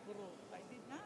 Guru. I did not.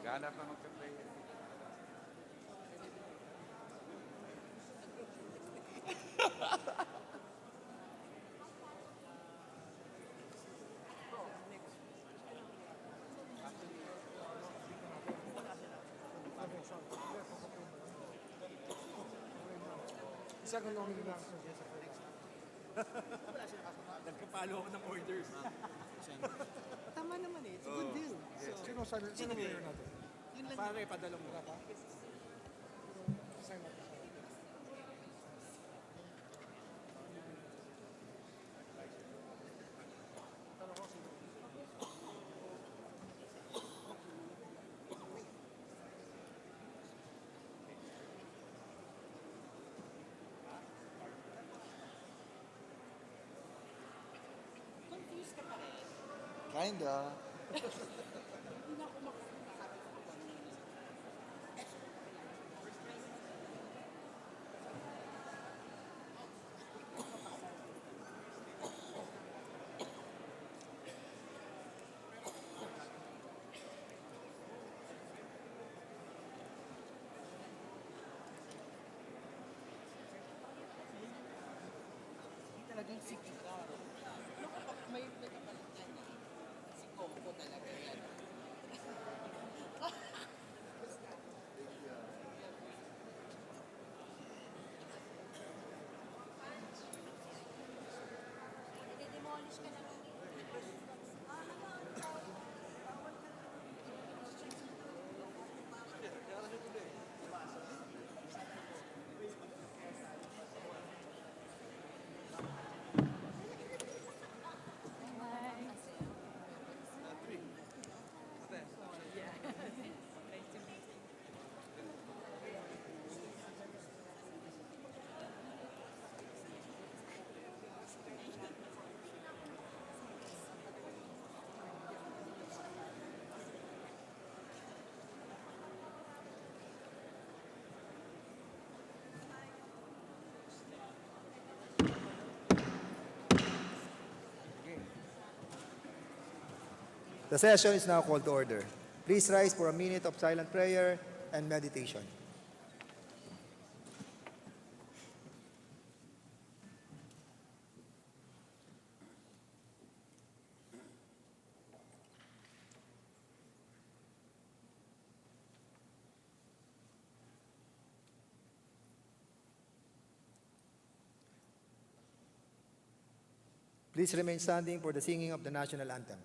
Naghanap na magka-player. Isa kang nominee lang. Nagkapalo ako ng orders. Tama naman eh. It's a good deal. Sino player natin? Yun lang. Pare, padala mo. Wala pa? Sign up. Confused ka pa rin. Kinda. Hindi na ako makakita. Talagang si Kika. May nagkapalit yan eh. Si Coco talaga yan. I-demolish ka na lang. The session is now called to order. Please rise for a minute of silent prayer and meditation. Please remain standing for the singing of the national anthem.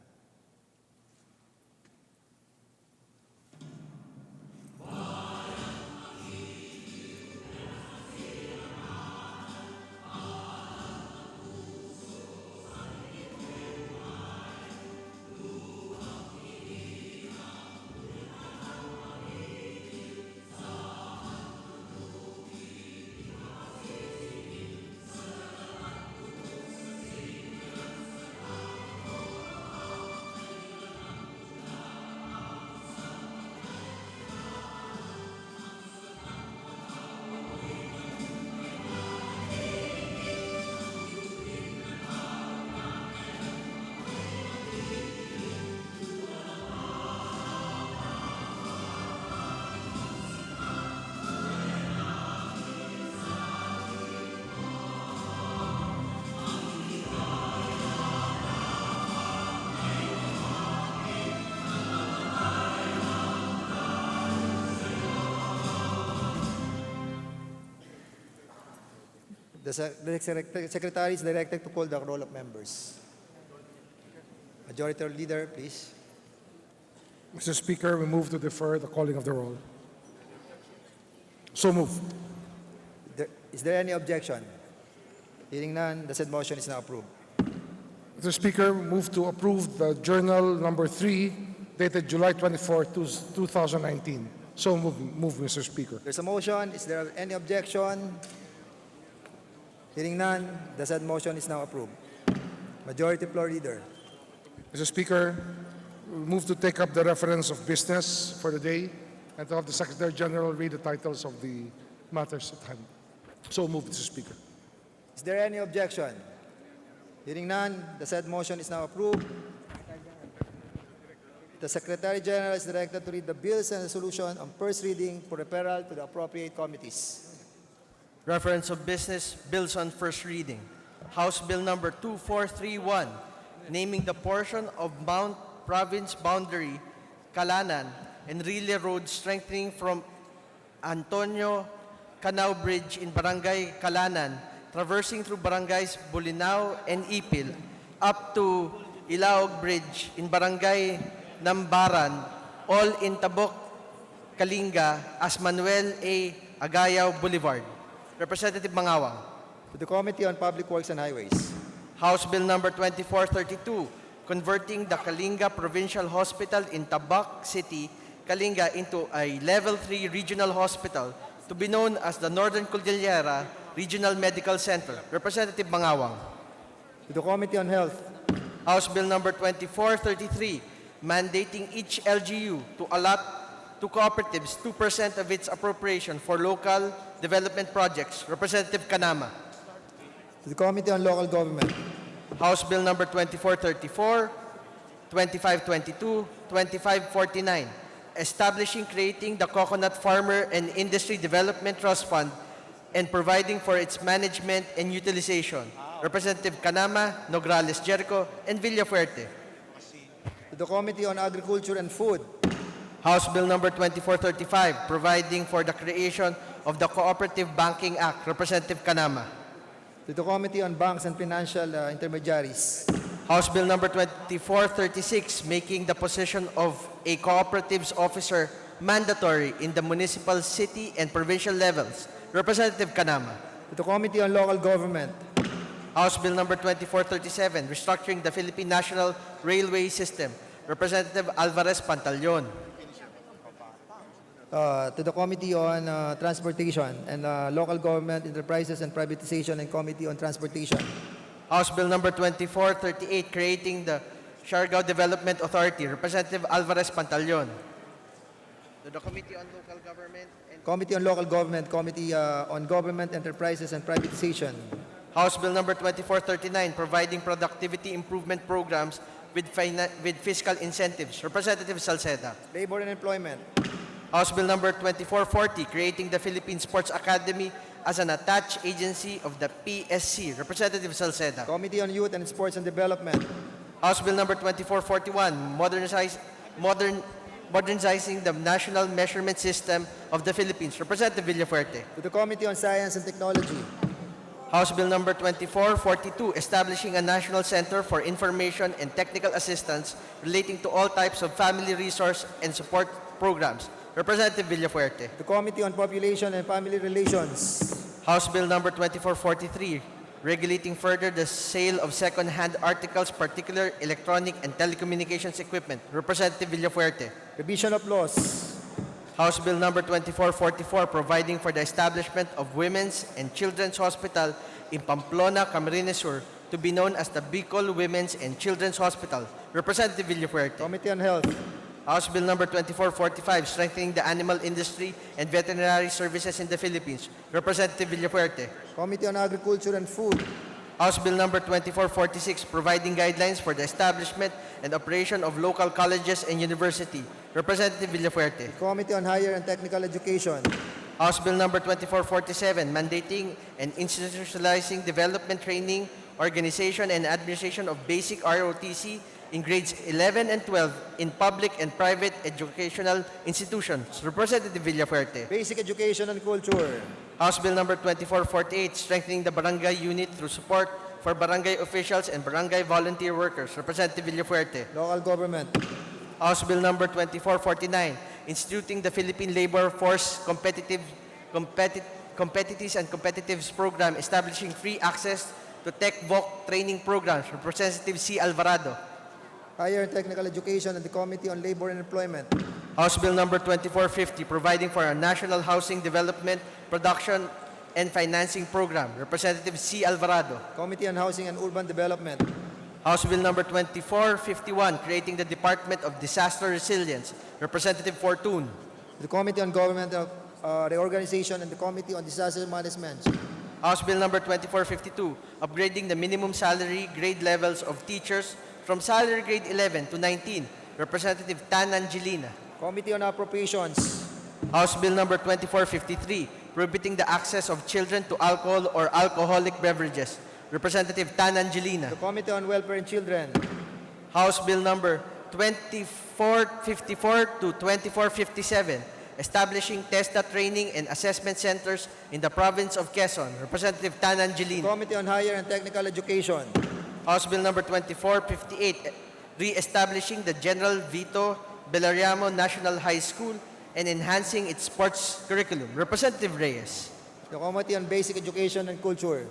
The Secretary is directed to call the roll of members. Majority Leader, please. Mr. Speaker, we move to defer the calling of the roll. So move. Is there any objection? Hearing none, the said motion is now approved. Mr. Speaker, we move to approve the Journal Number 3, dated July 24, 2019. So move, Mr. Speaker. There's a motion. Is there any objection? Hearing none, the said motion is now approved. Majority Floor Leader. Mr. Speaker, we move to take up the reference of business for the day and to have the Secretary General read the titles of the matters at hand. So move, Mr. Speaker. Is there any objection? Hearing none, the said motion is now approved. The Secretary General is directed to read the bills and resolution on first reading for referral to the appropriate committees. Reference of business, bills on first reading. House Bill Number 2431, naming the portion of Mount Province boundary, Kalanan, and Relay Road strengthening from Antonio Canao Bridge in Barangay Kalanan, traversing through barangays Bolinao and Ipil, up to Ilaog Bridge in Barangay Nambaran, all in Tabok, Kalinga, as Manuel A. Agayao Boulevard. Representative Mangawang. To the Committee on Public Works and Highways. House Bill Number 2432, converting the Kalinga Provincial Hospital in Tabac City, Kalinga into a Level 3 regional hospital to be known as the Northern Cordillera Regional Medical Center. Representative Mangawang. To the Committee on Health. House Bill Number 2433, mandating each LGU to allot to cooperatives 2% of its appropriation for local development projects. Representative Kanama. To the Committee on Local Government. House Bill Number 2434, 2522, 2549, establishing, creating the Coconut Farmer and Industry Development Trust Fund and providing for its management and utilization. Representative Kanama, Nograles Jericho, and Villafuerte. To the Committee on Agriculture and Food. House Bill Number 2435, providing for the creation of the Cooperative Banking Act. Representative Kanama. To the Committee on Banks and Financial Intermediaries. House Bill Number 2436, making the position of a cooperatives officer mandatory in the municipal, city, and provincial levels. Representative Kanama. To the Committee on Local Government. House Bill Number 2437, restructuring the Philippine National Railway System. Representative Alvarez Pantaleon. To the Committee on Transportation and Local Government Enterprises and Privatization and Committee on Transportation. House Bill Number 2438, creating the Siargao Development Authority. Representative Alvarez Pantaleon. To the Committee on Local Government and Committee on Local Government, Committee on Government Enterprises and Privatization. House Bill Number 2439, providing productivity improvement programs with fiscal incentives. Representative Salceda. Labor and Employment. House Bill Number 2440, creating the Philippine Sports Academy as an attached agency of the PSC. Representative Salceda. Committee on Youth and Sports and Development. House Bill Number 2441, modernizing the national measurement system of the Philippines. Representative Villafuerte. To the Committee on Science and Technology. House Bill number 2442, establishing a National Center for Information and Technical Assistance relating to all types of family resource and support programs. Representative Villafuerte. The Committee on Population and Family Relations. House Bill number 2443, regulating further the sale of second-hand articles, particular electronic and telecommunications equipment. Representative Villafuerte. Revision of laws. House Bill number 2444, providing for the establishment of Women's and Children's Hospital in Pamplona, Camarines Sur, to be known as the Bicol Women's and Children's Hospital. Representative Villafuerte. Committee on Health. House Bill number 2445, strengthening the animal industry and veterinary services in the Philippines. Representative Villafuerte. Committee on Agriculture and Food. House Bill number 2446, providing guidelines for the establishment and operation of local colleges and university. Representative Villafuerte. Committee on Higher and Technical Education. House Bill number 2447, mandating and institutionalizing development, training, organization, and administration of basic ROTC in grades 11 and 12 in public and private educational institutions. Representative Villafuerte. Basic Education and Culture. House Bill number 2448, strengthening the barangay unit through support for barangay officials and barangay volunteer workers. Representative Villafuerte. Local Government. House Bill number 2449, instituting the Philippine Labor Force Competitives and Competitives Program, establishing free access to TechVoc training programs. Representative C. Alvarado. Higher and Technical Education and the Committee on Labor and Employment. House Bill number 2450, providing for a national housing development, production, and financing program. Representative C. Alvarado. Committee on Housing and Urban Development. House Bill number 2451, creating the Department of Disaster Resilience. Representative Fortune. The Committee on Government Reorganization and the Committee on Disaster Management. House Bill number 2452, upgrading the minimum salary grade levels of teachers from salary grade 11 to 19. Representative Tan Angelina. Committee on Appropriations. House Bill number 2453, prohibiting the access of children to alcohol or alcoholic beverages. Representative Tan Angelina. The Committee on Welfare and Children. House Bill number 2454 to 2457, establishing TESDA training and assessment centers in the province of Quezon. Representative Tan Angelina. Committee on Higher and Technical Education. House Bill number 2458, re-establishing the General Vito Belariamo National High School and enhancing its sports curriculum. Representative Reyes. The Committee on Basic Education and Culture.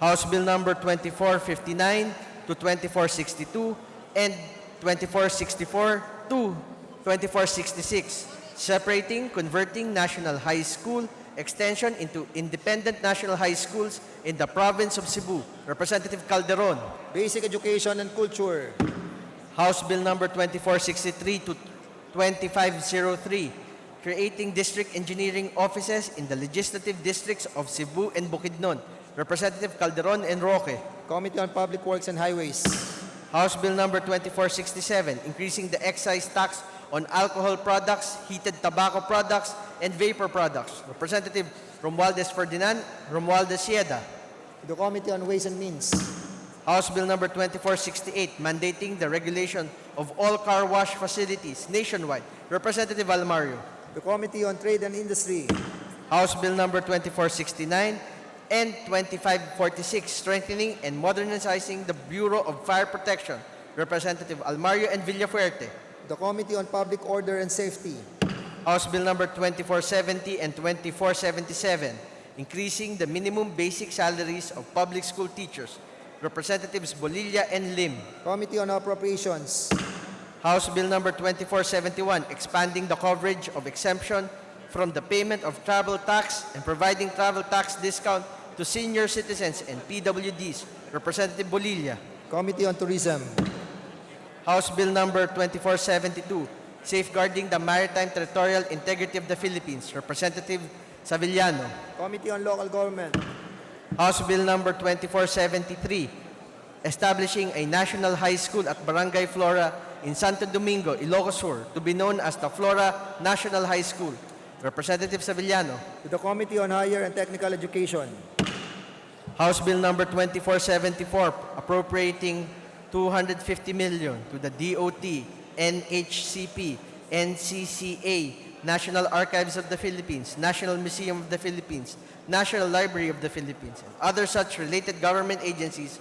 House Bill number 2459 to 2462 and 2464 to 2466, separating, converting National High School extension into independent national high schools in the province of Cebu. Representative Calderon. Basic Education and Culture. House Bill number 2463 to 2503, creating district engineering offices in the legislative districts of Cebu and Bukidnon. Representative Calderon and Roque. Committee on Public Works and Highways. House Bill number 2467, increasing the excise tax on alcohol products, heated tobacco products, and vapor products. Representative Romualdez Ferdinand, Romualdez Sieda. The Committee on Ways and Means. House Bill number 2468, mandating the regulation of all car wash facilities nationwide. Representative Almario. The Committee on Trade and Industry. House Bill number 2469 and 2546, strengthening and modernizing the Bureau of Fire Protection. Representative Almario and Villafuerte. The Committee on Public Order and Safety. House Bill number 2470 and 2477, increasing the minimum basic salaries of public school teachers. Representatives Bolilla and Lim. Committee on Appropriations. House Bill number 2471, expanding the coverage of exemption from the payment of travel tax and providing travel tax discount to senior citizens and PWDs. Representative Bolilla. Committee on Tourism. House Bill number 2472, safeguarding the maritime territorial integrity of the Philippines. Representative Savillano. Committee on Local Government. House Bill number 2473, establishing a national high school at Barangay Flora in Santo Domingo, Ilocos Sur, to be known as the Flora National High School. Representative Savillano. To the Committee on Higher and Technical Education. House Bill number 2474, appropriating 250 million to the DOT, NHCP, NCCA, National Archives of the Philippines, National Museum of the Philippines, National Library of the Philippines, and other such related government agencies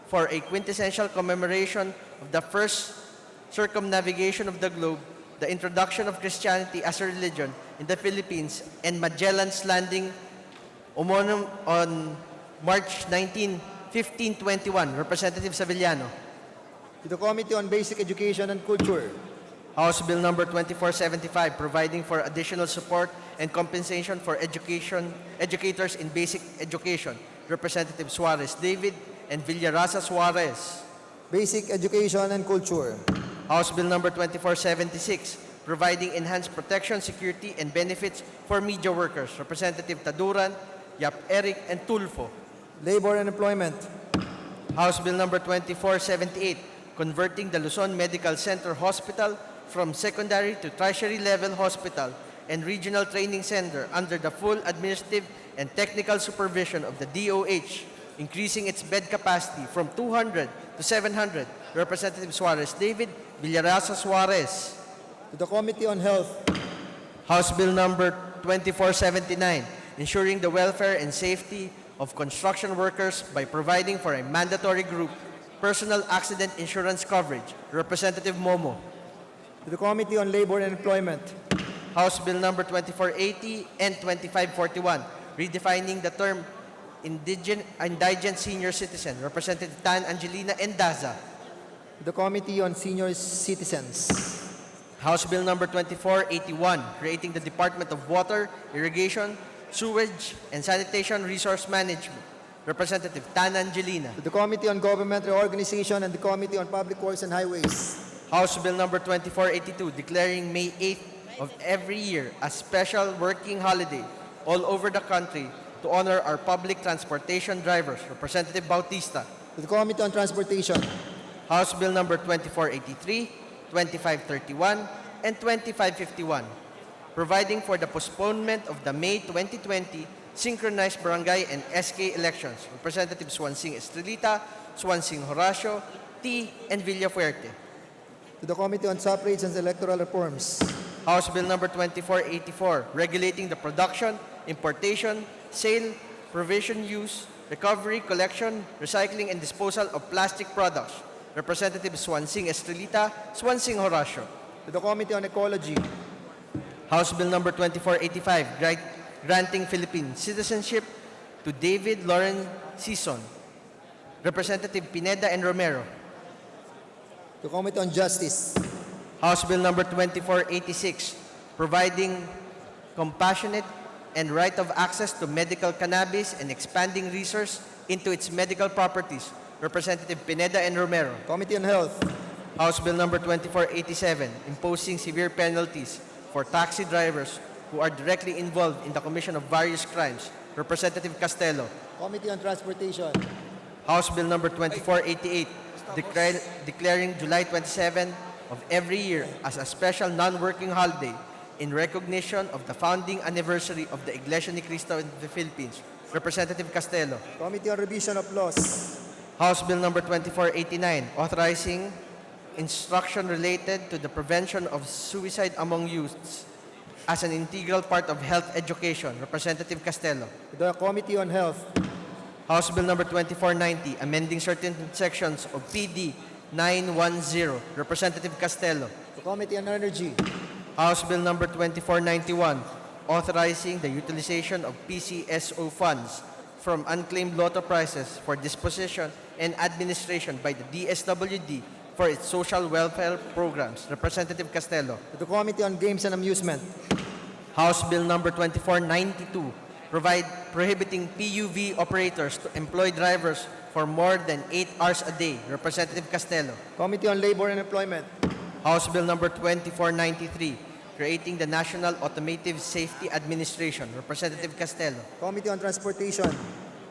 for a quintessential commemoration of the first circumnavigation of the globe, the introduction of Christianity as a religion in the Philippines, and Magellan's Landing on March 19, 1521. Representative Savillano. To the Committee on Basic Education and Culture. House Bill number 2475, providing for additional support and compensation for educators in basic education. Representative Suarez David and Villarasa Suarez. Basic Education and Culture. House Bill number 2476, providing enhanced protection, security, and benefits for media workers. Representative Taduran, Yap Eric, and Tulfo. Labor and Employment. House Bill number 2478, converting the Luzon Medical Center Hospital from secondary to tertiary level hospital and regional training center under the full administrative and technical supervision of the DOH, increasing its bed capacity from 200 to 700. Representative Suarez David, Villarasa Suarez. To the Committee on Health. House Bill number 2479, ensuring the welfare and safety of construction workers by providing for a mandatory group personal accident insurance coverage. Representative Momo. To the Committee on Labor and Employment. House Bill number 2480 and 2541, redefining the term indigent senior citizen. Representative Tan Angelina and Daza. To the Committee on Senior Citizens. House Bill number 2481, creating the Department of Water, Irrigation, Sewage, and Sanitation Resource Management. Representative Tan Angelina. To the Committee on Government Reorganization and the Committee on Public Works and Highways. House Bill number 2482, declaring May 8th of every year a special working holiday all over the country to honor our public transportation drivers. Representative Bautista. To the Committee on Transportation. House Bill number 2483, 2531, and 2551, providing for the postponement of the May 2020 synchronized barangay and SK elections. Representatives Swansing Estrelita, Swansing Horacio, T. and Villafuerte. To the Committee on Suffrage and Electoral Reforms. House Bill number 2484, regulating the production, importation, sale, provision, use, recovery, collection, recycling, and disposal of plastic products. Representative Swansing Estrelita, Swansing Horacio. To the Committee on Ecology. House Bill number 2485, granting Philippine citizenship to David Lauren Sison. Representative Pineda and Romero. To the Committee on Justice. House Bill number 2486, providing compassionate and right of access to medical cannabis and expanding research into its medical properties. Representative Pineda and Romero. Committee on Health. House Bill number 2487, imposing severe penalties for taxi drivers who are directly involved in the commission of various crimes. Representative Castelo. Committee on Transportation. House Bill number 2488, declaring July 27 of every year as a special non-working holiday in recognition of the founding anniversary of the Iglesia Ni Cristo in the Philippines. Representative Castelo. Committee on Revision of Laws. House Bill number 2489, authorizing instruction related to the prevention of suicide among youths as an integral part of health education. Representative Castelo. To the Committee on Health. House Bill number 2490, amending certain sections of PD 910. Representative Castelo. The Committee on Energy. House Bill number 2491, authorizing the utilization of PCSO funds from unclaimed lotto prizes for disposition and administration by the DSWD for its social welfare programs. Representative Castelo. To the Committee on Games and Amusement. House Bill number 2492, prohibiting PUV operators to employ drivers for more than 8 hours a day. Representative Castelo. Committee on Labor and Employment. House Bill number 2493, creating the National Automotive Safety Administration. Representative Castelo. Committee on Transportation.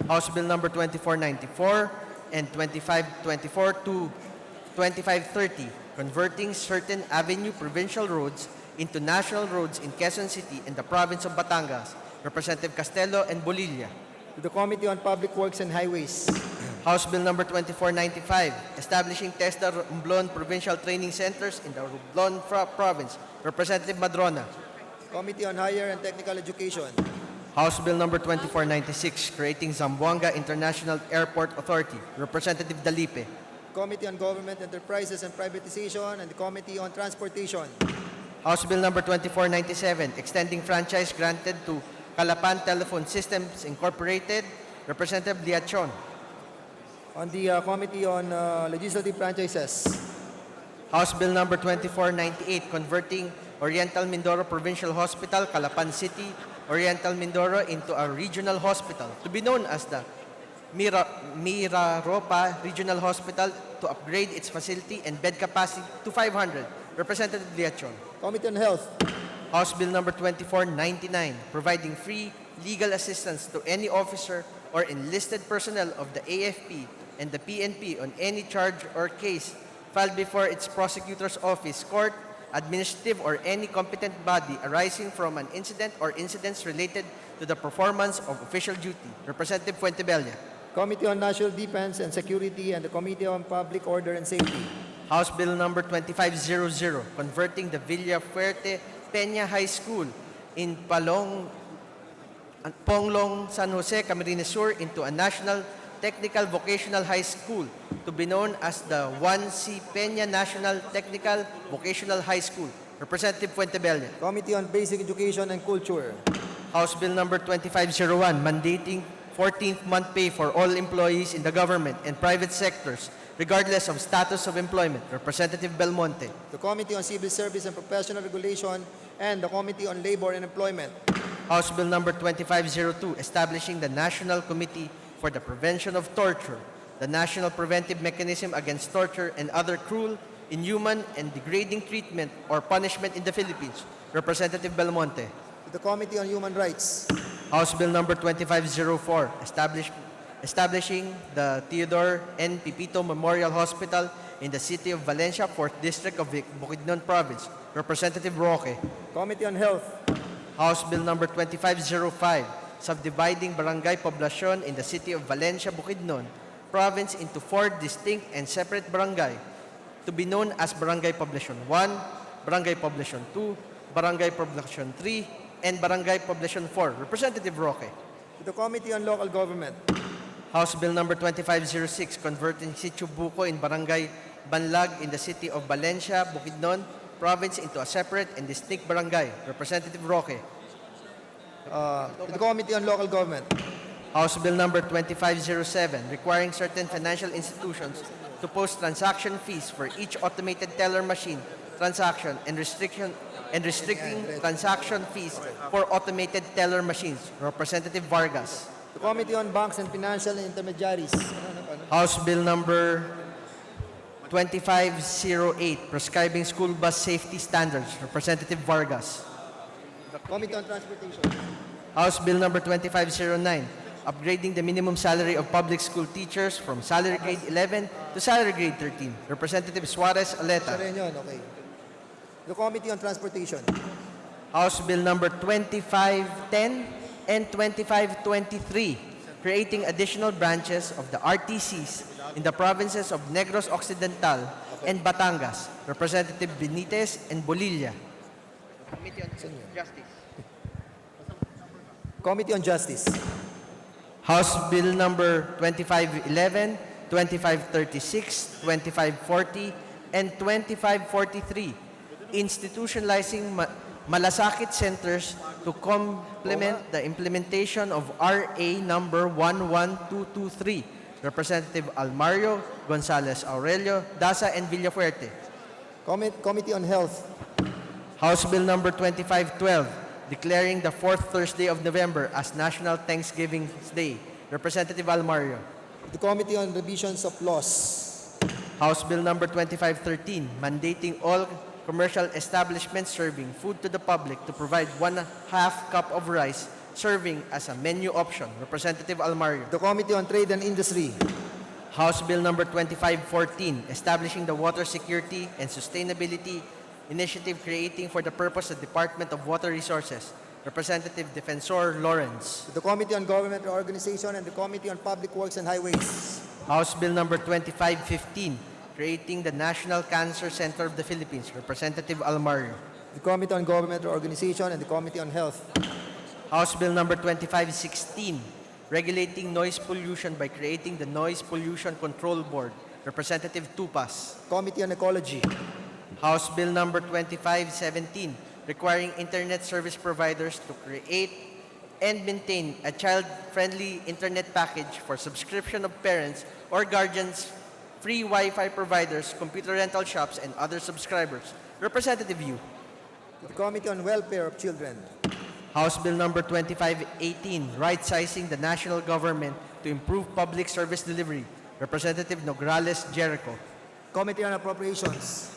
House Bill number 2494 and 2524 to 2530, converting certain avenue provincial roads into national roads in Quezon City and the province of Batangas. Representative Castelo and Bolilla. To the Committee on Public Works and Highways. House Bill number 2495, establishing TESDA Romblon Provincial Training Centers in the Romblon Province. Representative Madrona. Committee on Higher and Technical Education. House Bill number 2496, creating Zamboanga International Airport Authority. Representative Dalipe. Committee on Government Enterprises and Privatization, and the Committee on Transportation. House Bill number 2497, extending franchise granted to Calapan Telephone Systems Incorporated. Representative Liachon. On the Committee on Legislative Franchises. House Bill number 2498, converting Oriental Mindoro Provincial Hospital, Calapan City, Oriental Mindoro into a regional hospital to be known as the Miraropa Regional Hospital to upgrade its facility and bed capacity to 500. Representative Liachon. Committee on Health. House Bill number 2499, providing free legal assistance to any officer or enlisted personnel of the AFP and the PNP on any charge or case filed before its prosecutor's office, court, administrative, or any competent body arising from an incident or incidents related to the performance of official duty. Representative Fuentebella. Committee on National Defense and Security, and the Committee on Public Order and Safety. House Bill number 2500, converting the Villafuerte Peña High School in Ponglong, San Jose, Camarines Sur into a National Technical Vocational High School to be known as the 1C Peña National Technical Vocational High School. Representative Fuentebella. Committee on Basic Education and Culture. House Bill number 2501, mandating 14th month pay for all employees in the government and private sectors, regardless of status of employment. Representative Belmonte. The Committee on Civil Service and Professional Regulation, and the Committee on Labor and Employment. House Bill number 2502, establishing the National Committee for the Prevention of Torture, the National Preventive Mechanism Against Torture and Other Cruel, Inhuman, and Degrading Treatment or Punishment in the Philippines. Representative Belmonte. The Committee on Human Rights. House Bill number 2504, establishing the Theodore N. Pipito Memorial Hospital in the city of Valencia, 4th District of Bukidnon Province. Representative Roque. Committee on Health. House Bill number 2505, subdividing Barangay Poblacion in the city of Valencia, Bukidnon Province into 4 distinct and separate barangay to be known as Barangay Poblacion 1, Barangay Poblacion 2, Barangay Poblacion 3, and Barangay Poblacion 4. Representative Roque. The Committee on Local Government. House Bill number 2506, converting Sitio Buco in Barangay Banlag in the city of Valencia, Bukidnon Province into a separate and distinct barangay. Representative Roque. The Committee on Local Government. House Bill number 2507, requiring certain financial institutions to post transaction fees for each automated teller machine transaction and restricting transaction fees for automated teller machines. Representative Vargas. The Committee on Banks and Financial Intermediaries. House Bill number 2508, prescribing school bus safety standards. Representative Vargas. Committee on Transportation. House Bill number 2509, upgrading the minimum salary of public school teachers from salary grade 11 to salary grade 13. Representative Suarez Siya Aleta. rin yun, okay. The Committee on Transportation. House Bill number 2510 and 2523, creating additional branches of the RTCs in the provinces of Negros Occidental and Batangas. Representative Benitez and Bolilla. Committee on Justice. Committee on Justice. House Bill number 2511, 2536, 2540, and 2543, institutionalizing malasakit centers to complement the implementation of RA number 11223. Representative Almario Gonzalez Aurelio, Daza, and Villafuerte. Committee on Health. House Bill number 2512, declaring the 4th Thursday of November as National Thanksgiving Day. Representative Almario. The Committee on Revisions of Laws. House Bill number 2513, mandating all commercial establishments serving food to the public to provide 1/2 cup of rice serving as a menu option. Representative Almario. The Committee on Trade and Industry. House Bill number 2514, establishing the Water Security and Sustainability Initiative, creating for the purpose the Department of Water Resources. Representative Defensor Lawrence. The Committee on Government Reorganization, and the Committee on Public Works and Highways. House Bill number 2515, creating the National Cancer Center of the Philippines. Representative Almario. the Committee on Government Organization, and the Committee on Health. House Bill number 2516, regulating noise pollution by creating the Noise Pollution Control Board, Representative Tupas. Committee on Ecology. House Bill number 2517, requiring internet service providers to create and maintain a child-friendly internet package for subscription of parents or guardians, free Wi-Fi providers, computer rental shops, and other subscribers. Representative Yu. The Committee on Welfare of Children. House Bill number 2518, right-sizing the national government to improve public service delivery. Representative Nograles Jericho. Committee on Appropriations.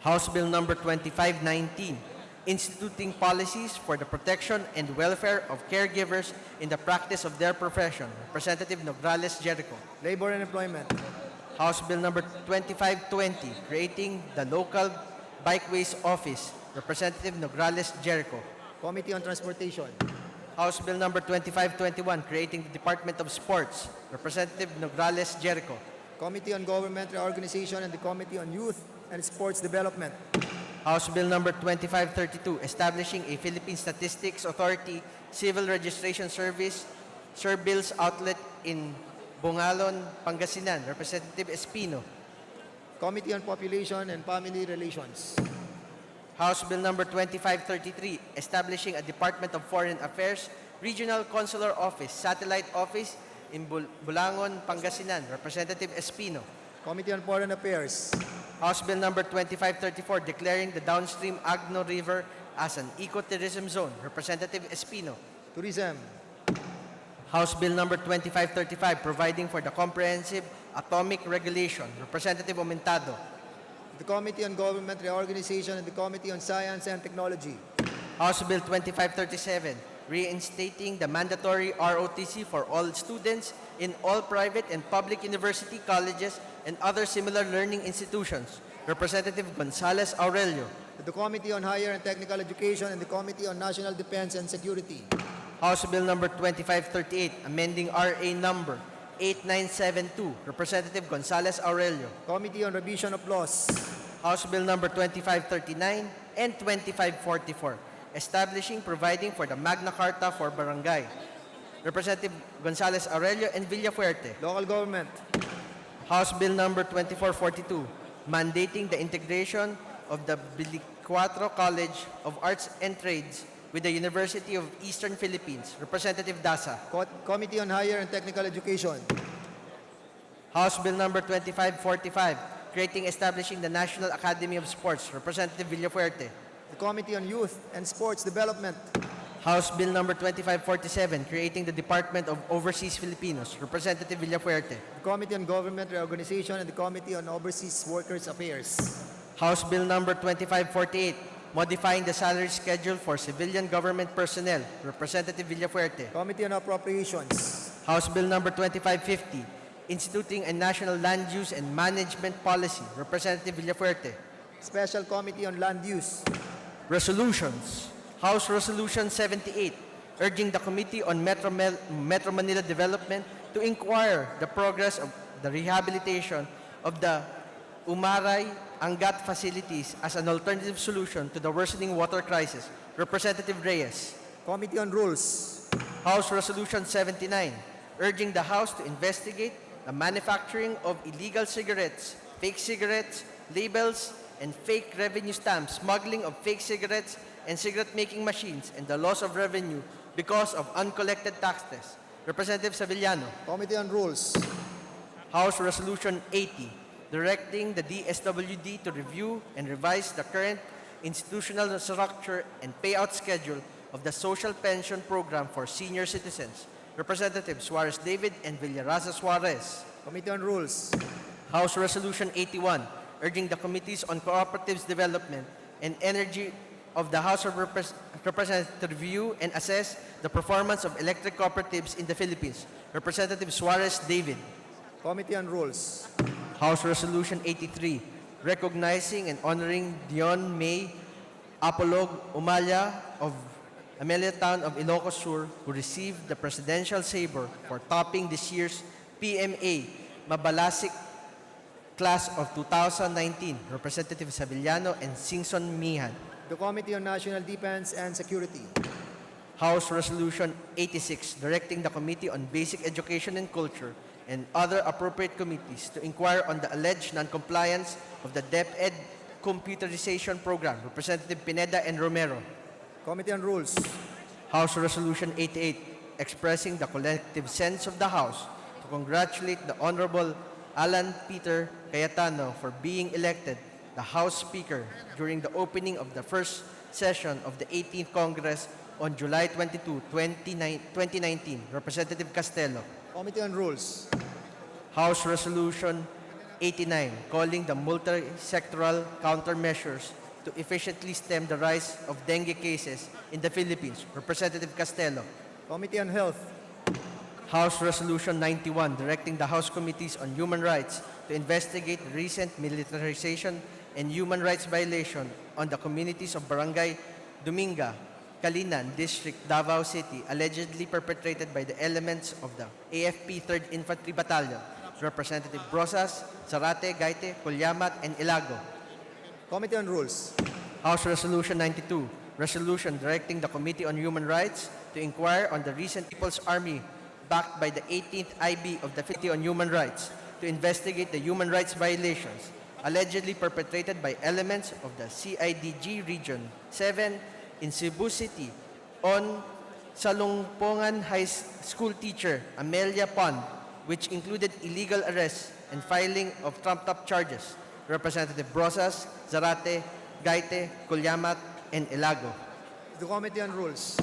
House Bill number 2519, instituting policies for the protection and welfare of caregivers in the practice of their profession. Representative Nograles Jericho. Labor and Employment. House Bill number 2520, creating the Local Bikeways Office. Representative Nograles Jericho. Committee on Transportation. House Bill number 2521, creating the Department of Sports. Representative Nograles Jericho. Committee on Government Reorganization and the Committee on Youth and Sports Development. House Bill number 2532, establishing a Philippine Statistics Authority Civil Registration Service, Bills outlet in Bungalon, Pangasinan. Representative Espino. Committee on Population and Family Relations. House Bill number 2533, establishing a Department of Foreign Affairs Regional Consular Office, Satellite Office in Bulangon, Pangasinan. Representative Espino. Committee on Foreign Affairs. House Bill number 2534, declaring the downstream Agno River as an ecotourism zone. Representative Espino. Tourism. House Bill number 2535, providing for the comprehensive atomic regulation. Representative Aumentado. The Committee on Government Reorganization and the Committee on Science and Technology. House Bill 2537, reinstating the mandatory ROTC for all students in all private and public university colleges and other similar learning institutions. Representative Gonzales Aurelio. The Committee on Higher and Technical Education and the Committee on National Defense and Security. House Bill number 2538, amending RA number 8972. Representative Gonzales Aurelio. Committee on Revision of Laws. House Bill number 2539 and 2544, establishing, providing for the Magna Carta for Barangay. Representative Gonzales Aurelio and Villafuerte. Local Government. House Bill number 2442, mandating the integration of the Bilicuatro College of Arts and Trades with the University of Eastern Philippines. Representative Dasa. Committee on Higher and Technical Education. House Bill number 2545, creating, establishing the National Academy of Sports. Representative Villafuerte. The Committee on Youth and Sports Development. House Bill number 2547, creating the Department of Overseas Filipinos. Representative Villafuerte. The Committee on Government Reorganization and the Committee on Overseas Workers Affairs. House Bill number 2548, modifying the salary schedule for civilian government personnel. Representative Villafuerte. Committee on Appropriations. House Bill number 2550, instituting a national land use and management policy. Representative Villafuerte. Special Committee on Land Use. Resolutions. House Resolution 78, urging the Committee on Metro Manila Development to inquire the progress of the rehabilitation of the Umaray Angat facilities as an alternative solution to the worsening water crisis. Representative Reyes. Committee on Rules. House Resolution 79, urging the House to investigate the manufacturing of illegal cigarettes, fake cigarettes, labels, and fake revenue stamps, smuggling of fake cigarettes and cigarette-making machines, and the loss of revenue because of uncollected taxes. Representative Sevillano. Committee on Rules. House Resolution 80, directing the DSWD to review and revise the current institutional structure and payout schedule of the social pension program for senior citizens. Representative Suarez David and Villaraza Suarez. Committee on Rules. House Resolution 81, urging the Committees on Cooperatives Development and Energy of the House of Representatives to review and assess the performance of electric cooperatives in the Philippines. Representative Suarez David. Committee on Rules. House Resolution 83, recognizing and honoring Dion May Apolog Umalia of Amelia Town of Ilocos Sur, who received the Presidential Sabre for topping this year's PMA Mabalasik Class of 2019. Representative Sevillano and Singson Mihan. the Committee on National Defense and Security, House Resolution 86, directing the Committee on Basic Education and Culture and other appropriate committees to inquire on the alleged non-compliance of the DepEd computerization program. Representative Pineda and Romero. Committee on Rules, House Resolution 88, expressing the collective sense of the House to congratulate the Honorable Alan Peter Cayetano for being elected the House Speaker during the opening of the first session of the 18th Congress on July 22, 2019. Representative Castelo. Committee on Rules, House Resolution 89, calling the multi-sectoral countermeasures to efficiently stem the rise of dengue cases in the Philippines. Representative Castelo. Committee on Health, House Resolution 91, directing the House Committees on Human Rights to investigate recent militarization and human rights violation on the communities of Barangay Dominga, Kalinan, District, Davao City, allegedly perpetrated by the elements of the AFP 3rd Infantry Battalion. Representative Brosas, Zarate, Gaite, Colyamat, and Ilago. Committee on Rules, House Resolution 92, resolution directing the Committee on Human Rights to inquire on the recent People's Army backed by the 18th IB of the Committee on Human Rights to investigate the human rights violations allegedly perpetrated by elements of the CIDG Region 7 in Cebu City on Salungpongan High School teacher Amelia Pond, which included illegal arrests and filing of trumped-up charges. Representative Brosas, Zarate, Gaite, Colyamat, and Ilago. the Committee on Rules,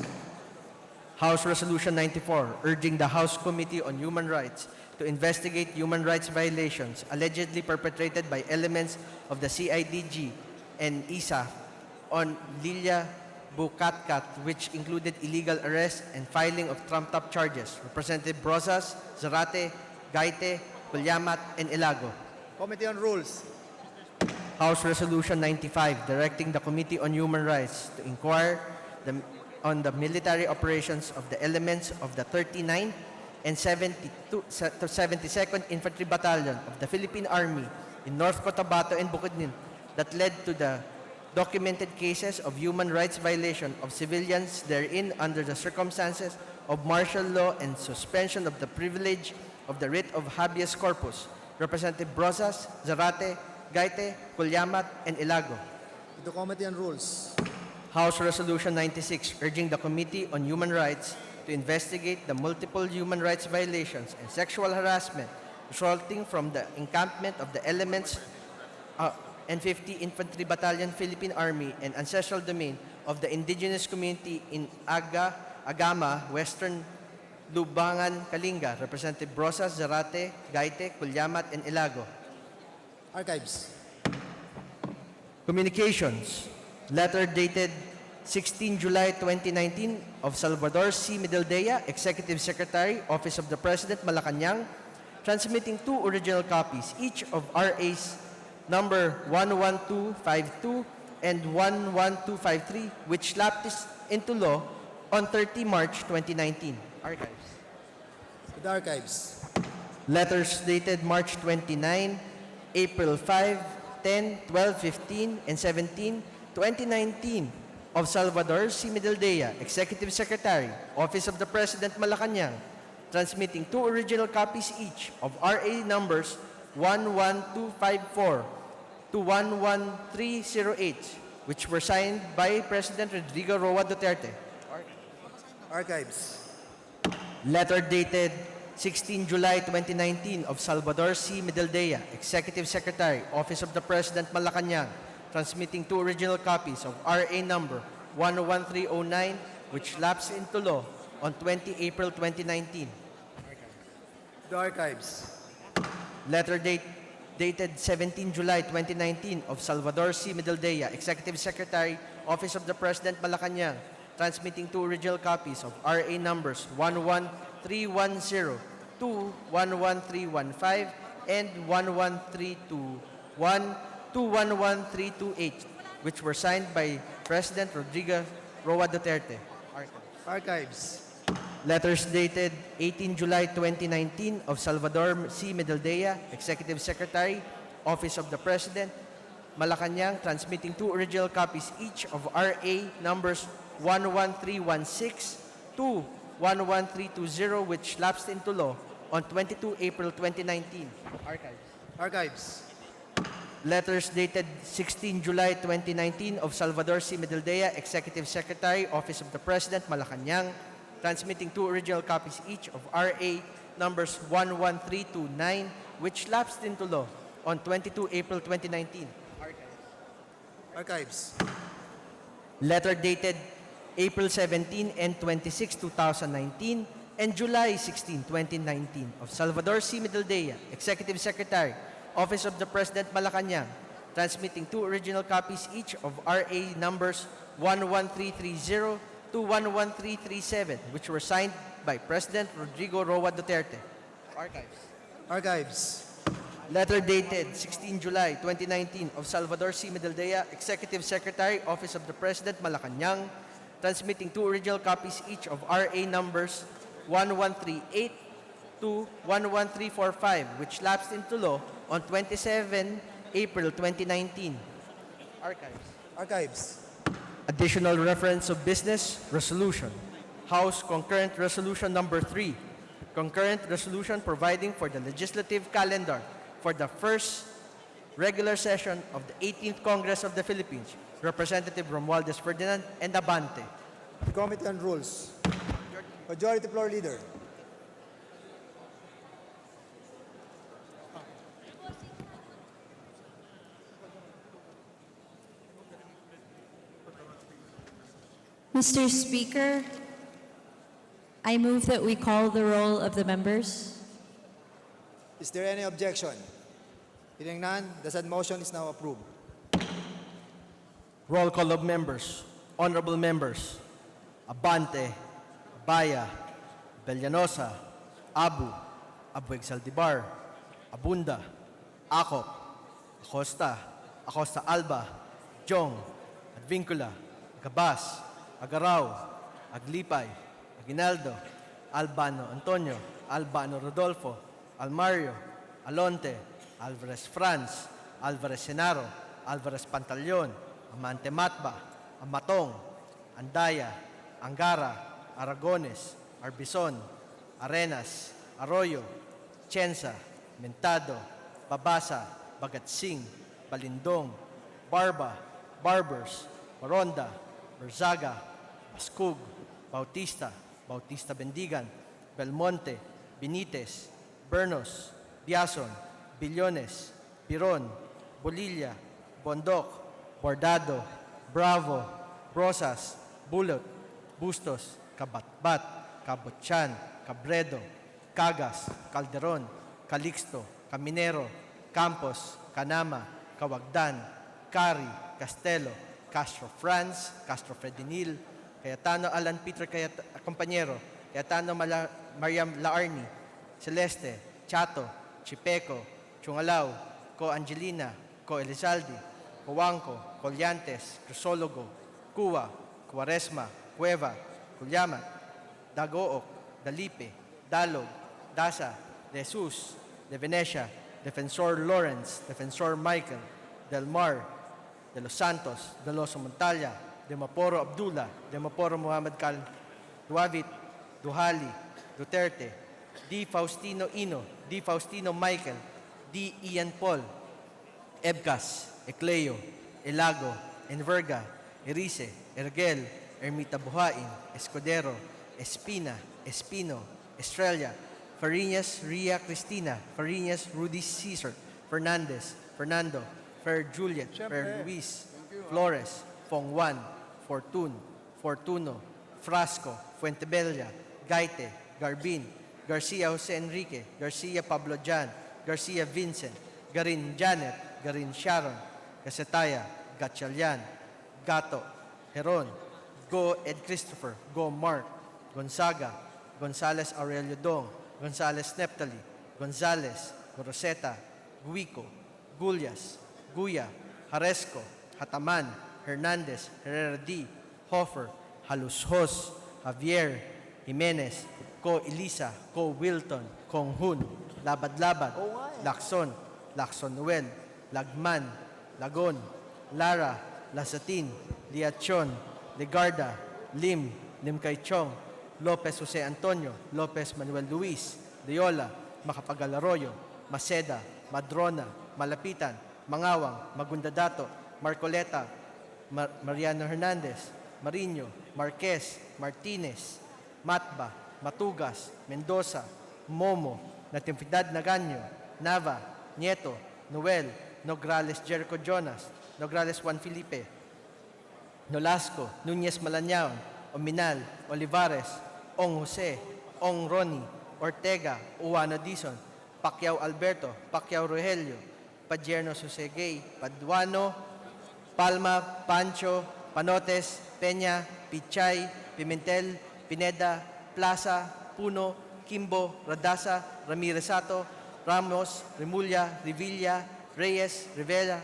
House Resolution 94, urging the House Committee on Human Rights to investigate human rights violations allegedly perpetrated by elements of the CIDG and ISA on Lilia Bukatkat, which included illegal arrests and filing of trumped-up charges. Representative Brosas, Zarate, Gaite, Colyamat, and Ilago. Committee on Rules, House Resolution 95, directing the Committee on Human Rights to inquire on the military operations of the elements of the 39th and 72nd Infantry Battalion of the Philippine Army in North Cotabato and Bukidnon that led to the documented cases of human rights violation of civilians therein under the circumstances of martial law and suspension of the privilege of the writ of habeas corpus. Representative Brosas, Zarate, Gaite, Colyamat, and Ilago. the Committee on Rules, House Resolution 96, urging the Committee on Human Rights to investigate the multiple human rights violations and sexual harassment resulting from the encampment of the elements N50 Infantry Battalion, Philippine Army, and ancestral domain of the indigenous community in Agama, Western Lubangan, Kalinga. Representative Brosas, Zarate, Gaite, Colyamat, and Ilago. Archives, Communications. Letter dated 16 July 2019 of Salvador C. Medaldea, Executive Secretary, Office of the President, Malacanang, transmitting 2 original copies, each of RA's number 11252 and 11253, which lapsed into law on 30 March 2019. Archives. the Archives, Letters dated March 29, April 5, 10, 12, 15, and 17, 2019 of Salvador C. Medaldea, Executive Secretary, Office of the President, Malacanang, transmitting 2 original copies each of RA numbers 11254 to 11308, which were signed by President Rodrigo Roa Duterte. Archives, Letter dated 16 July 2019 of Salvador C. Medaldea, Executive Secretary, Office of the President, Malacanang, transmitting 2 original copies of RA number 11309, which lapsed into law on 20 April 2019. the Archives, Letter dated 17 July 2019 of Salvador C. Medaldea, Executive Secretary, Office of the President, Malacanang, transmitting 2 original copies of RA numbers 11310 to 11315 and 11321 to 11328, which were signed by President Rodrigo Roa Duterte. Archives, Letters dated 18 July 2019 of Salvador C. Medaldea, Executive Secretary, Office of the President, Malacanang, transmitting 2 original copies each of RA numbers 11316 to 11320, which lapsed into law on 22 April 2019. Archives. Archives. Letters dated 16 July 2019 of Salvador C. Medaldea, Executive Secretary, Office of the President, Malacanang, transmitting 2 original copies each of RA numbers 11329, which lapsed into law on 22 April 2019. Archives. Letter dated April 17 and 26, 2019, and July 16, 2019 of Salvador C. Medaldea, Executive Secretary, Office of the President, Malacanang, transmitting 2 original copies each of RA numbers 11330 to 11337, which were signed by President Rodrigo Roa Duterte. Archives. Archives. Letter dated 16 July 2019 of Salvador C. Medaldea, Executive Secretary, Office of the President, Malacanang, transmitting 2 original copies each of RA numbers 1138 to 11345, which lapsed into law on 27 April 2019. Archives. Archives. Additional reference of business resolution. House Concurrent Resolution Number 3. Concurrent resolution providing for the legislative calendar for the first regular session of the 18th Congress of the Philippines. Representative Romualdez Ferdinand and Abante. Committee on Rules. Majority Floor Leader. Mr. Speaker, I move that we call the roll of the members. Is there any objection? Hearing none, the said motion is now approved. Roll call of members. Honorable members. Abante, Baya, Bellanosa, Abueg Saldivar, Abunda, Acop, Acosta Alba, Jong, Advincula, Gabas, Agaraw, Aglipay, Aguinaldo, Albano Antonio, Albano Rodolfo, Almario, Alonte, Alvarez Franz, Alvarez Senaro, Alvarez Pantaleon, Amante Matba, Amatong, Andaya, Angara, Aragones, Arbison, Arenas, Arroyo, Chenza, Mentado, Babasa, Bagatsing, Balindong, Barba, Barbers, Maronda, Berzaga, Bascug, Bautista, Bautista Bendigan, Belmonte, Benitez, Bernos, Biason, Billones, Piron, Bolilla, Bondoc, Bordado, Bravo, Rosas, Bulot, Bustos, Kabatbat, Kabutchan, Cabredo, Cagas, Calderon, Calixto, Caminero, Campos, Canama, Kawagdan, Cari, Castelo, Castro Franz, Castro Fredinil, Cayetano Alan Peter Compañero, Cayetano Mariam Laarni, Celeste, Chato, Chipeco, Chungalaw, Co Angelina, Co Elizalde, Coanco, Collantes, Crisologo, Cuba, Cuaresma, Cueva, Culyamat, Dagook, Dalipe, Dalog, Dasa, De Jesus, De Venecia, Defensor Lawrence, Defensor Michael, Del Mar, De Los Santos, De Los Montalia, De Maporo Abdullah, De Maporo Muhammad Cal, Duavit, Duhali, Duterte, D. Faustino Ino, D. Faustino Michael, D. Ian Paul, Ebcas, Ecleo, Elago, Enverga, Erice, Ergel, Ermita Buhain, Escudero, Espina, Espino, Estrella, Fariñas Ria Cristina, Fariñas Rudy Cesar, Fernandez, Fernando, Fer Juliet, Fer Luis, Flores, Fong Juan, Fortun, Fortuno, Frasco, Fuentebella, Gaite, Garbin, Garcia Jose Enrique, Garcia Pablo Jan, Garcia Vincent, Garin Janet, Garin Sharon, Gasetaya, Gatchalian, Gato, Heron, Go Ed Christopher, Go Mark, Gonzaga, Gonzales Aurelio Dong, Gonzales Neptali, Gonzales, Goroseta, Guico, Gullias, Guya, Haresco, Hataman, Hernandez, Herrera D, Hofer, Halushos, Javier, Jimenez, Ko Elisa, Ko Wilton, Kong Hun, Labad-Labad, Lacson, Lacson Noel, Lagman, Lagon, Lara, Lasatin, Liachon, Legarda, Lim, Lim Kay Chong, Lopez Jose Antonio, Lopez Manuel Luis, Deola, Macapagal Arroyo, Maceda, Madrona, Malapitan, Mangawang, Magundadato, Marcoleta, Mariano Hernandez, Mariño, Marquez, Martinez, Matba, Matugas, Mendoza, Momo, Natividad Naganyo, Nava, Nieto, Noel, Nograles Jericho Jonas, Nograles Juan Felipe, Nolasco, Nunez Malañaon, Ominal, Olivares, Ong Jose, Ong Ronnie, Ortega, Uwana Dizon, Pacquiao Alberto, Pacquiao Rogelio, Padierno Susegay, Paduano, Palma, Pancho, Panotes, Peña, Pichay, Pimentel, Pineda, Plaza, Puno, Kimbo, Radasa, Ramirez-Sato, Ramos, Remulla, Revilla, Reyes, Rivera,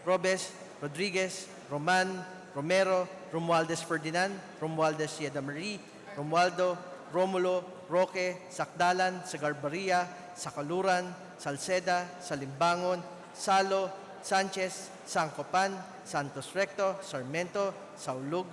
Robes, Rodriguez, Roman, Romero, Romualdez Ferdinand, Romualdez Sieda Marie, Romualdo, Romulo, Roque, Sakdalan, Sagarbaria, Sakaluran, Salceda, Salimbangon, Salo, Sanchez, Sancopan, Santos Recto, Sarmiento, Saulug,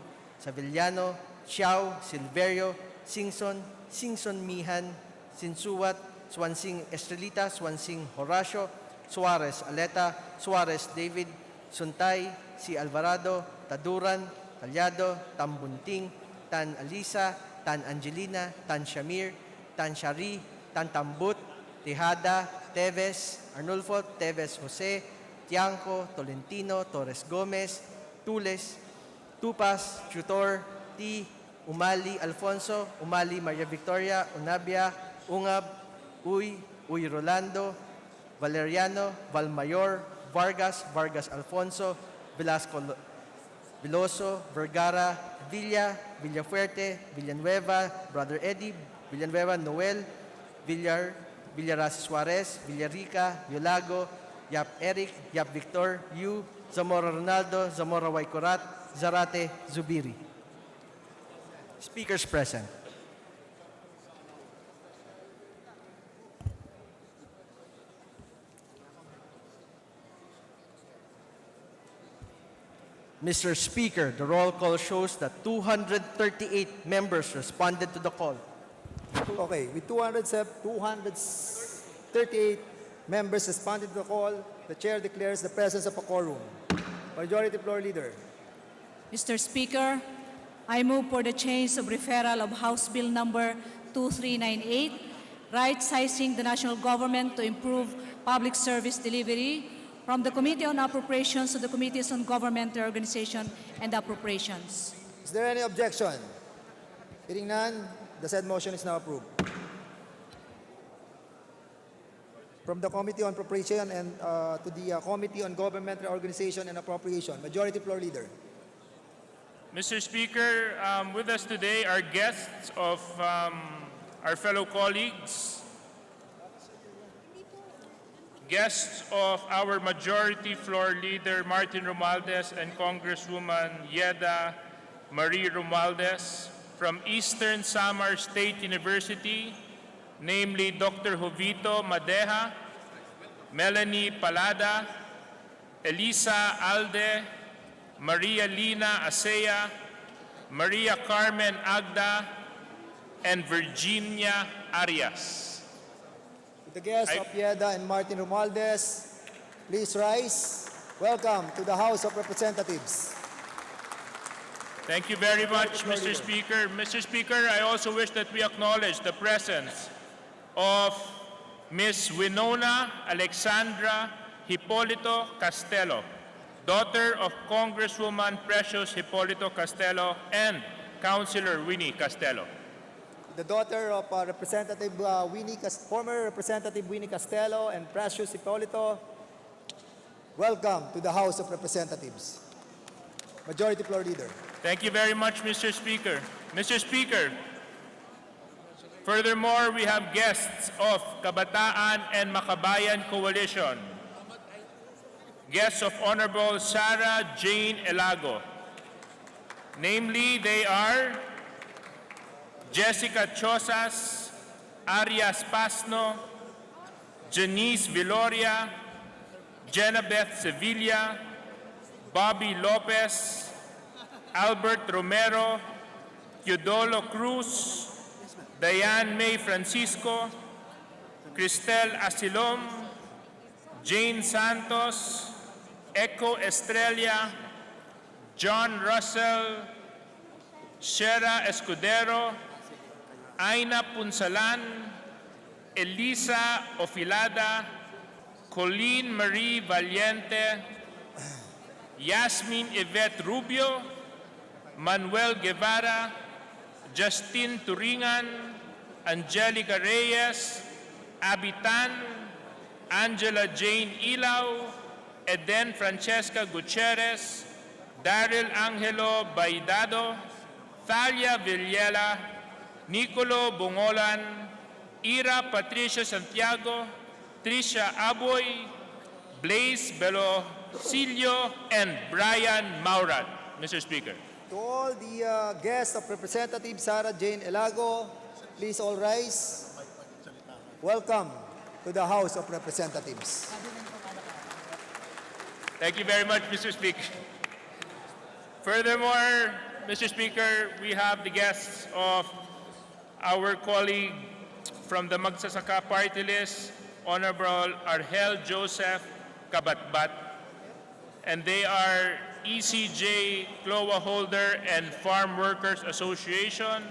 Savillano, Xiao, Silverio, Singson, Singson Mihan, Sinsuwat, Swansing Estrelita, Swansing Horacio, Suarez Aleta, Suarez David, Suntay, Si Alvarado, Taduran, Talyado, Tambunting, Tan Alisa, Tan Angelina, Tan Shamir, Tan Shari, Tan Tambut, Tejada, Teves, Arnulfo, Teves Jose, Tiangco, Tolentino, Torres Gomez, Tules, Tupas, Tutor, T, Umali Alfonso, Umali Maria Victoria, Unabia, Ungab, Uy, Uy Rolando, Valeriano, Valmayor, Vargas, Vargas Alfonso, Velasco Veloso, Vergara, Villa, Villafuerte, Villanueva, Brother Eddie, Villanueva Noel, Villaras Suarez, Villarica, Violago, Yap Eric, Yap Victor, Yu, Zamora Ronaldo, Zamora Waikurat, Zarate Zubiri. Speakers present. Mr. Speaker, the roll call shows that 238 members responded to the call. Okay, with 238 members responded to the call, the chair declares the presence of a quorum. Majority Floor Leader. Mr. Speaker, I move for the change of referral of House Bill number 2398, right-sizing the national government to improve public service delivery, from the Committee on Appropriations to the Committees on Government Reorganization and Appropriations. Is there any objection? Hearing none, the said motion is now approved. From the Committee on Appropriation and to the Committee on Government Reorganization and Appropriation. Majority Floor Leader. Mr. Speaker, with us today are guests of our fellow colleagues, guests of our Majority Floor Leader Martin Romualdez and Congresswoman Yeda Marie Romualdez from Eastern Samar State University, namely Dr. Jovito Madeja, Melanie Palada, Elisa Alde, Maria Lina Asea, Maria Carmen Agda, and Virginia Arias. With the guests of Yeda and Martin Romualdez, please rise. Welcome to the House of Representatives. Thank you very much, Mr. Speaker. Mr. Speaker, I also wish that we acknowledge the presence of Ms. Winona Alexandra Hipolito Castelo, daughter of Congresswoman Precious Hipolito Castelo and Councilor Winnie Castelo. The daughter of Representative former Representative Winnie Castelo and Precious Hipolito, welcome to the House of Representatives. Majority Floor Leader. Thank you very much, Mr. Speaker. Mr. Speaker, furthermore, we have guests of Kabataan and Makabayan Coalition. Guests of Honorable Sarah Jane Elago. Namely, they are Jessica Chosas, Arias Pasno, Janice Viloria, Jenabeth Sevilla, Bobby Lopez, Albert Romero, Teodolo Cruz, Diane May Francisco, Cristel Asilom, Jane Santos, Echo Estrella, John Russell, Shera Escudero, Aina Punsalan, Elisa Ofilada, Colleen Marie Valiente, Yasmin Yvette Rubio, Manuel Guevara, Justin Turingan, Angelica Reyes, Abitan, Angela Jane Ilaw, Eden Francesca Gutierrez, Daryl Angelo Baidado, Thalia Villela, Nicolo Bongolan, Ira Patricia Santiago, Tricia Aboy, Blaise Belocillo, and Brian Maurat. Mr. Speaker. To all the guests of Representative Sara Jane Elago, please all rise. Welcome to the House of Representatives. Thank you very much, Mr. Speaker. Furthermore, Mr. Speaker, we have the guests of our colleague from the Magsasaka Party List, Honorable Argel Joseph Kabatbat, and they are ECJ CLOA Holder and Farm Workers Association,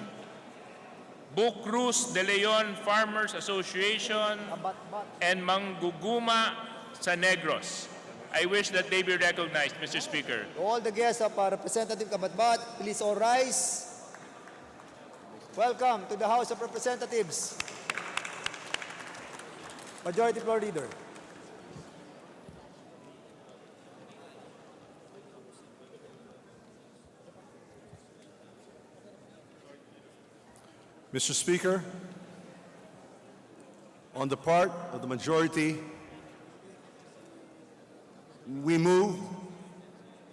Bucruz de Leon Farmers Association, and Mangguguma sa Negros. I wish that they be recognized, Mr. Speaker. To all the guests of Representative Kabatbat, please all rise. Welcome to the House of Representatives. Majority Floor Leader. Mr. Speaker, on the part of the majority, we move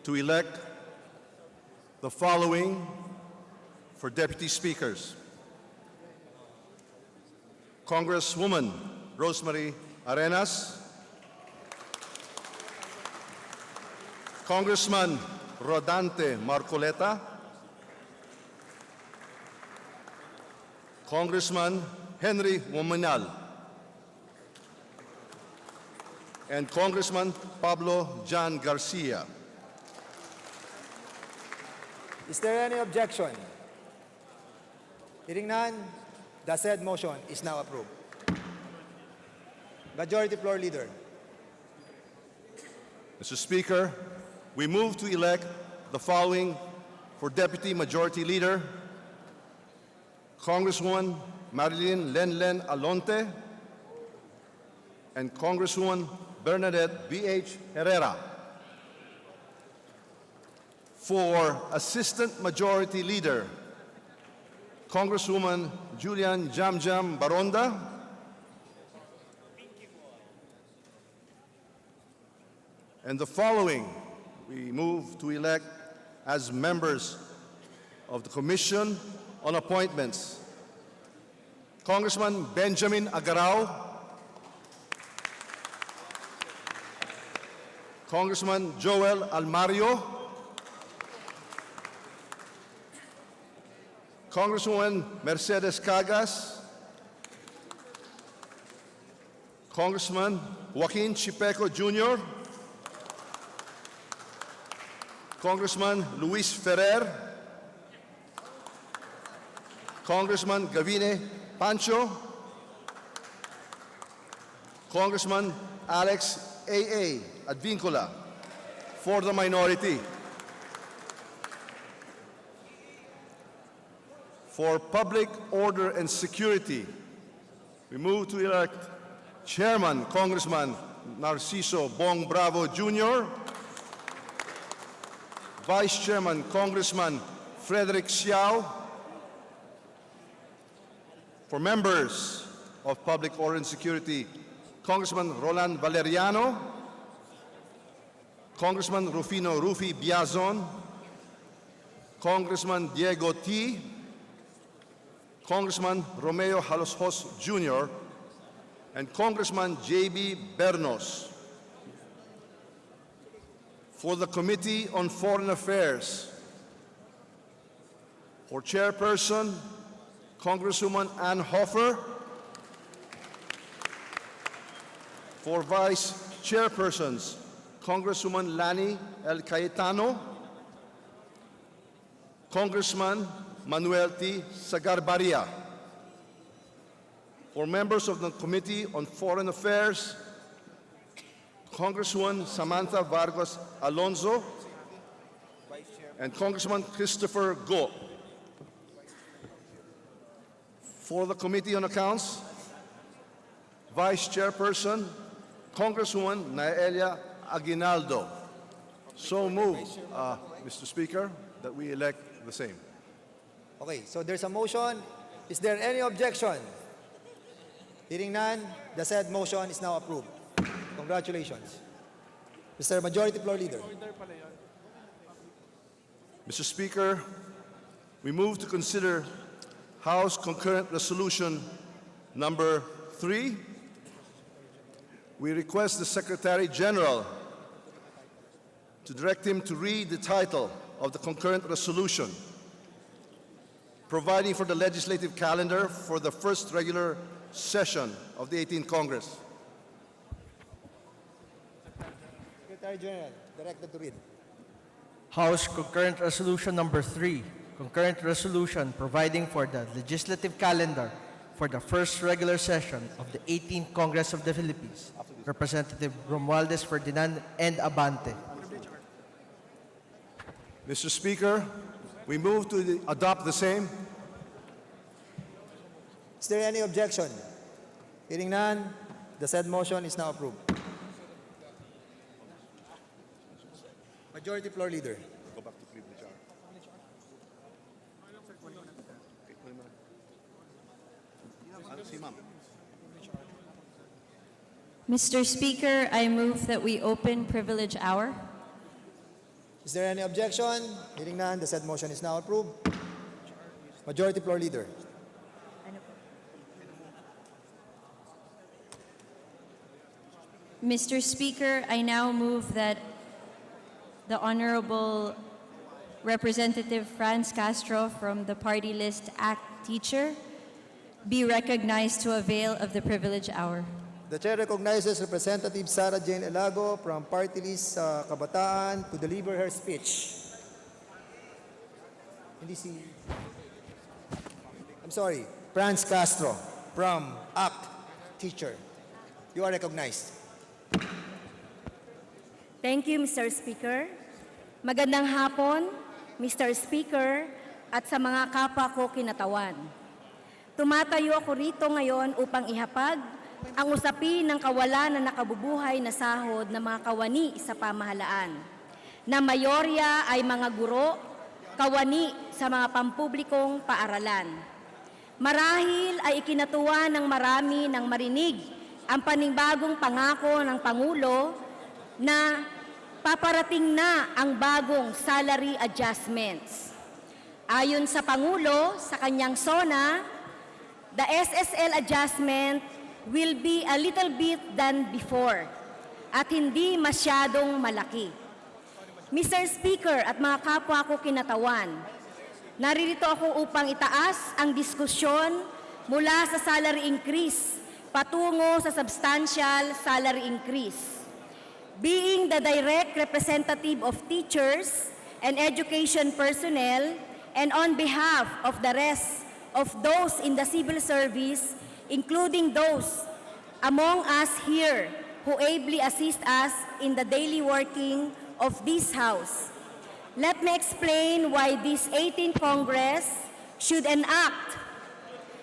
to elect the following for deputy speakers: Congresswoman Rosemary Arenas, Congressman Rodante Marcoleta, Congressman Henry Wominal, and Congressman Pablo Jan Garcia. Is there any objection? Hearing none, the said motion is now approved. Majority Floor Leader. Mr. Speaker, we move to elect the following for Deputy Majority Leader: Congresswoman Marilyn Lenlen Alonte and Congresswoman Bernadette B.H. Herrera. For Assistant Majority Leader, Congresswoman Julian Jamjam Baronda, and the following we move to elect as members of the Commission on Appointments: Congressman Benjamin Agarao, Congressman Joel Almario, Congresswoman Mercedes Cagas, Congressman Joaquin Chipeco Jr., Congressman Luis Ferrer, Congressman Gavine Pancho, Congressman Alex A.A. Advincula, for the minority. For Public Order and Security, we move to elect Chairman Congressman Narciso Bong Bravo Jr., Vice Chairman Congressman Frederick Xiao. For members of Public Order and Security, Congressman Roland Valeriano, Congressman Rufino Rufi Biazon, Congressman Diego T., Congressman Romeo Haloshos Jr., and Congressman J.B. Bernos. For the Committee on Foreign Affairs, for Chairperson, Congresswoman Ann Hofer. For Vice Chairpersons, Congresswoman Lani El Cayetano, Congressman Manuel T. Sagarbarria. For members of the Committee on Foreign Affairs, Congresswoman Samantha Vargas Alonso and Congressman Christopher Go. For the Committee on Accounts, Vice Chairperson, Congresswoman Naelia Aguinaldo. So moved, Mr. Speaker, that we elect the same. Okay, so there's a motion. Is there any objection? Hearing none, the said motion is now approved. Congratulations. Mr. Majority Floor Leader. Mr. Speaker, we move to consider House Concurrent Resolution number 3. We request the Secretary General to direct him to read the title of the concurrent resolution, providing for the legislative calendar for the first regular session of the 18th Congress. Secretary General, directed to read. House Concurrent Resolution number 3, concurrent resolution providing for the legislative calendar for the first regular session of the 18th Congress of the Philippines. Representative Romualdez Ferdinand and Abante. Mr. Speaker, we move to adopt the same. Is there any objection? Hearing none, the said motion is now approved. Majority Floor Leader. Go back to privilege hour. Si ma'am. Mr. Speaker, I move that we open privilege hour. Is there any objection? Hearing none, the said motion is now approved. Majority Floor Leader. Mr. Speaker, I now move that the Honorable Representative Franz Castro from the party list ACT teacher be recognized to avail of the privilege hour. The Chair recognizes Representative Sara Jane Elago from Party List Kabataan to deliver her speech. Hindi si... I'm sorry, Franz Castro from ACT teacher. You are recognized. Thank you, Mr. Speaker. Magandang hapon, Mr. Speaker, at sa mga kapwa ko kinatawan. Tumatayo ako rito ngayon upang ihapag ang usapin ng kawalan na nakabubuhay na sahod ng mga kawani sa pamahalaan, na mayorya ay mga guro, kawani sa mga pampublikong paaralan. Marahil ay ikinatuwa ng marami ng marinig ang panibagong pangako ng Pangulo na paparating na ang bagong salary adjustments. Ayon sa Pangulo, sa kanyang SONA, the SSL adjustment will be a little bit than before at hindi masyadong malaki. Mr. Speaker at mga kapwa ko kinatawan, naririto ako upang itaas ang diskusyon mula sa salary increase patungo sa substantial salary increase. Being the direct representative of teachers and education personnel, and on behalf of the rest of those in the civil service, including those among us here who ably assist us in the daily working of this House, let me explain why this 18th Congress should enact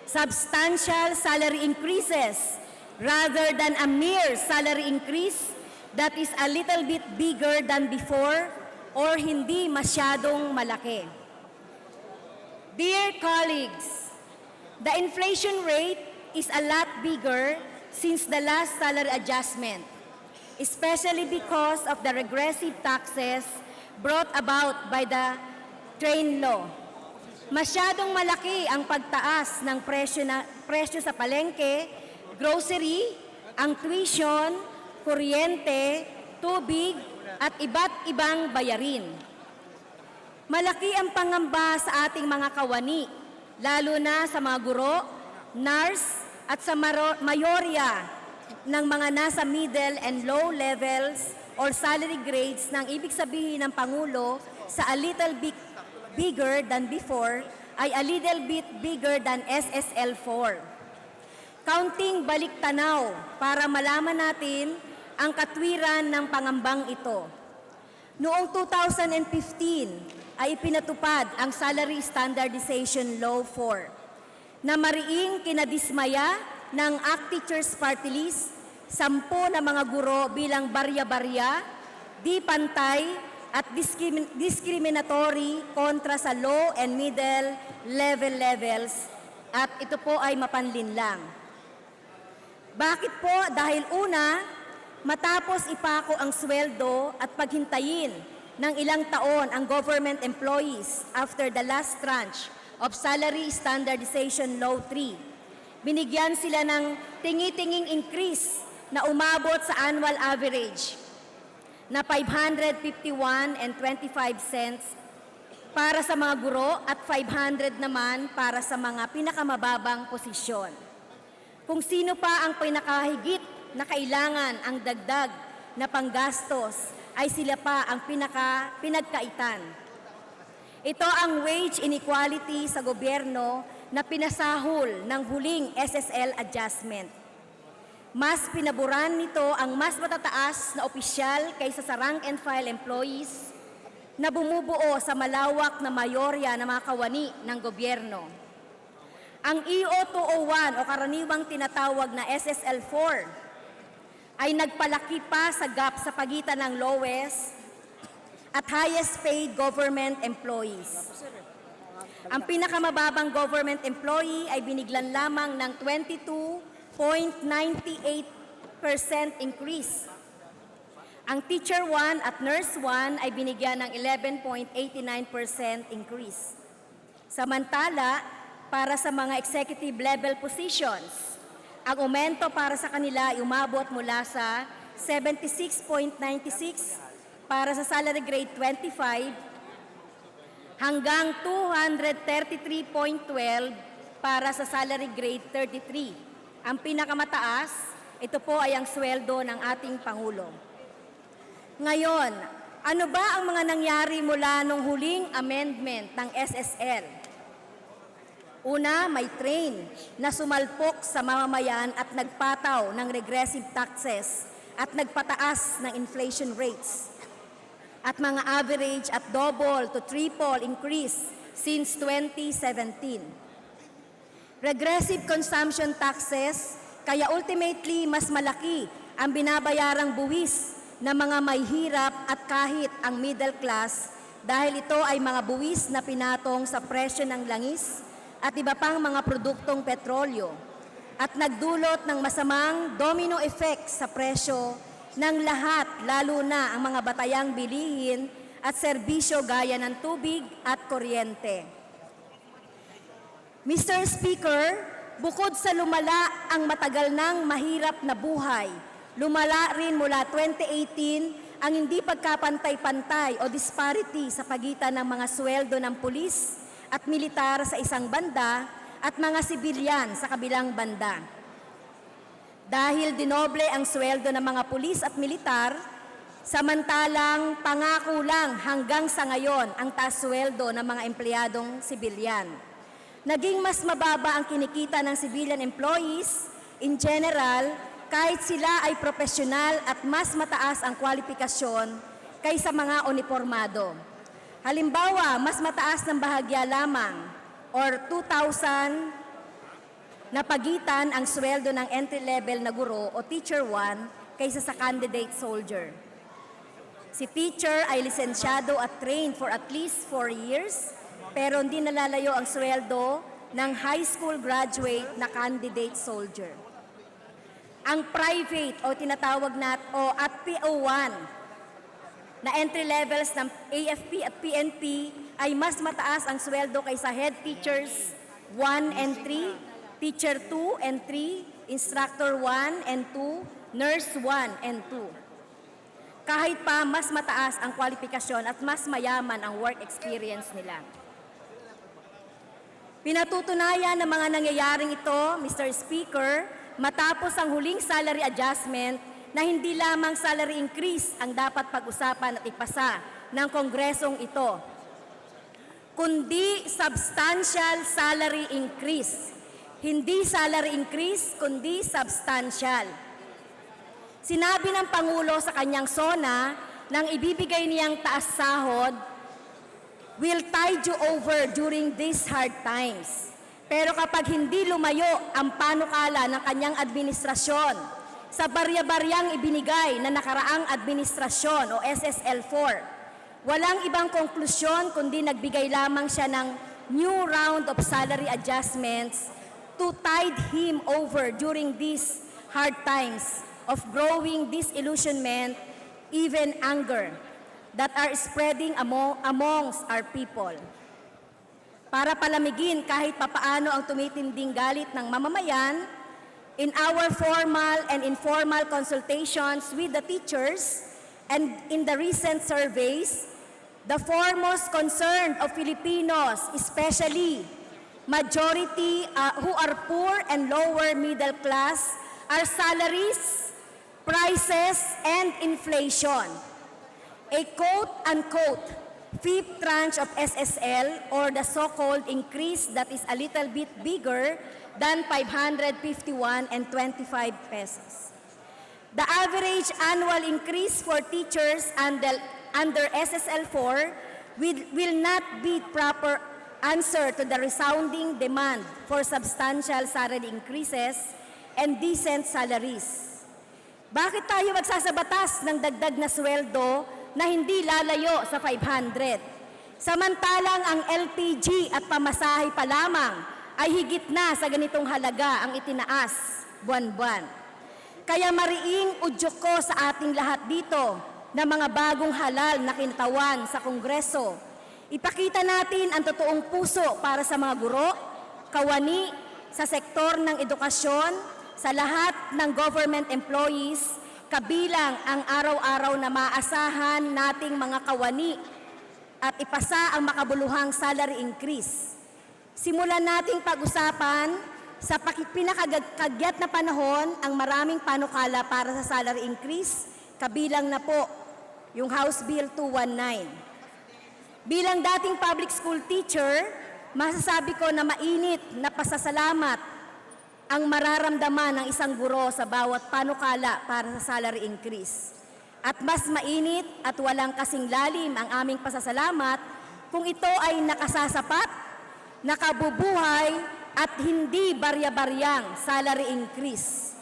substantial salary increases rather than a mere salary increase that is a little bit bigger than before or hindi masyadong malaki. Dear colleagues, the inflation rate is a lot bigger since the last salary adjustment, especially because of the regressive taxes brought about by the train law. Masyadong malaki ang pagtaas ng presyo sa palengke, grocery, ang tuition, kuryente, tubig, at iba't ibang bayarin. Malaki ang pangamba sa ating mga kawani, lalo na sa mga guro, nurse, at sa mayorya ng mga nasa middle and low levels or salary grades ng ibig sabihin ng Pangulo sa a little bit bigger than before ay a little bit bigger than SSL4. Counting balik tanaw para malaman natin ang katwiran ng pangambang ito. Noong 2015 ay ipinatupad ang Salary Standardization Law 4 na mariing kinadismaya ng ACT Teachers Party List 10 na mga guro bilang barya-barya, di pantay at discriminatory kontra sa low and middle levels at ito po ay mapanlinlang. Bakit po? Dahil una, matapos ipako ang sweldo at paghintayin ng ilang taon ang government employees after the last tranche of Salary Standardization Law 3, binigyan sila ng tingi-tinging increase na umabot sa annual average na 551.25 para sa mga guro at 500 naman para sa mga pinakamababang posisyon. Kung sino pa ang pinakahigit na kailangan ang dagdag na panggastos ay sila pa ang pinagkaitan. Ito ang wage inequality sa gobyerno na pinasahol ng huling SSL adjustment. Mas pinaboran nito ang mas matataas na opisyal kaysa sa rank and file employees na bumubuo sa malawak na mayorya ng mga kawani ng gobyerno. Ang EO 201 o karaniwang tinatawag na SSL4 ay nagpalaki pa sa gap sa pagitan ng lowest at highest paid government employees. Ang pinakamababang government employee ay biniglan lamang ng 22.98% increase. Ang Teacher 1 at Nurse 1 ay binigyan ng 11.89% increase. Samantala, para sa mga executive level positions, ang aumento para sa kanila ay umabot mula sa 76.96 para sa salary grade 25 hanggang 233.12 para sa salary grade 33. Ang pinakamataas, ito po ay ang sweldo ng ating Pangulo. Ngayon, ano ba ang mga nangyari mula nung huling amendment ng SSL? Una, may train na sumalpok sa mamamayan at nagpataw ng regressive taxes at nagpataas ng inflation rates at mga average at double to triple increase since 2017. Regressive consumption taxes, kaya ultimately mas malaki ang binabayarang buwis ng mga may hirap at kahit ang middle class dahil ito ay mga buwis na pinatong sa presyo ng langis at iba pang mga produktong petrolyo at nagdulot ng masamang domino effect sa presyo ng lahat, lalo na ang mga batayang bilihin at serbisyo gaya ng tubig at kuryente. Mr. Speaker, bukod sa lumala ang matagal nang mahirap na buhay, lumala rin mula 2018 ang hindi pagkapantay-pantay o disparity sa pagitan ng mga sweldo ng pulis at militar sa isang banda at mga sibilyan sa kabilang banda. Dahil dinoble ang sweldo ng mga pulis at militar, samantalang pangako lang hanggang sa ngayon ang taas sweldo ng mga empleyadong sibilyan. Naging mas mababa ang kinikita ng civilian employees in general kahit sila ay profesional at mas mataas ang kwalifikasyon kaysa mga uniformado. Halimbawa, mas mataas ng bahagya lamang or 2,000 na pagitan ang sweldo ng entry-level na guro o Teacher 1 kaysa sa candidate soldier. Si teacher ay lisensyado at trained for at least 4 years, pero hindi nalalayo ang sweldo ng high school graduate na candidate soldier. Ang private o tinatawag at PO1 na entry levels ng AFP at PNP ay mas mataas ang sweldo kaysa head teachers 1 and 3, teacher 2 and 3, instructor 1 and 2, nurse 1 and 2. kahit pa mas mataas ang kwalifikasyon at mas mayaman ang work experience nila. Pinatutunayan ng mga nangyayaring ito, Mr. Speaker, matapos ang huling salary adjustment na hindi lamang salary increase ang dapat pag-usapan at ipasa ng Kongresong ito, kundi substantial salary increase. Hindi salary increase, kundi substantial. Sinabi ng Pangulo sa kanyang SONA nang ibibigay niyang taas sahod will tide you over during these hard times. Pero kapag hindi lumayo ang panukala ng kanyang administrasyon sa barya-baryang ibinigay na nakaraang administrasyon o SSL4, walang ibang konklusyon kundi nagbigay lamang siya ng new round of salary adjustments to tide him over during these hard times of growing disillusionment, even anger, that are spreading amongst our people. Para palamigin kahit papaano ang tumitinding galit ng mamamayan, in our formal and informal consultations with the teachers and in the recent surveys, the foremost concern of Filipinos, especially majority who are poor and lower middle class, are salaries, prices, and inflation. A quote-unquote fifth tranche of SSL, or the so-called increase that is a little bit bigger than 551 and 25 pesos. The average annual increase for teachers under SSL4 will not be proper answer to the resounding demand for substantial salary increases and decent salaries. Bakit tayo magsasabatas ng dagdag na sweldo na hindi lalayo sa 500? Samantalang ang LPG at pamasahe pa lamang ay higit na sa ganitong halaga ang itinaas buwan-buwan. Kaya mariing udyok ko sa ating lahat dito na mga bagong halal na kinatawan sa Kongreso. Ipakita natin ang totoong puso para sa mga guro, kawani, sa sektor ng edukasyon, sa lahat ng government employees, kabilang ang araw-araw na maasahan nating mga kawani at ipasa ang makabuluhang salary increase. Simulan nating pag-usapan sa pinakakagyat na panahon ang maraming panukala para sa salary increase, kabilang na po yung House Bill 219. Bilang dating public school teacher, masasabi ko na mainit na pasasalamat ang mararamdaman ng isang guro sa bawat panukala para sa salary increase. At mas mainit at walang kasing lalim ang aming pasasalamat kung ito ay nakasasapat, nakabubuhay at hindi barya-baryang salary increase.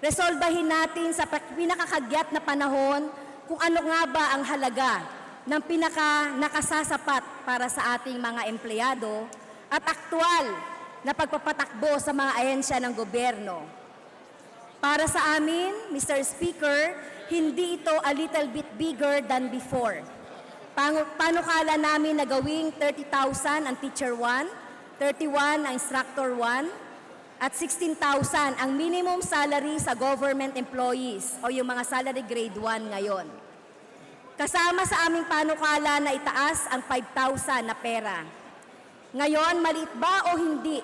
Resolbahin natin sa pinakakagyat na panahon kung ano nga ba ang halaga ng pinaka-nakasasapat para sa ating mga empleyado at aktwal na pagpapatakbo sa mga ahensya ng gobyerno. Para sa amin, Mr. Speaker, hindi ito a little bit bigger than before. Panukala namin na gawing 30,000 ang Teacher 1, 31 ang Instructor 1, at 16,000 ang minimum salary sa government employees o yung mga salary grade 1 ngayon. Kasama sa aming panukala na itaas ang 5,000 na pera. Ngayon, maliit ba o hindi?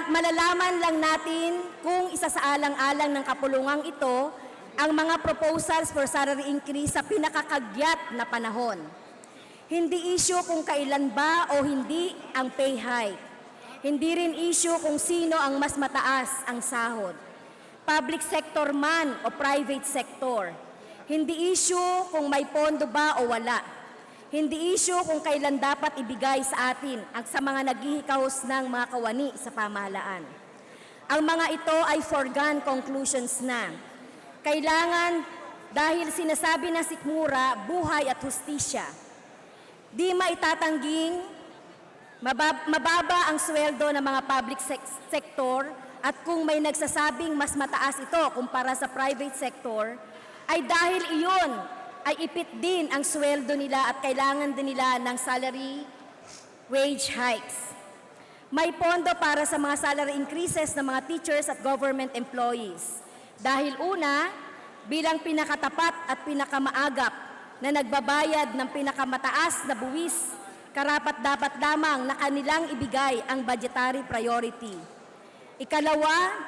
Malalaman lang natin kung isa sa alang-alang ng kapulungang ito ang mga proposals for salary increase sa pinakakagyat na panahon. Hindi issue kung kailan ba o hindi ang pay hike. Hindi rin issue kung sino ang mas mataas ang sahod. Public sector man o private sector. Hindi issue kung may pondo ba o wala. Hindi issue kung kailan dapat ibigay sa atin at sa mga naghihikahos ng mga kawani sa pamahalaan. Ang mga ito ay foregone conclusions na. Kailangan dahil sinasabi ng sikmura, buhay at hustisya. Di maitatangging mababa ang sweldo ng mga public sector at kung may nagsasabing mas mataas ito kumpara sa private sector, ay dahil iyon ay ipit din ang sweldo nila at kailangan din nila ng salary wage hikes. May pondo para sa mga salary increases ng mga teachers at government employees. Dahil una, bilang pinakatapat at pinakamaagap na nagbabayad ng pinakamataas na buwis, karapat-dapat lamang na kanilang ibigay ang budgetary priority. Ikalawa,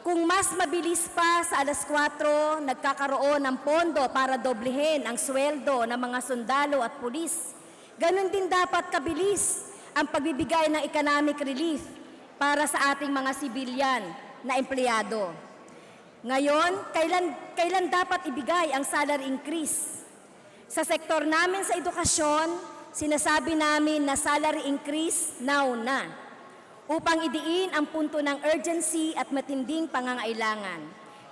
kung mas mabilis pa sa alas 4 nagkakaroon ng pondo para doblehin ang sweldo ng mga sundalo at pulis, ganun din dapat kabilis ang pagbibigay ng economic relief para sa ating mga sibilyan na empleyado. Ngayon, kailan dapat ibigay ang salary increase? Sa sektor namin sa edukasyon, sinasabi namin na salary increase now na upang idiin ang punto ng urgency at matinding pangangailangan.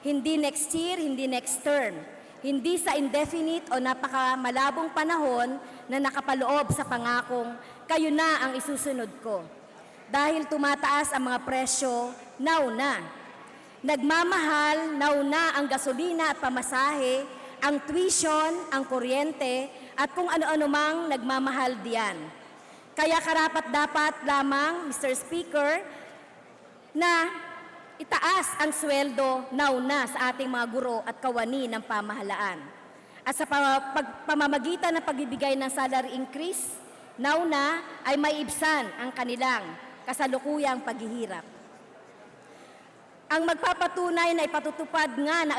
Hindi next year, hindi next term, hindi sa indefinite o napakamalabong panahon na nakapaloob sa pangakong kayo na ang isusunod ko. Dahil tumataas ang mga presyo, now na. Nagmamahal, now na ang gasolina at pamasahe, ang tuition, ang kuryente, at kung ano-ano mang nagmamahal diyan. Kaya karapat-dapat lamang, Mr. Speaker, na itaas ang sweldo now na sa ating mga guro at kawani ng pamahalaan. At sa pamamagitan ng pagbibigay ng salary increase, now na ay maiibsan ang kanilang kasalukuyang paghihirap. Ang magpapatunay na ipatutupad nga ng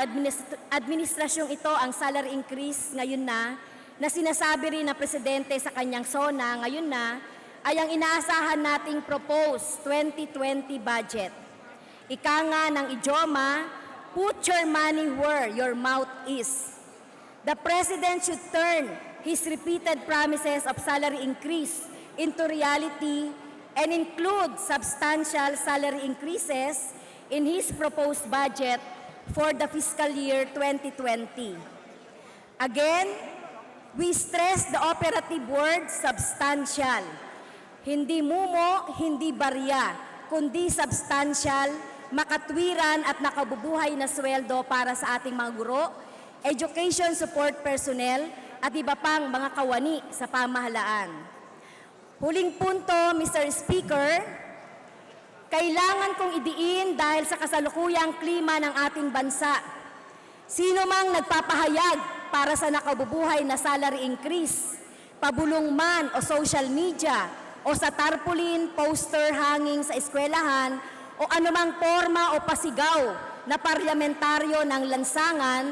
administrasyong ito ang salary increase ngayon na sinasabi rin ng Presidente sa kanyang SONA ngayon na ay ang inaasahan nating proposed 2020 budget. Ika nga ng idioma, put your money where your mouth is. The President should turn his repeated promises of salary increase into reality and include substantial salary increases in his proposed budget for the fiscal year 2020. Again, we stress the operative word substantial. Hindi mumo, hindi barya, kundi substantial, makatwiran at nakabubuhay na sweldo para sa ating mga guro, education support personnel at iba pang mga kawani sa pamahalaan. Huling punto, Mr. Speaker, kailangan kong idiin dahil sa kasalukuyang klima ng ating bansa. Sino mang nagpapahayag para sa nakabubuhay na salary increase, pabulong man o social media, o sa tarpaulin, poster hanging sa eskwelahan, o anumang forma o pasigaw na parlamentaryo ng lansangan,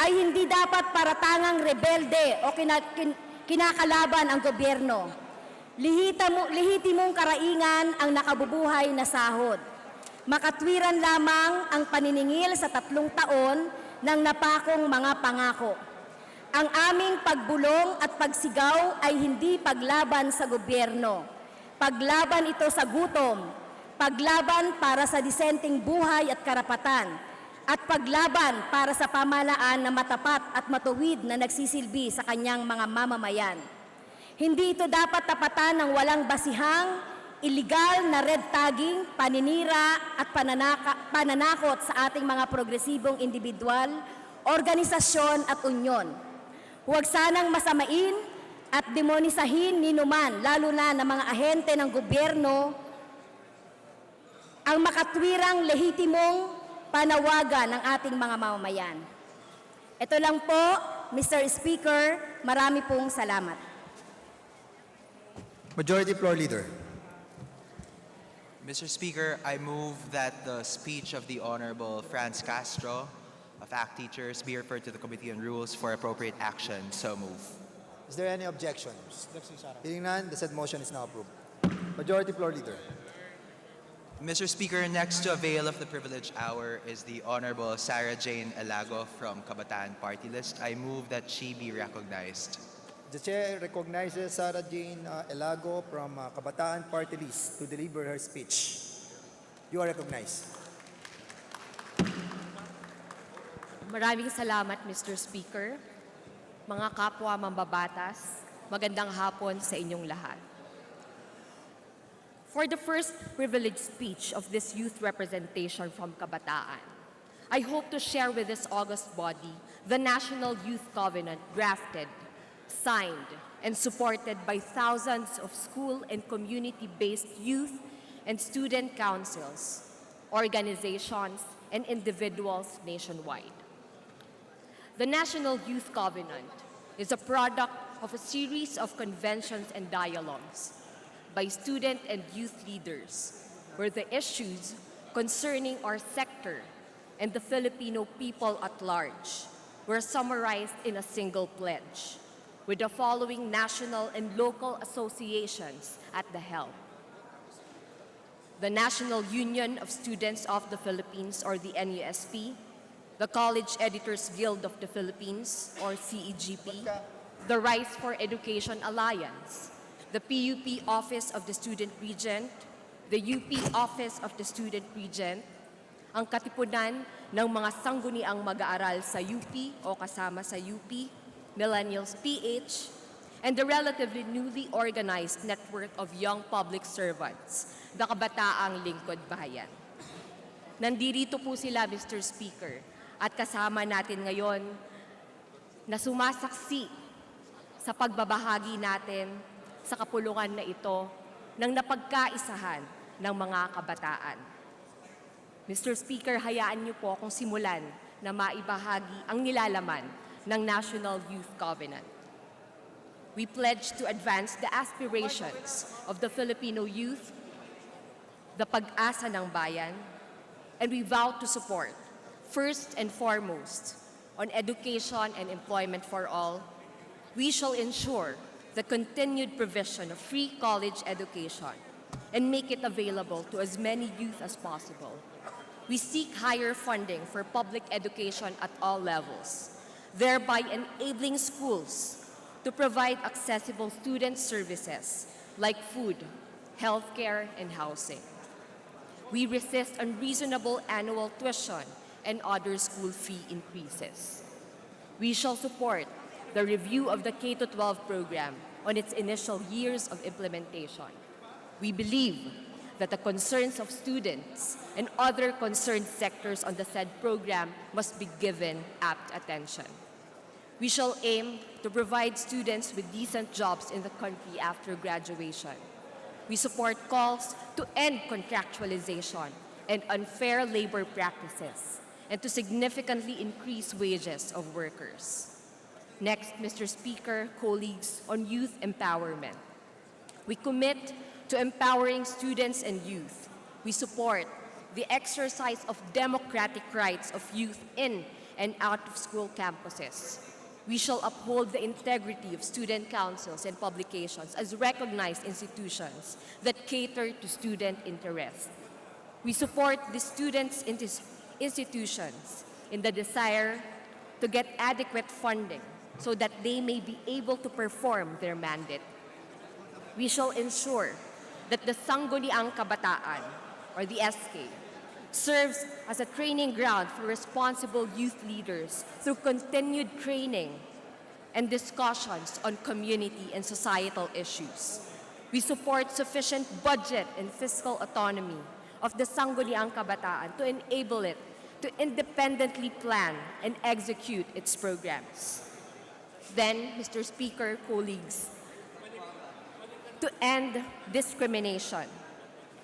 ay hindi dapat paratangang rebelde o kinakalaban ang gobyerno. Lihitimong karaingan ang nakabubuhay na sahod. Makatwiran lamang ang paniningil sa 3 taon ng napakong mga pangako. Ang aming pagbulong at pagsigaw ay hindi paglaban sa gobyerno. Paglaban ito sa gutom, paglaban para sa disenteng buhay at karapatan, at paglaban para sa pamahalaan na matapat at matuwid na nagsisilbi sa kanyang mga mamamayan. Hindi ito dapat tapatan ng walang basihang, illegal na red tagging, paninira at pananakot sa ating mga progresibong individual, organisasyon at unyon. Huwag sanang masamain at demonisahin ninuman, lalo na ng mga ahente ng gobyerno, ang makatwirang lehitimong panawagan ng ating mga mamamayan. Ito lang po, Mr. Speaker, marami pong salamat. Majority Floor Leader. Mr. Speaker, I move that the speech of the Honorable Franz Castro of ACT Teachers be referred to the Committee on Rules for appropriate action. So move. Is there any objection? Hearing none, the said motion is now approved. Majority Floor Leader. Mr. Speaker, next to avail of the privileged hour is the Honorable Sarah Jane Elago from Kabataan Party List. I move that she be recognized. The Chair recognizes Sarah Jane Elago from Kabataan Party List to deliver her speech. You are recognized. Maraming salamat, Mr. Speaker. Mga kapwa mambabatas, magandang hapon sa inyong lahat. For the first privileged speech of this youth representation from Kabataan, I hope to share with this august body the National Youth Covenant drafted, signed, and supported by thousands of school and community-based youth and student councils, organizations, and individuals nationwide. The National Youth Covenant is a product of a series of conventions and dialogues by student and youth leaders, where the issues concerning our sector and the Filipino people at large were summarized in a single pledge, with the following national and local associations at the helm: the National Union of Students of the Philippines, or the NUSP, the College Editors Guild of the Philippines, or CEGP, the Rise for Education Alliance, the PUP Office of the Student Regent, the UP Office of the Student Regent, ang Katipunan ng mga sangguniang mag-aaral sa UP o kasama sa UP, Millennials PH, and the relatively newly organized network of young public servants, the Kabataang Lingkod Bayan. Nandirito po sila, Mr. Speaker, at kasama natin ngayon na sumasaksi sa pagbabahagi natin sa kapulungan na ito ng napagkaisahan ng mga kabataan. Mr. Speaker, hayaan niyo po akong simulan na maibahagi ang nilalaman ng National Youth Covenant. We pledge to advance the aspirations of the Filipino youth, the pag-asa ng bayan, and we vow to support, first and foremost, on education and employment for all. We shall ensure the continued provision of free college education and make it available to as many youth as possible. We seek higher funding for public education at all levels, thereby enabling schools to provide accessible student services like food, healthcare, and housing. We resist unreasonable annual tuition and other school fee increases. We shall support the review of the K-12 program on its initial years of implementation. We believe that the concerns of students and other concerned sectors on the said program must be given apt attention. We shall aim to provide students with decent jobs in the country after graduation. We support calls to end contractualization and unfair labor practices and to significantly increase wages of workers. Next, Mr. Speaker, colleagues, on youth empowerment. We commit to empowering students and youth. We support the exercise of democratic rights of youth in and out of school campuses. We shall uphold the integrity of student councils and publications as recognized institutions that cater to student interests. We support the students' institutions in the desire to get adequate funding so that they may be able to perform their mandate. We shall ensure that the Sangguniang Kabataan, or the SK, serves as a training ground for responsible youth leaders through continued training and discussions on community and societal issues. We support sufficient budget and fiscal autonomy of the Sangguniang Kabataan to enable it to independently plan and execute its programs. Then, Mr. Speaker, colleagues, to end discrimination,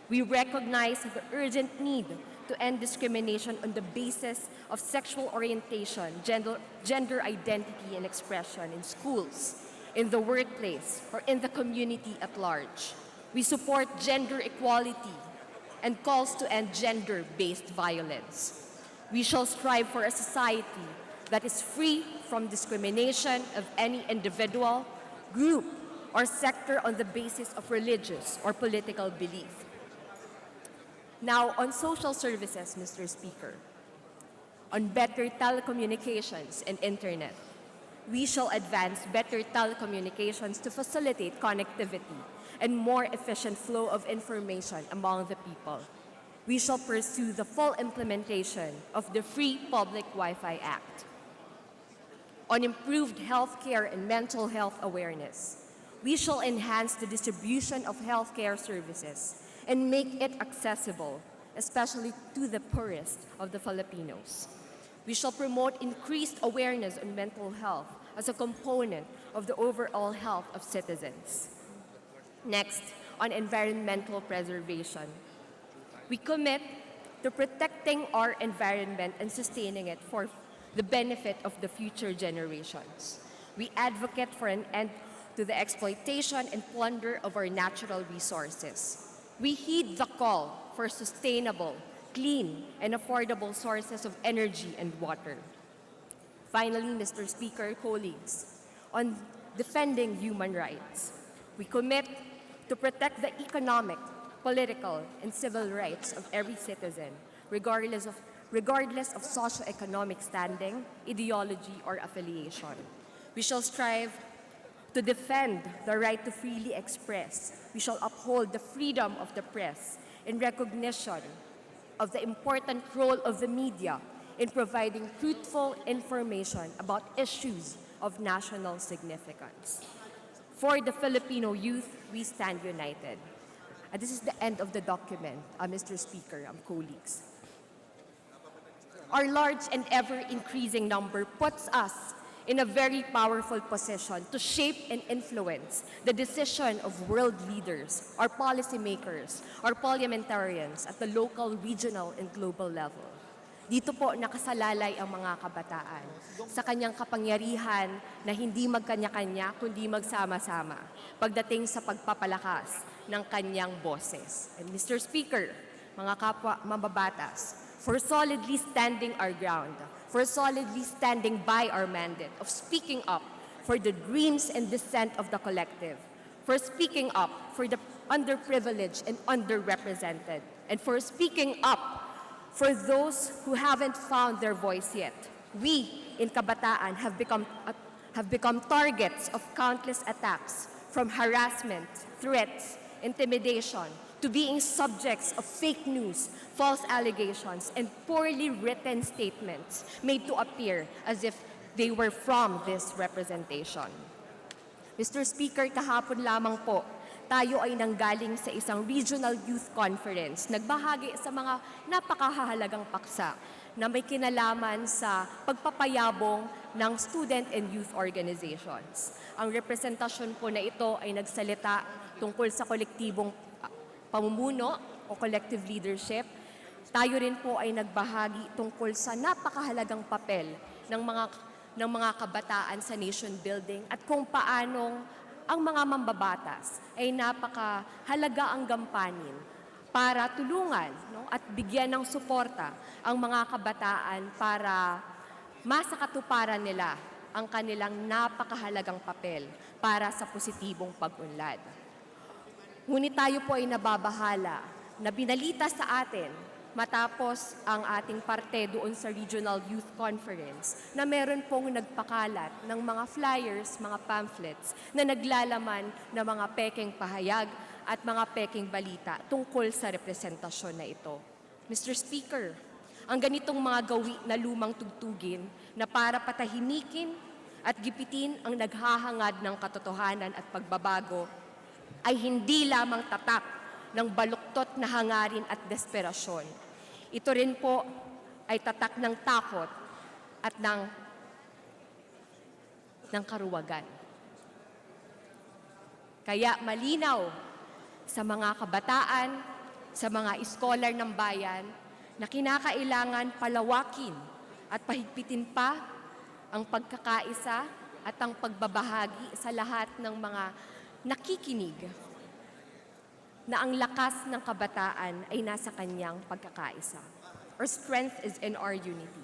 we recognize the urgent need to end discrimination on the basis of sexual orientation, gender identity and expression in schools, in the workplace, or in the community at large. We support gender equality and calls to end gender-based violence. We shall strive for a society that is free from discrimination of any individual, group, or sector on the basis of religious or political belief. Now, on social services, Mr. Speaker, on better telecommunications and internet, we shall advance better telecommunications to facilitate connectivity and more efficient flow of information among the people. We shall pursue the full implementation of the Free Public Wi-Fi Act. On improved healthcare and mental health awareness, we shall enhance the distribution of healthcare services and make it accessible, especially to the poorest of the Filipinos. We shall promote increased awareness on mental health as a component of the overall health of citizens. Next, on environmental preservation. We commit to protecting our environment and sustaining it for the benefit of the future generations. We advocate for an end to the exploitation and plunder of our natural resources. We heed the call for sustainable, clean, and affordable sources of energy and water. Finally, Mr. Speaker, colleagues, on defending human rights, we commit to protect the economic, political, and civil rights of every citizen, regardless of socioeconomic standing, ideology, or affiliation. We shall strive to defend the right to freely express. We shall uphold the freedom of the press in recognition of the important role of the media in providing truthful information about issues of national significance. For the Filipino youth, we stand united. And this is the end of the document, Mr. Speaker, colleagues. Our large and ever-increasing number puts us in a very powerful position to shape and influence the decision of world leaders, our policymakers, our parliamentarians at the local, regional, and global level. Dito po nakasalalay ang mga kabataan sa kanyang kapangyarihan na hindi magkanya-kanya kundi magsama-sama pagdating sa pagpapalakas ng kanyang boses. And Mr. Speaker, mga kapwa mababatas, for solidly standing our ground, for solidly standing by our mandate of speaking up for the dreams and dissent of the collective, for speaking up for the underprivileged and underrepresented, and for speaking up for those who haven't found their voice yet. We in Kabataan have become targets of countless attacks, from harassment, threats, intimidation, to being subjects of fake news, false allegations, and poorly written statements made to appear as if they were from this representation. Mr. Speaker, kahapon lamang po, tayo ay nanggaling sa isang regional youth conference, nagbahagi sa mga napakahalagang paksa na may kinalaman sa pagpapayabong ng student and youth organizations. Ang representasyon po na ito ay nagsalita tungkol sa kolektibong pamumuno o collective leadership. Tayo rin po ay nagbahagi tungkol sa napakahalagang papel ng mga kabataan sa nation building at kung paanong ang mga mambabatas ay napakahalaga ang gampanin para tulungan at bigyan ng suporta ang mga kabataan para masakatuparan nila ang kanilang napakahalagang papel para sa positibong pag-unlad. Ngunit tayo po ay nababahala na binalita sa atin matapos ang ating parte doon sa Regional Youth Conference na meron pong nagpakalat ng mga flyers, mga pamphlets na naglalaman ng mga pekeng pahayag at mga pekeng balita tungkol sa representasyon na ito. Mr. Speaker, ang ganitong mga gawi na lumang tugtugin na para patahimikin at gipitin ang naghahangad ng katotohanan at pagbabago ay hindi lamang tatak ng baluktot na hangarin at desperasyon. Ito rin po ay tatak ng takot at ng karuwagan. Kaya malinaw sa mga kabataan, sa mga iskolar ng bayan, na kinakailangan palawakin at pahigpitin pa ang pagkakaisa at ang pagbabahagi sa lahat ng mga nakikinig na ang lakas ng kabataan ay nasa kanyang pagkakaisa. Our strength is in our unity.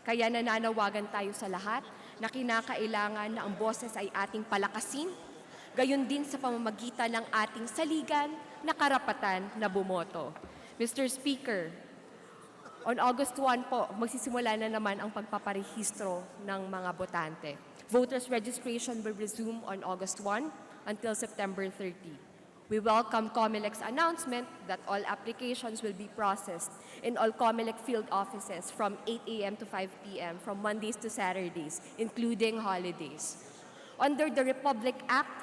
Kaya nananawagan tayo sa lahat na kinakailangan na ang boses ay ating palakasin, gayon din sa pamamagitan ng ating saligan na karapatan na bumoto. Mr. Speaker, on August 1 po, magsisimula na naman ang pagpaparehistro ng mga botante. Voters registration will resume on August 1 until September 30. We welcome COMELEC's announcement that all applications will be processed in all COMELEC field offices from 8 a.m. to 5 p.m. from Mondays to Saturdays, including holidays. Under the Republic Act,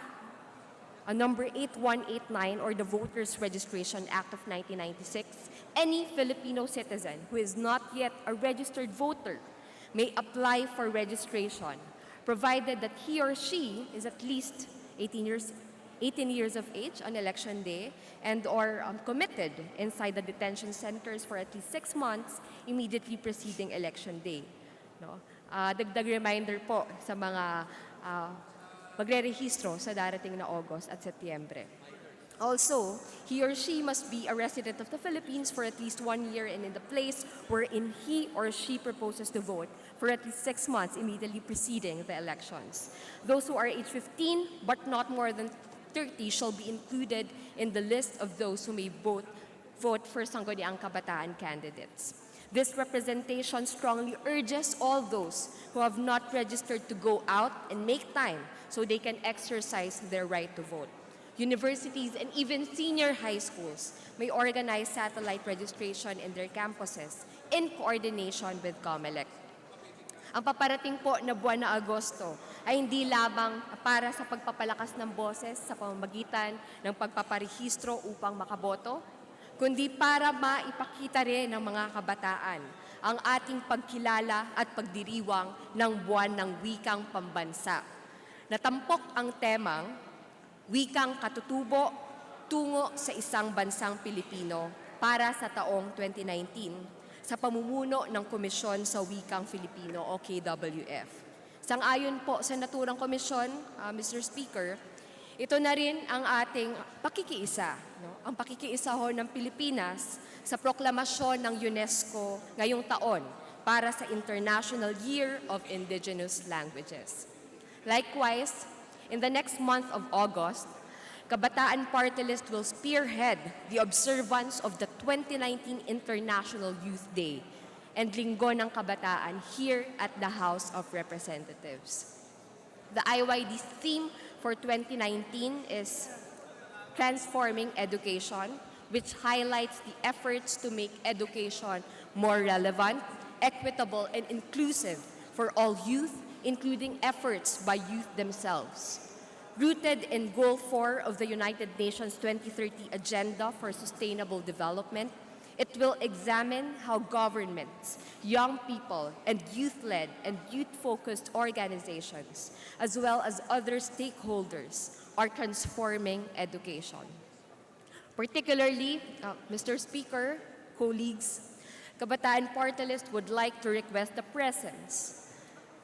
number 8189, or the Voters Registration Act of 1996, any Filipino citizen who is not yet a registered voter may apply for registration, provided that he or she is at least 18 years of age on election day and or committed inside the detention centers for at least 6 months immediately preceding election day. No? Dagdag reminder po sa mga magre-rehistro sa darating na August at Setyembre. Also, he or she must be a resident of the Philippines for at least 1 year and in the place wherein he or she proposes to vote for at least 6 months immediately preceding the elections. Those who are age 15 but not more than 30 shall be included in the list of those who may vote for Sangguniang Kabataan candidates. This representation strongly urges all those who have not registered to go out and make time so they can exercise their right to vote. Universities and even senior high schools may organize satellite registration in their campuses in coordination with COMELEC. Ang paparating po na buwan na Agosto ay hindi lamang para sa pagpapalakas ng boses sa pamamagitan ng pagpaparehistro upang makaboto, kundi para maipakita rin ng mga kabataan ang ating pagkilala at pagdiriwang ng buwan ng wikang pambansa. Natampok ang temang Wikang Katutubo tungo sa isang bansang Pilipino para sa taong 2019 sa pamumuno ng Komisyon sa Wikang Filipino o KWF. Sang-ayon po sa naturang komisyon, Mr. Speaker, ito na rin ang ating pakikiisa, ang pakikiisa ho ng Pilipinas sa proklamasyon ng UNESCO ngayong taon para sa International Year of Indigenous Languages. Likewise, in the next month of August, Kabataan Party List will spearhead the observance of the 2019 International Youth Day and Linggo ng Kabataan here at the House of Representatives. The IYD's theme for 2019 is Transforming Education, which highlights the efforts to make education more relevant, equitable, and inclusive for all youth, including efforts by youth themselves. Rooted in Goal 4 of the United Nations 2030 Agenda for Sustainable Development, it will examine how governments, young people, and youth-led and youth-focused organizations, as well as other stakeholders, are transforming education. Particularly, Mr. Speaker, colleagues, Kabataan Party List would like to request the presence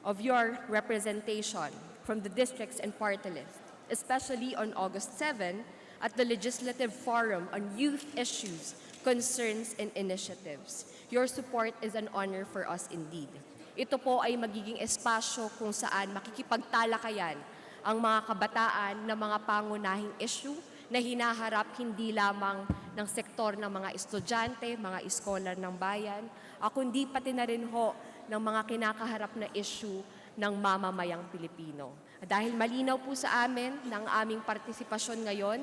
of your representation from the districts and party list, especially on August 7 at the Legislative Forum on Youth Issues, Concerns, and Initiatives. Your support is an honor for us indeed. Ito po ay magiging espasyo kung saan makikipagtalakayan ang mga kabataan na mga pangunahing issue na hinaharap hindi lamang ng sektor ng mga estudyante, mga iskolar ng bayan, kundi pati na rin ho ng mga kinakaharap na issue ng mamamayang Pilipino. Dahil malinaw po sa amin ng aming partisipasyon ngayon,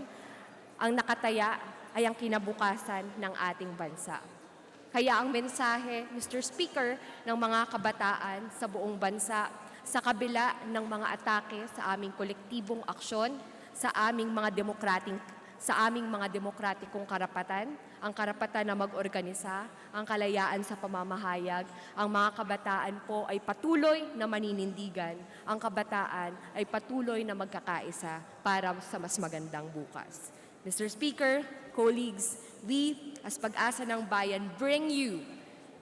ang nakataya ay ang kinabukasan ng ating bansa. Kaya ang mensahe, Mr. Speaker, ng mga kabataan sa buong bansa, sa kabila ng mga atake sa aming kolektibong aksyon, sa aming mga demokratikong karapatan, ang karapatan na mag-organisa, ang kalayaan sa pamamahayag, ang mga kabataan po ay patuloy na maninindigan, ang kabataan ay patuloy na magkakaisa para sa mas magandang bukas. Mr. Speaker, colleagues, we as Pag-asa ng Bayan bring you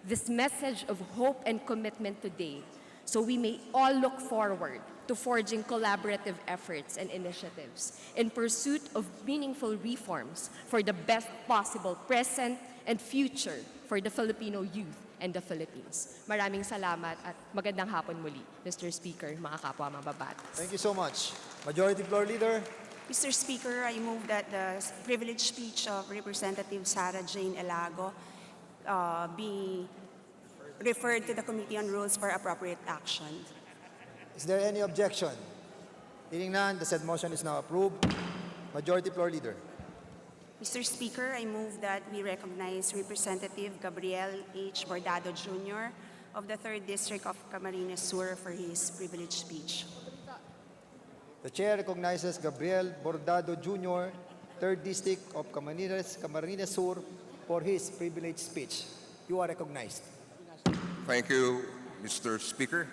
this message of hope and commitment today so we may all look forward to forging collaborative efforts and initiatives in pursuit of meaningful reforms for the best possible present and future for the Filipino youth and the Philippines. Maraming salamat at magandang hapon muli, Mr. Speaker, mga kapwa mababatas. Thank you so much. Majority Floor Leader. Mr. Speaker, I move that the privileged speech of Representative Sarah Jane Elago be referred to the Committee on Rules for appropriate action. Is there any objection? Hearing none, the said motion is now approved. Majority Floor Leader. Mr. Speaker, I move that we recognize Representative Gabriel H. Bordado Jr. of the 3rd District of Camarines Sur for his privileged speech. The Chair recognizes Gabriel Bordado Jr., 3rd District of Camarines Sur for his privileged speech. You are recognized. Thank you, Mr. Speaker.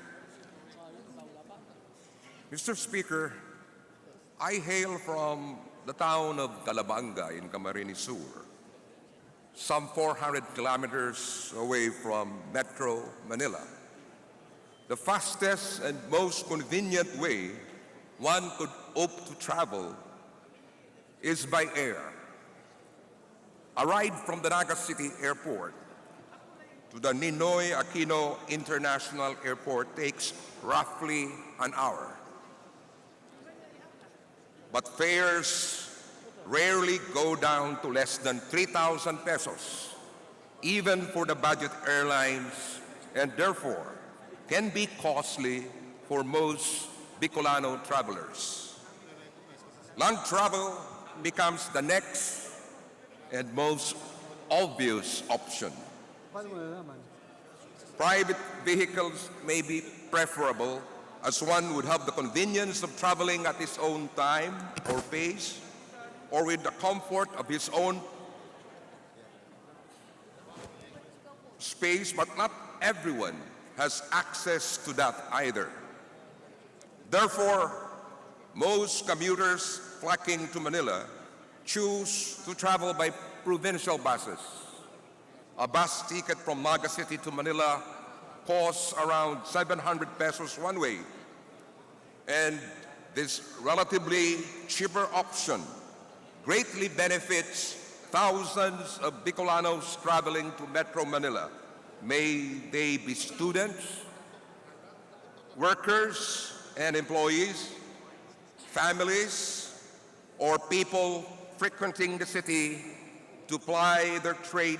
Mr. Speaker, I hail from the town of Calabanga in Camarines Sur, some 400 kilometers away from Metro Manila. the fastest and most convenient way one could hope to travel is by air. A ride from the Naga City Airport to the Ninoy Aquino International Airport takes roughly an hour. But fares rarely go down to less than 3,000 pesos, even for the budget airlines, and therefore can be costly for most Bicolano travelers. Land travel becomes the next and most obvious option. Private vehicles may be preferable, as one would have the convenience of traveling at his own time or pace, or with the comfort of his own space, but not everyone has access to that either. Therefore, most commuters flocking to Manila choose to travel by provincial buses. A bus ticket from Naga City to Manila costs around 700 pesos one way. And this relatively cheaper option greatly benefits thousands of Bicolanos traveling to Metro Manila. May they be students, workers and employees, families, or people frequenting the city to ply their trade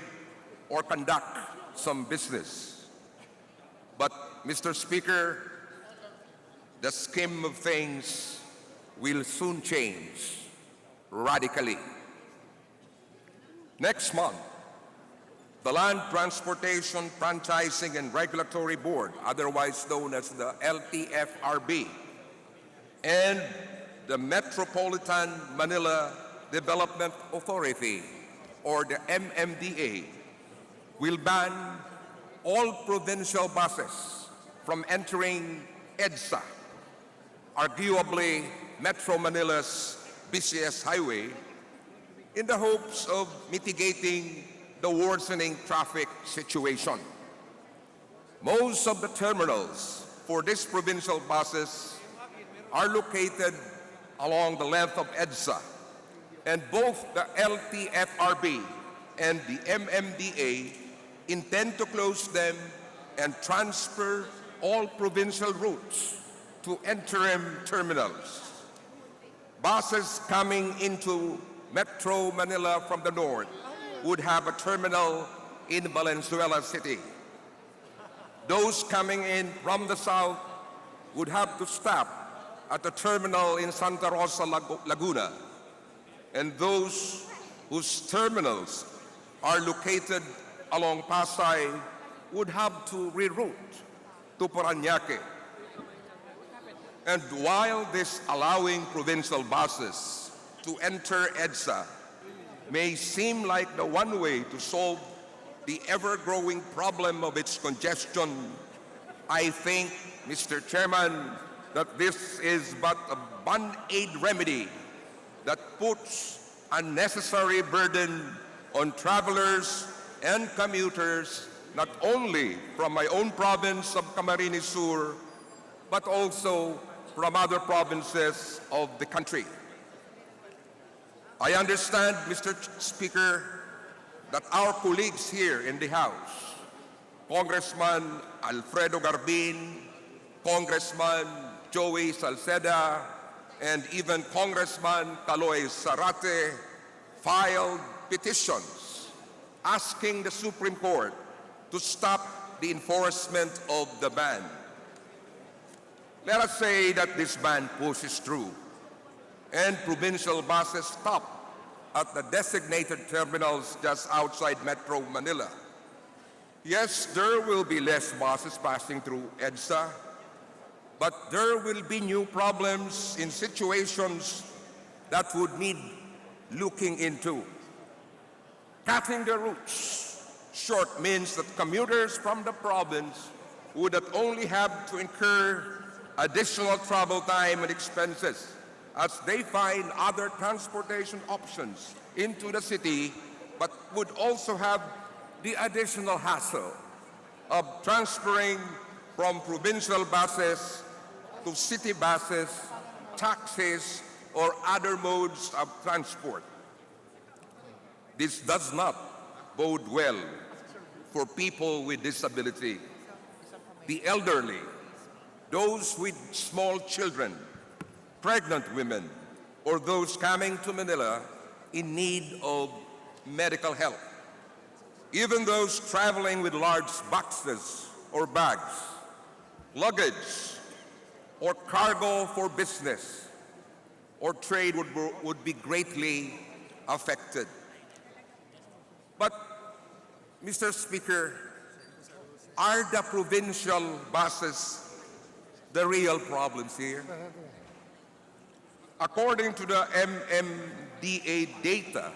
or conduct some business. But, Mr. Speaker, the scheme of things will soon change radically. Next month, the Land Transportation Franchising and Regulatory Board, otherwise known as the LTFRB, and the Metropolitan Manila Development Authority, or the MMDA, will ban all provincial buses from entering EDSA, arguably Metro Manila's busiest highway, in the hopes of mitigating the worsening traffic situation. Most of the terminals for these provincial buses are located along the length of EDSA, and both the LTFRB and the MMDA intend to close them and transfer all provincial routes to interim terminals. Buses coming into Metro Manila from the north would have a terminal in Valenzuela City. Those coming in from the south would have to stop at the terminal in Santa Rosa, Laguna. And those whose terminals are located along Pasay would have to reroute to Parañaque. And while this allowing provincial buses to enter EDSA may seem like the one way to solve the ever-growing problem of its congestion, I think, Mr. Chairman, that this is but a band-aid remedy that puts unnecessary burden on travelers and commuters, not only from my own province of Camarines Sur, but also from other provinces of the country. I understand, Mr. Speaker, that our colleagues here in the House, Congressman Alfredo Garbin, Congressman Joey Salceda, and even Congressman Caloy Zarate, filed petitions asking the Supreme Court to stop the enforcement of the ban. Let us say that this ban pushes through and provincial buses stop at the designated terminals just outside Metro Manila. Yes, there will be less buses passing through EDSA, but there will be new problems in situations that would need looking into. Cutting the routes short means that commuters from the province would not only have to incur additional travel time and expenses as they find other transportation options into the city, but would also have the additional hassle of transferring from provincial buses to city buses, taxis, or other modes of transport. This does not bode well for people with disability, the elderly, those with small children, pregnant women, or those coming to Manila in need of medical help. Even those traveling with large boxes or bags, luggage, or cargo for business or trade would be greatly affected. But, Mr. Speaker, are the provincial buses the real problems here? According to the MMDA data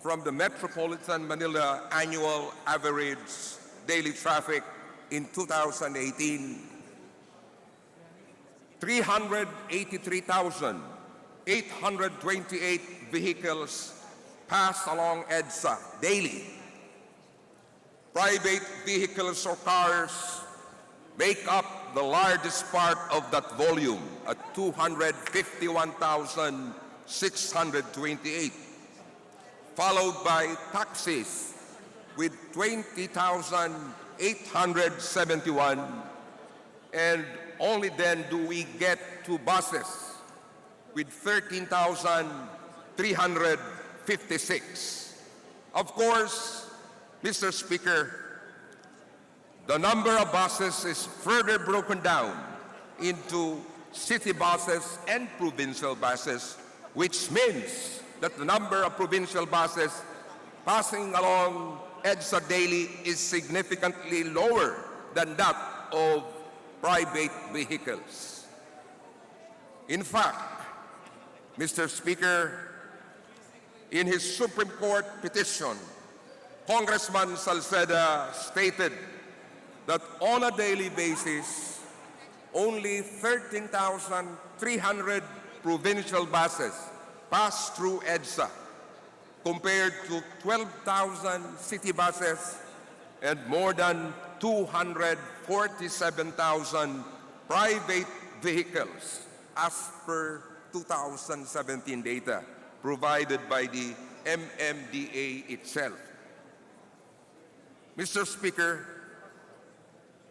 from the Metropolitan Manila Annual Average Daily Traffic in 2018, 383,828 vehicles pass along EDSA daily. Private vehicles or cars make up the largest part of that volume at 251,628, followed by taxis with 20,871, and only then do we get to buses with 13,356. Of course, Mr. Speaker, the number of buses is further broken down into city buses and provincial buses, which means that the number of provincial buses passing along EDSA daily is significantly lower than that of private vehicles. In fact, Mr. Speaker, in his Supreme Court petition, Congressman Salceda stated that on a daily basis, only 13,300 provincial buses pass through EDSA, compared to 12,000 city buses and more than 247,000 private vehicles, as per 2017 data provided by the MMDA itself. Mr. Speaker,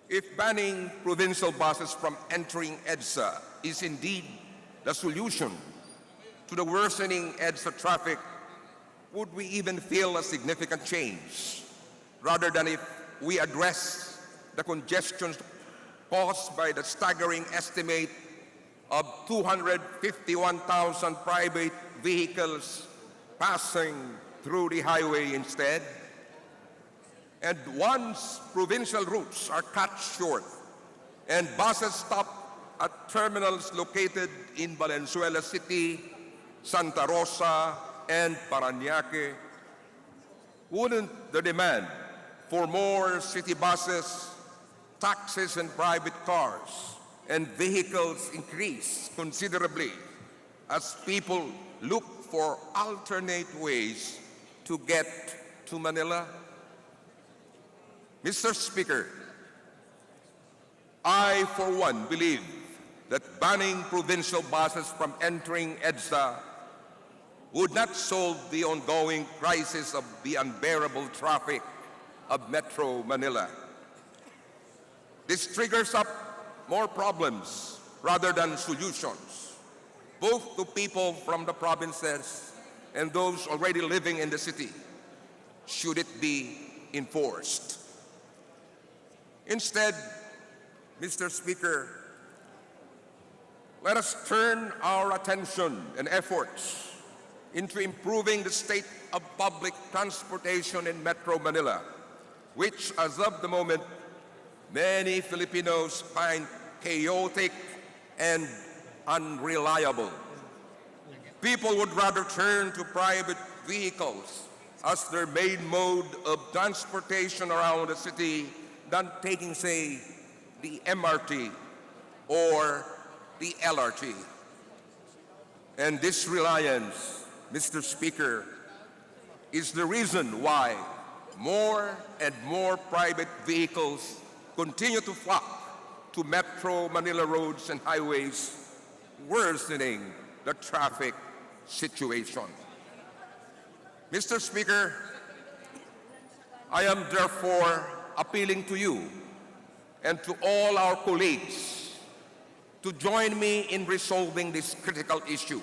if banning provincial buses from entering EDSA is indeed the solution to the worsening EDSA traffic, would we even feel a significant change, rather than if we address the congestion caused by the staggering estimate of 251,000 private vehicles passing through the highway instead? And once provincial routes are cut short and buses stop at terminals located in Valenzuela City, Santa Rosa, and Parañaque, wouldn't the demand for more city buses, taxis, and private cars and vehicles increase considerably as people look for alternate ways to get to Manila? Mr. Speaker, I, for one, believe that banning provincial buses from entering EDSA would not solve the ongoing crisis of the unbearable traffic of Metro Manila. This triggers up more problems rather than solutions, both to people from the provinces and those already living in the city, should it be enforced. Instead, Mr. Speaker, let us turn our attention and efforts into improving the state of public transportation in Metro Manila, which, as of the moment, many Filipinos find chaotic and unreliable. People would rather turn to private vehicles as their main mode of transportation around the city than taking, say, the MRT or the LRT. And this reliance, Mr. Speaker, is the reason why more and more private vehicles continue to flock to Metro Manila roads and highways, worsening the traffic situation. Mr. Speaker, I am therefore appealing to you and to all our colleagues to join me in resolving this critical issue.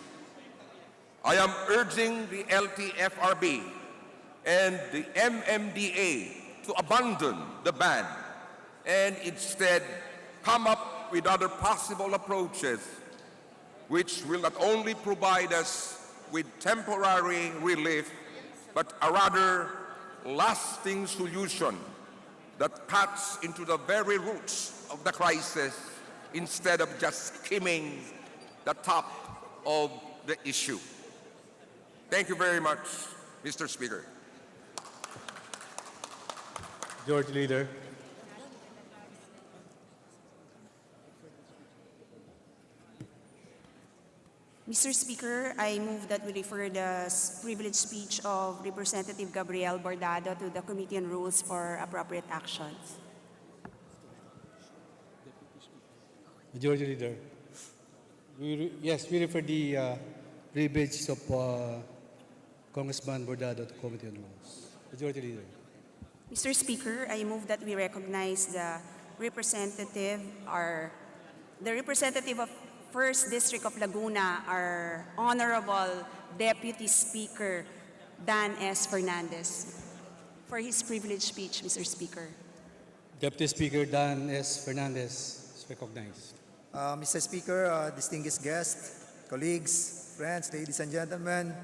I am urging the LTFRB and the MMDA to abandon the ban and instead come up with other possible approaches which will not only provide us with temporary relief, but a rather lasting solution that cuts into the very roots of the crisis instead of just skimming the top of the issue. Thank you very much, Mr. Speaker. Majority Leader. Mr. Speaker, I move that we refer the privileged speech of Representative Gabriel Bordado to the Committee on Rules for appropriate actions. Majority Leader. Yes, we refer the privilege of Congressman Bordado to Committee on Rules. Majority Leader. Mr. Speaker, I move that we recognize the representative of First District of Laguna, our Honorable Deputy Speaker Dan S. Fernandez, for his privileged speech, Mr. Speaker. Deputy Speaker Dan S. Fernandez is recognized. Mr. Speaker, distinguished guests, colleagues, friends, ladies and gentlemen,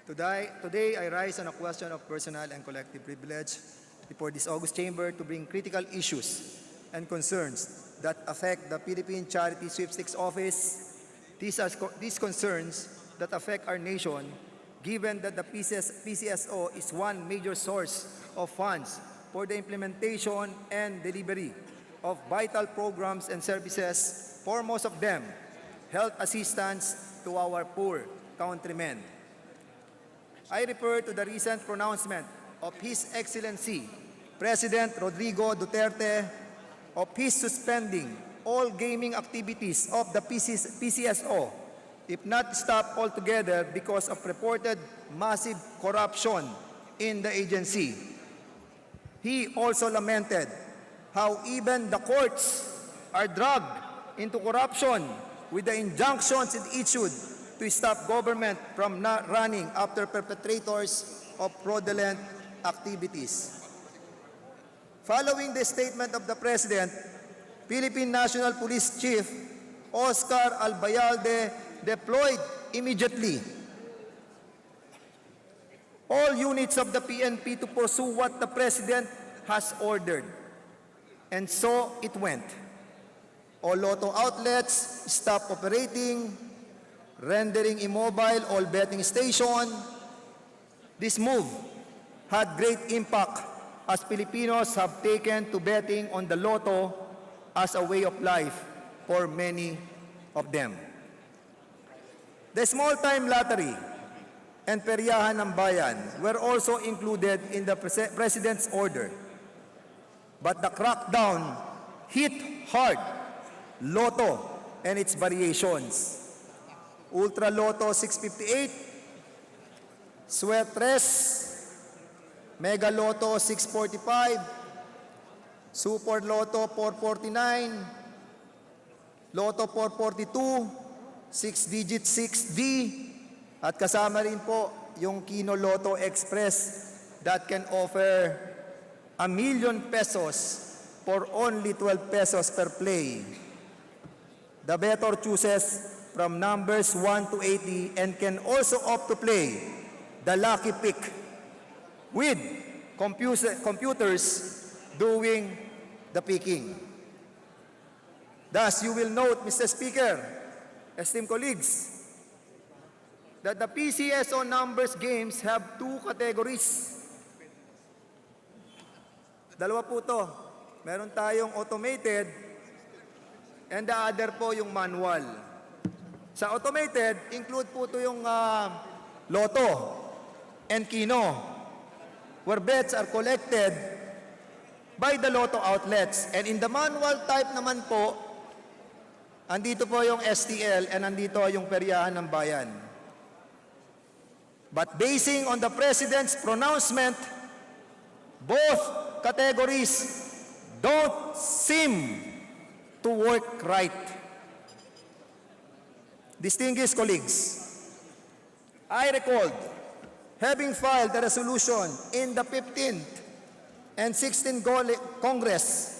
today I rise on a question of personal and collective privilege before this august chamber to bring critical issues and concerns that affect the Philippine Charity Sweepstakes Office. These concerns that affect our nation, given that the PCSO is one major source of funds for the implementation and delivery of vital programs and services, for most of them, health assistance to our poor countrymen. I refer to the recent pronouncement of His Excellency President Rodrigo Duterte of his suspending all gaming activities of the PCSO, if not stopped altogether because of reported massive corruption in the agency. He also lamented how even the courts are dragged into corruption with the injunctions it issued to stop government from not running after perpetrators of fraudulent activities. Following the statement of the President, Philippine National Police Chief Oscar Albayalde deployed immediately all units of the PNP to pursue what the President has ordered. And so it went. All lotto outlets stopped operating, rendering immobile all betting stations. This move had great impact as Filipinos have taken to betting on the lotto as a way of life for many of them. The small-time lottery and peryahan ng bayan were also included in the President's order. But the crackdown hit hard Lotto and its variations. Ultra Lotto 658, Suertres, Mega Lotto 645, Super Lotto 449, Lotto 442, 6-digit 6D, at kasama rin po yung Kino Lotto Express that can offer 1 million pesos for only 12 pesos per play. The bettor chooses from numbers 1 to 80 and can also opt to play the lucky pick with computers doing the picking. Thus, you will note, Mr. Speaker, esteemed colleagues, that the PCSO numbers games have two categories. Dalawa po to. Meron tayong automated and the other po yung manual. Sa automated, include po ito yung Lotto and Kino, where bets are collected by the Lotto outlets. And in the manual type naman po, andito po yung STL and andito yung peryahan ng bayan. But basing on the President's pronouncement, both categories don't seem to work right. Distinguished colleagues, I recalled having filed a resolution in the 15th and 16th Congress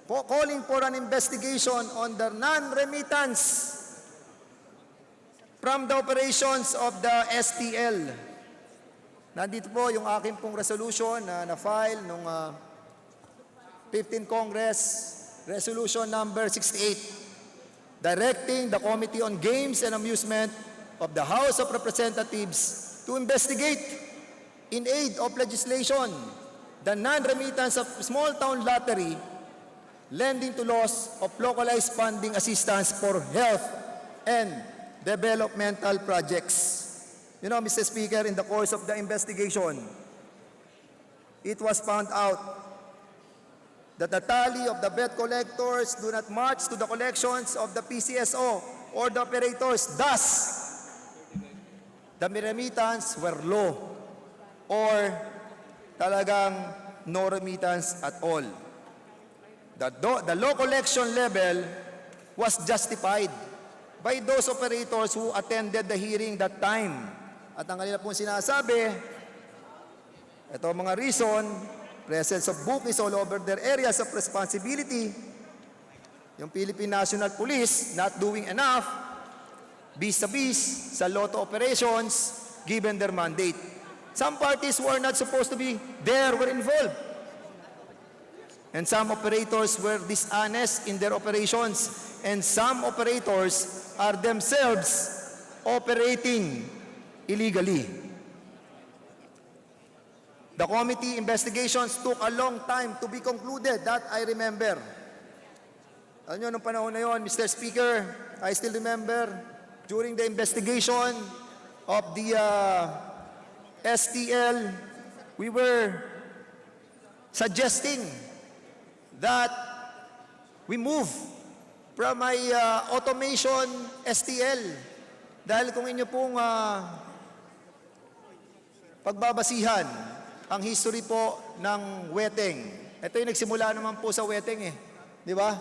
calling for an investigation on the non-remittance from the operations of the STL. Nandito po yung aking pong resolution na na-file nung 15th Congress, Resolution number 68, directing the Committee on Games and Amusement of the House of Representatives to investigate in aid of legislation the non-remittance of small town lottery, lending to loss of localized funding assistance for health and developmental projects. You know, Mr. Speaker, in the course of the investigation, it was found out that the tally of the bet collectors do not match to the collections of the PCSO or the operators. Thus, the remittance were low or talagang no remittance at all. The low collection level was justified by those operators who attended the hearing that time. At ang kanila pong sinasabi, ito ang mga reason, presence of bookies all over their areas of responsibility, yung Philippine National Police not doing enough vis-a-vis sa lotto operations given their mandate. Some parties who are not supposed to be there were involved. And some operators were dishonest in their operations. And some operators are themselves operating illegally. The committee investigations took a long time to be concluded. That I remember. Alam nyo, nung panahon na yon, Mr. Speaker, I still remember during the investigation of the STL, we were suggesting that we move from a automation STL. Dahil kung inyo pong pagbabasihan ang history po ng weteng, ito yung nagsimula naman po sa weteng di ba?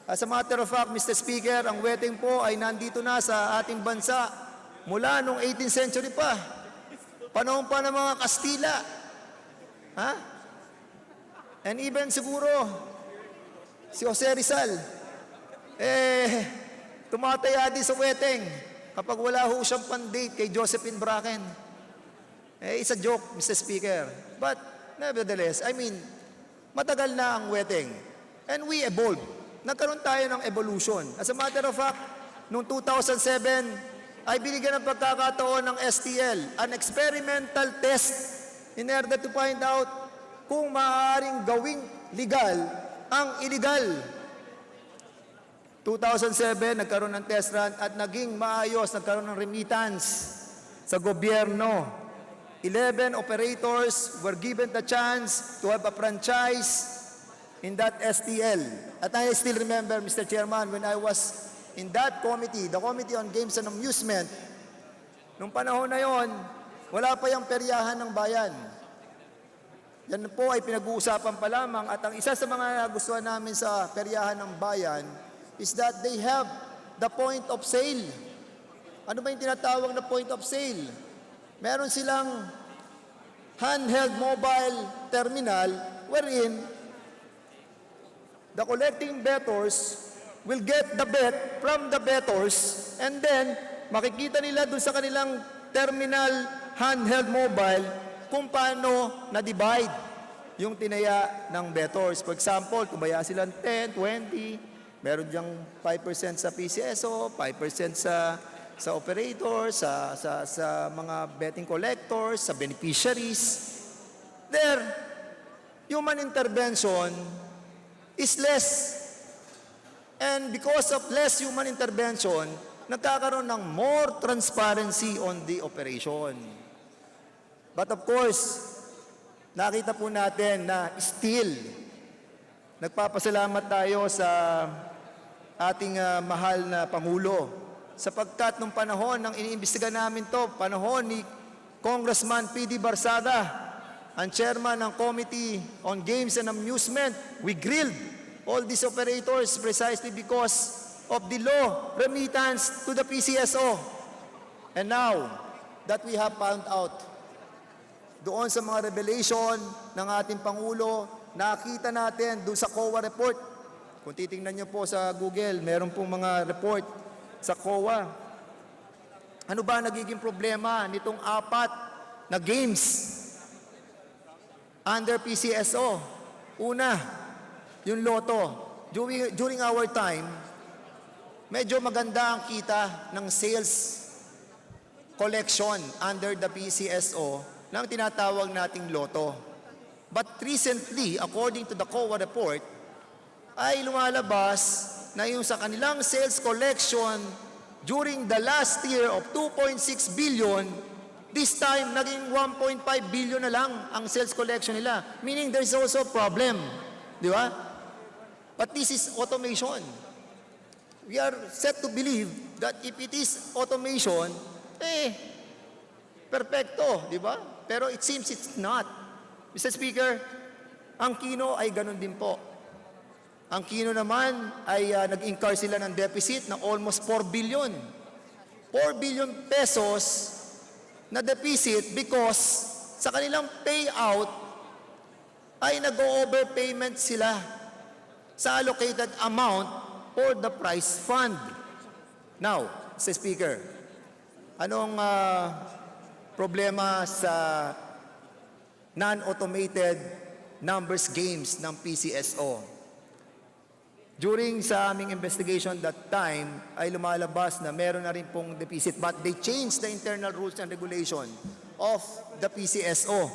As a matter of fact, Mr. Speaker, ang weteng po ay nandito na sa ating bansa mula noong 18th century pa. Panahon pa ng mga Kastila. And even siguro, si Jose Rizal, tumataya din sa weteng kapag wala ho siyang pan-date kay Josephine Bracken. It's a joke, Mr. Speaker. But nevertheless, I mean, matagal na ang weteng. And we evolved. Nagkaroon tayo ng evolution. As a matter of fact, noong 2007, ay binigyan ng pagkakataon ng STL, an experimental test in order to find out kung maaaring gawing legal ang illegal. 2007, nagkaroon ng test run at naging maayos, nagkaroon ng remittance sa gobyerno. 11 operators were given the chance to have a franchise in that STL. At I still remember, Mr. Chairman, when I was in that committee, the Committee on Games and Amusement, nung panahon na yon, wala pa yung peryahan ng bayan. Yan po ay pinag-uusapan pa lamang at ang isa sa mga nagustuhan namin sa peryahan ng bayan is that they have the point of sale. Ano ba yung tinatawag na point of sale? Meron silang handheld mobile terminal wherein the collecting bettors will get the bet from the bettors and then makikita nila dun sa kanilang terminal handheld mobile kung paano na-divide yung tinaya ng bettors. For example, tumaya silang 10, 20, meron diyang 5% sa PCSO, 5% sa operator, sa mga betting collectors, sa beneficiaries. There, human intervention is less. And because of less human intervention, nagkakaroon ng more transparency on the operation. But of course, nakita po natin na still nagpapasalamat tayo sa ating mahal na Pangulo sapagkat nung panahon ng iniimbestiga namin to, panahon ni Congressman P.D. Barsaga, ang chairman ng Committee on Games and Amusement, we grilled all these operators precisely because of the low remittance to the PCSO. And now that we have found out, doon sa mga revelation ng ating Pangulo, nakita natin doon sa COA report. Kung titingnan niyo po sa Google, meron pong mga report sa COA. Ano ba nagiging problema nitong 4 na games under PCSO? Una, yung loto. During our time, medyo maganda ang kita ng sales collection under the PCSO ng tinatawag nating loto. But recently, according to the COA report, ay lumalabas na yung sa kanilang sales collection during the last year of 2.6 billion, this time naging 1.5 billion na lang ang sales collection nila. Meaning there's also a problem. Di ba? But this is automation. We are set to believe that if it is automation, perfecto, di ba? Pero it seems it's not. Mr. Speaker, ang Kino ay ganun din po. Ang Kino naman ay nag-incur sila ng deficit na almost 4 billion. 4 billion pesos na deficit because sa kanilang payout ay nag-overpayment sila sa allocated amount for the prize fund. Now, Mr. Speaker, anong problema sa non-automated numbers games ng PCSO? During sa aming investigation that time, ay lumalabas na meron na rin pong deficit, but they changed the internal rules and regulation of the PCSO.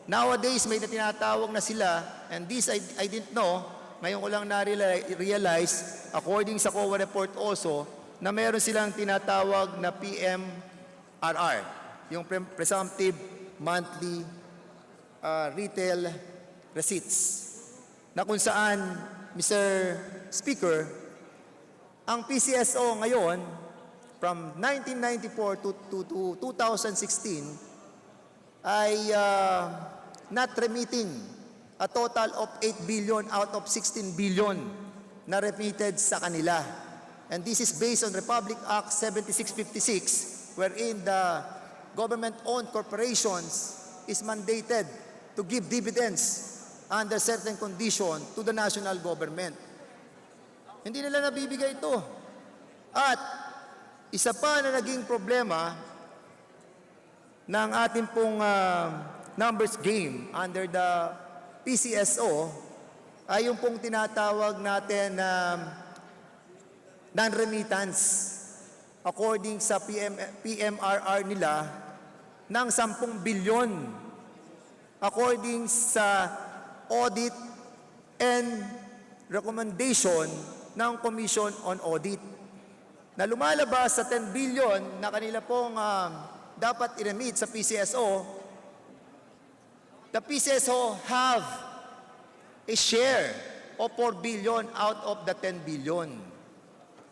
Nowadays, may tinatawag na sila, and this I didn't know, ngayon ko lang na-realize, according sa COA report also, na meron silang tinatawag na PMRR, yung Presumptive Monthly Retail Receipts, na kung saan, Mr. Speaker, ang PCSO ngayon, from 1994 to 2016, ay not remitting a total of 8 billion out of 16 billion na remitted sa kanila. And this is based on Republic Act 7656, wherein the government-owned corporations is mandated to give dividends under certain condition to the national government. Hindi nila nabibigay ito. At isa pa na naging problema ng ating pong numbers game under the PCSO ay yung pong tinatawag natin na non-remittance according sa PMRR nila ng 10 bilyon according sa audit and recommendation ng Commission on Audit na lumalabas sa 10 billion na kanila pong dapat i-remit sa PCSO. The PCSO have a share of 4 billion out of the 10 billion.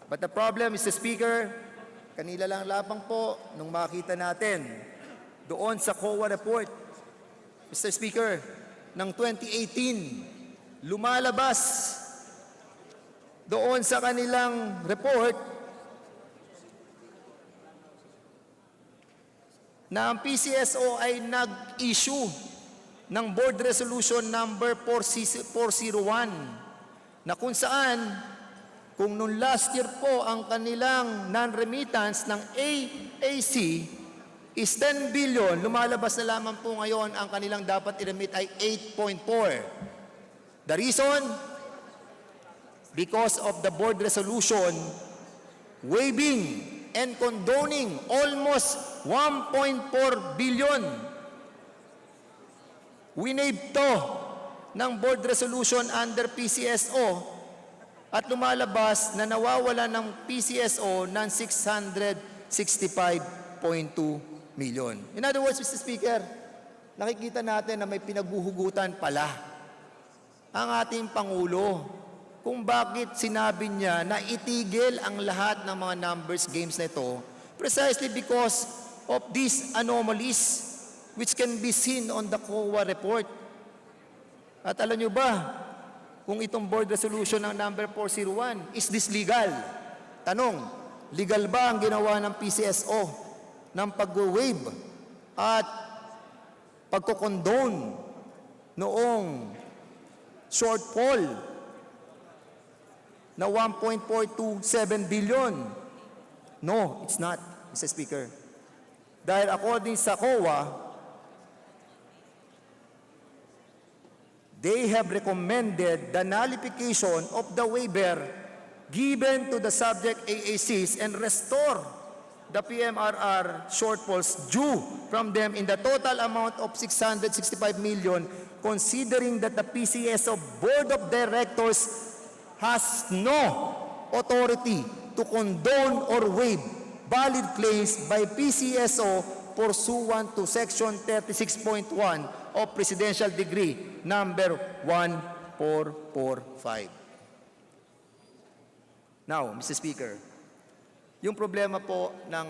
But the problem, Mr. Speaker, kanila lang lapang po nung makita natin doon sa COA report, Mr. Speaker, ng 2018, lumalabas doon sa kanilang report na ang PCSO ay nag-issue ng Board Resolution number 401 na kung saan kung noong last year po ang kanilang non-remittance ng AAC is 10 billion, lumalabas na lamang po ngayon ang kanilang dapat i-remit ay 8.4. The reason? Because of the board resolution waiving and condoning almost 1.4 billion. Winave to ng board resolution under PCSO at lumalabas na nawawala ng PCSO ng 665.2 million. In other words, Mr. Speaker, nakikita natin na may pinaghuhugutan pala ang ating Pangulo kung bakit sinabi niya na itigil ang lahat ng mga numbers games na ito precisely because of these anomalies which can be seen on the COA report. At alam nyo ba, kung itong board resolution ng number 401, is this legal? Tanong, legal ba ang ginawa ng PCSO ng pag-waive at pagkokondone noong shortfall na 1.427 billion? No, it's not, Mr. Speaker. Dahil according sa COA, they have recommended the nullification of the waiver given to the subject AACs and restore the PMRR shortfalls due from them in the total amount of 665 million, considering that the PCSO Board of Directors has no authority to condone or waive valid claims by PCSO pursuant to Section 36.1 of Presidential Decree number 1445. Now, Mr. Speaker, yung problema po ng,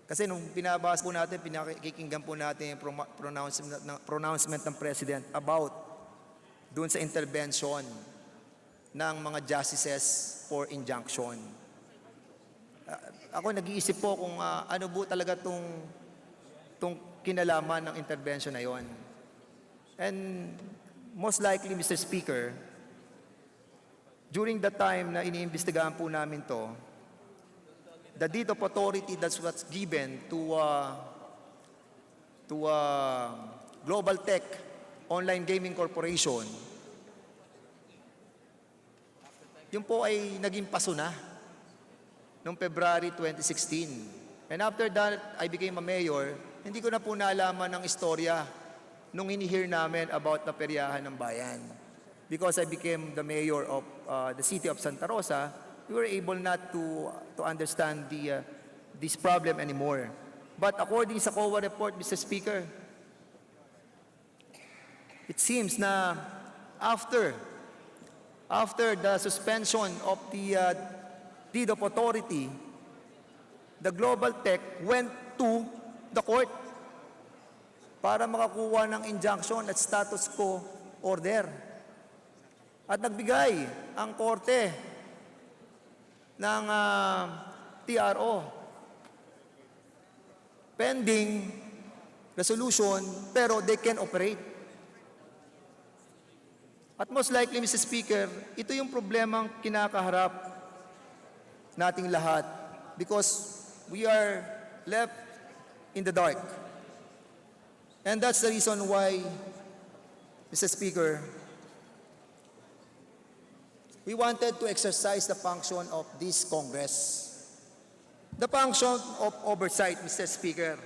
kasi nung pinabasa po natin, pinakikinggan po natin yung pronouncement ng President about dun sa intervention ng mga justices for injunction. Ako nag-iisip po kung ano po talaga tong kinalaman ng intervention na yon. And most likely, Mr. Speaker, during the time na iniimbestigahan po namin to, the deed of authority that was given to Global Tech Online Gaming Corporation, yun po ay naging paso na noong February 2016. And after that, I became a mayor. Hindi ko na po naalaman ng istorya nung hini-hear namin about na peryahan ng bayan. Because I became the mayor of the city of Santa Rosa, we were able not to understand this problem anymore. But according sa COA report, Mr. Speaker, it seems na after the suspension of the deed of authority, the Global Tech went to the court para makakuha ng injunction at status quo order. At nagbigay ang korte ng TRO pending resolution, pero they can operate. At most likely, Mr. Speaker, ito yung problemang kinakaharap nating lahat because we are left in the dark. And that's the reason why, Mr. Speaker, we wanted to exercise the function of this Congress. The function of oversight, Mr. Speaker.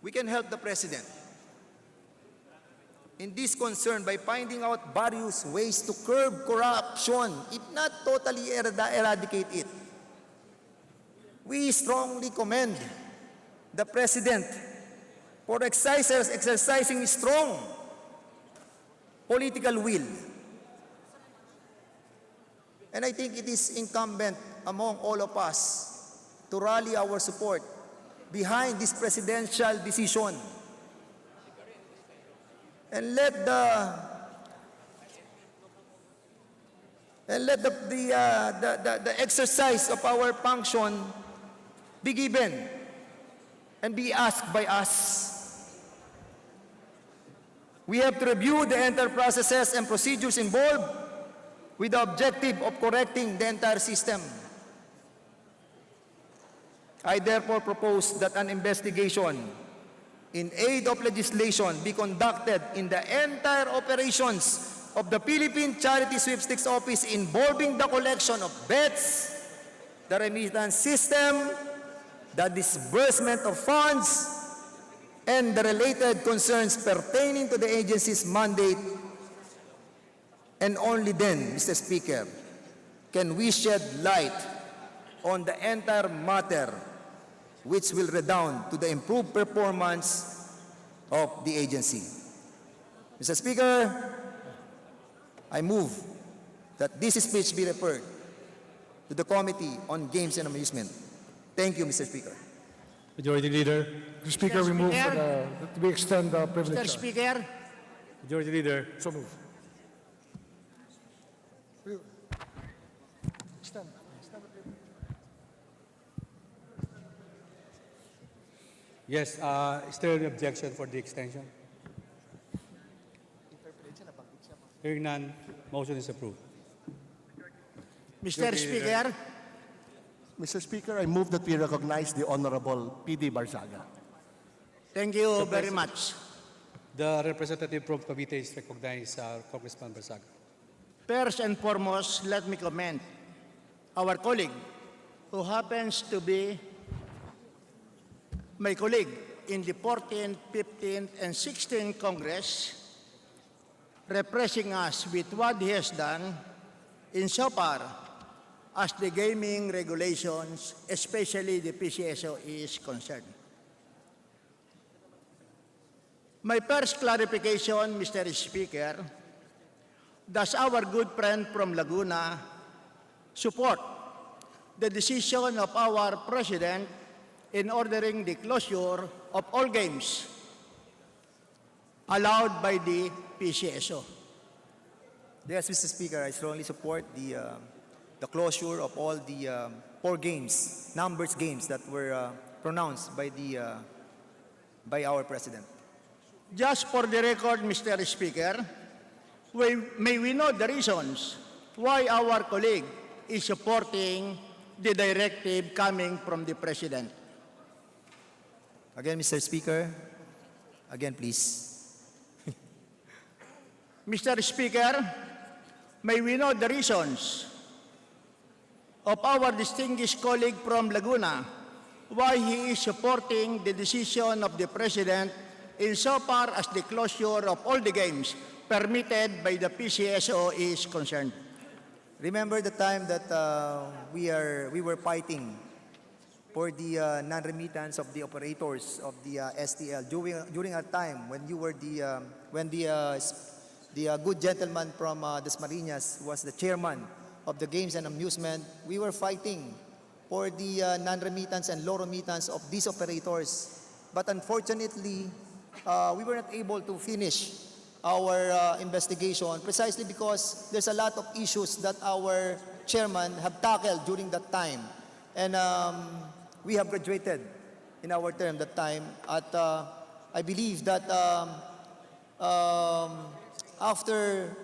We can help the President in this concern by finding out various ways to curb corruption, if not totally eradicate it. We strongly commend the President for exercising strong political will. And I think it is incumbent among all of us to rally our support behind this presidential decision. And let the exercise of our function be given and be asked by us. We have to review the entire processes and procedures involved with the objective of correcting the entire system. I therefore propose that an investigation in aid of legislation be conducted in the entire operations of the Philippine Charity Sweepstakes Office involving the collection of bets, the remittance system, the disbursement of funds, and the related concerns pertaining to the agency's mandate. And only then, Mr. Speaker, can we shed light on the entire matter, which will redound to the improved performance of the agency. Mr. Speaker, I move that this speech be referred to the Committee on Games and Amusement. Thank you, Mr. Speaker. Majority Leader. Mr. Speaker, we move that we extend the privilege. Mr. Speaker, Majority Leader. So move. Yes, is there an objection for the extension? Hearing none, motion is approved. Mr. Speaker, Mr. Speaker, I move that we recognize the Honorable P.D. Barzaga. thank you very much. The representative from Cavite is recognized, Congressman Barzaga. First and foremost, let me commend our colleague who happens to be my colleague in the 14th, 15th, and 16th Congress, representing us with what he has done insofar as the gaming regulations, especially the PCSO, is concerned. My first clarification, Mr. Speaker, does our good friend from Laguna support the decision of our President in ordering the closure of all games allowed by the PCSO? Yes, Mr. Speaker, I strongly support the closure of all the 4 games, numbers games that were pronounced by our President. Just for the record, Mr. Speaker, may we know the reasons why our colleague is supporting the directive coming from the President? Again, Mr. Speaker, again, please. Mr. Speaker, may we know the reasons of our distinguished colleague from Laguna why he is supporting the decision of the President insofar as the closure of all the games permitted by the PCSO is concerned? Remember the time that we were fighting for the non-remittance of the operators of the STL during a time when you were the good gentleman from Dasmariñas was the chairman of the Games and Amusement. We were fighting for the non-remittance and low remittance of these operators, but unfortunately, we were not able to finish our investigation precisely because there's a lot of issues that our chairman have tackled during that time. And we have graduated in our term that time. At I believe that after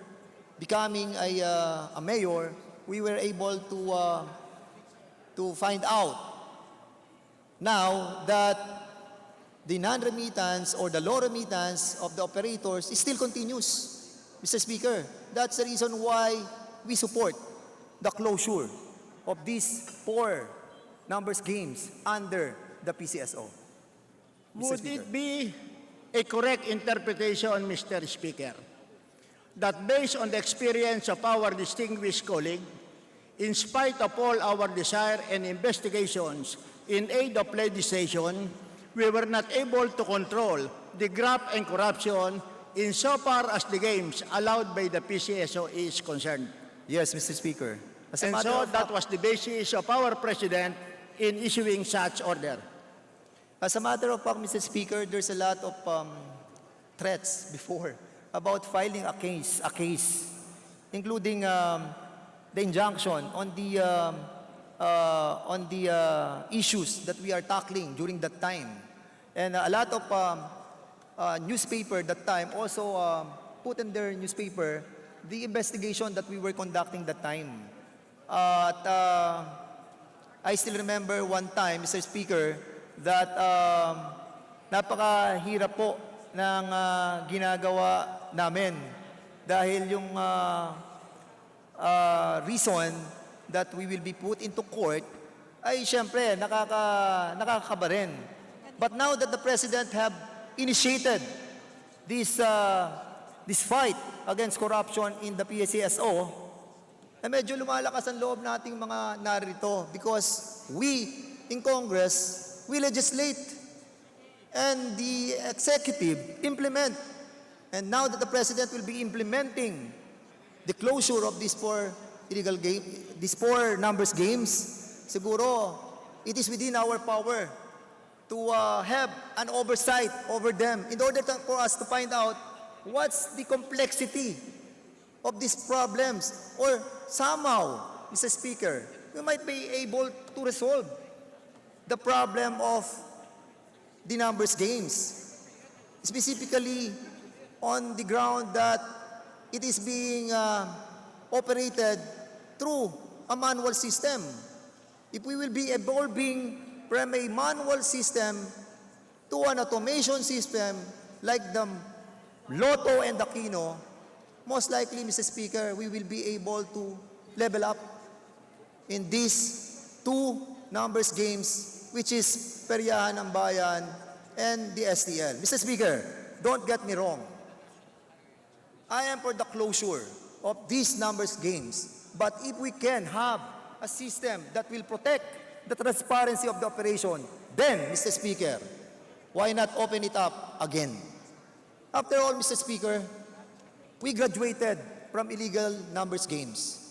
becoming a mayor, we were able to find out now that the non-remittance or the low remittance of the operators still continues, Mr. Speaker. That's the reason why we support the closure of these 4 numbers games under the PCSO. Would it be a correct interpretation, Mr. Speaker, that based on the experience of our distinguished colleague, in spite of all our desire and investigations in aid of legislation, we were not able to control the graft and corruption insofar as the games allowed by the PCSO is concerned? Yes, Mr. Speaker. And so that was the basis of our President in issuing such order. As a matter of fact, Mr. Speaker, there's a lot of threats before about filing a case, including the injunction on the issues that we are tackling during that time. And a lot of newspaper that time also put in their newspaper the investigation that we were conducting that time. I still remember one time, Mr. Speaker, that napakahirap po ng ginagawa namin dahil yung reason that we will be put into court ay siyempre nakakakaba rin. But now that the President have initiated this fight against corruption in the PCSO, medyo lumalakas ang loob nating mga narito because we in Congress, we legislate. and the executive implement. And now that the President will be implementing the closure of these four numbers games, siguro it is within our power to have an oversight over them in order for us to find out what's the complexity of these problems, or somehow, Mr. Speaker, we might be able to resolve the problem of the numbers games, specifically on the ground that it is being operated through a manual system. If we will be evolving from a manual system to an automation system like the Lotto and the Kino, most likely, Mr. Speaker, we will be able to level up in these two numbers games, which is Peryahan ng Bayan and the STL. Mr. Speaker, don't get me wrong. I am for the closure of these numbers games. But if we can have a system that will protect the transparency of the operation, then, Mr. Speaker, why not open it up again? After all, Mr. Speaker, we graduated from illegal numbers games.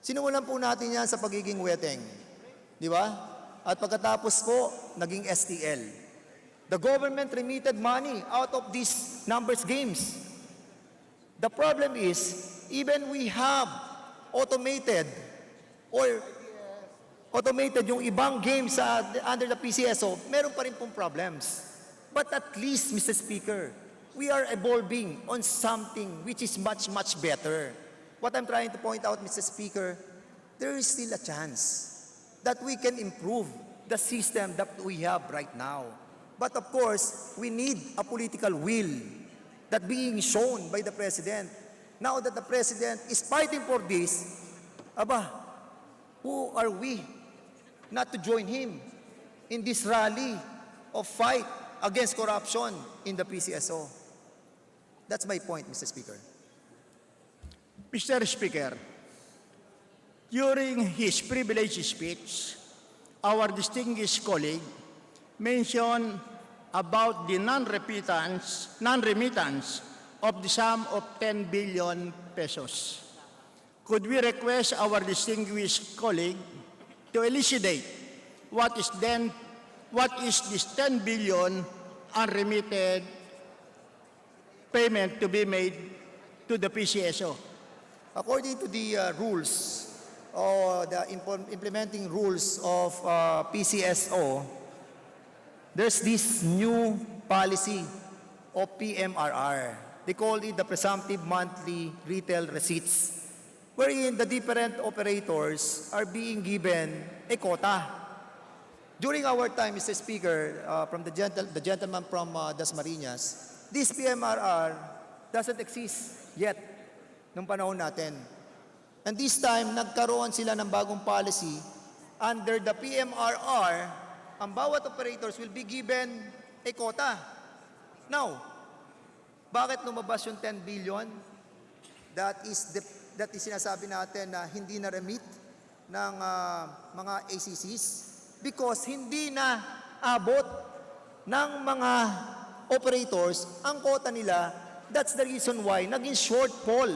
Sinulan po natin yan sa pagiging weteng. Di ba? At pagkatapos po, naging STL. The government remitted money out of these numbers games. The problem is, even we have automated yung ibang games under the PCSO, meron pa rin pong problems. But at least, Mr. Speaker, we are evolving on something which is much, much better. What I'm trying to point out, Mr. Speaker, there is still a chance that we can improve the system that we have right now. But of course, we need a political will that being shown by the President. Now that the President is fighting for this, who are we not to join him in this rally of fight against corruption in the PCSO? That's my point, Mr. Speaker. Mr. Speaker, during his privileged speech, our distinguished colleague mentioned about the non-remittance of the sum of 10 billion pesos. Could we request our distinguished colleague to elucidate what is this 10 billion unremitted payment to be made to the PCSO? According to the rules or the implementing rules of PCSO, there's this new policy of PMRR. They call it the presumptive monthly retail receipts, wherein the different operators are being given a quota. During our time, Mr. Speaker, from the gentleman from Dasmariñas, this PMRR doesn't exist yet nung panahon natin. And this time, nagkaroon sila ng bagong policy. Under the PMRR, ang bawat operators will be given a quota. Now, bakit lumabas yung 10 billion? That is sinasabi natin na hindi na remit ng mga ACCs because hindi na abot ng mga operators ang quota nila. That's the reason why naging shortfall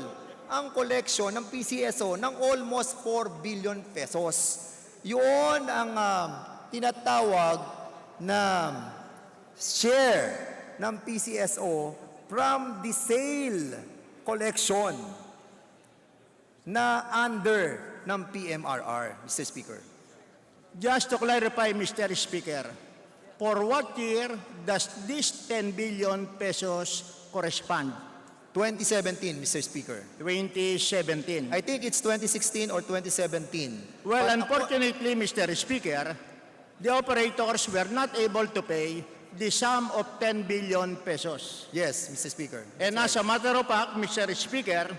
ang collection ng PCSO ng almost 4 billion pesos. Yun ang tinatawag na share ng PCSO from the sale collection na under ng PMRR, Mr. Speaker. Just to clarify, Mr. Speaker, for what year does this 10 billion pesos correspond? 2017, Mr. Speaker. 2017. I think it's 2016 or 2017. Well, unfortunately, Mr. Speaker, the operators were not able to pay the sum of 10 billion pesos. Yes, Mr. Speaker. And as a matter of fact, Mr. Speaker,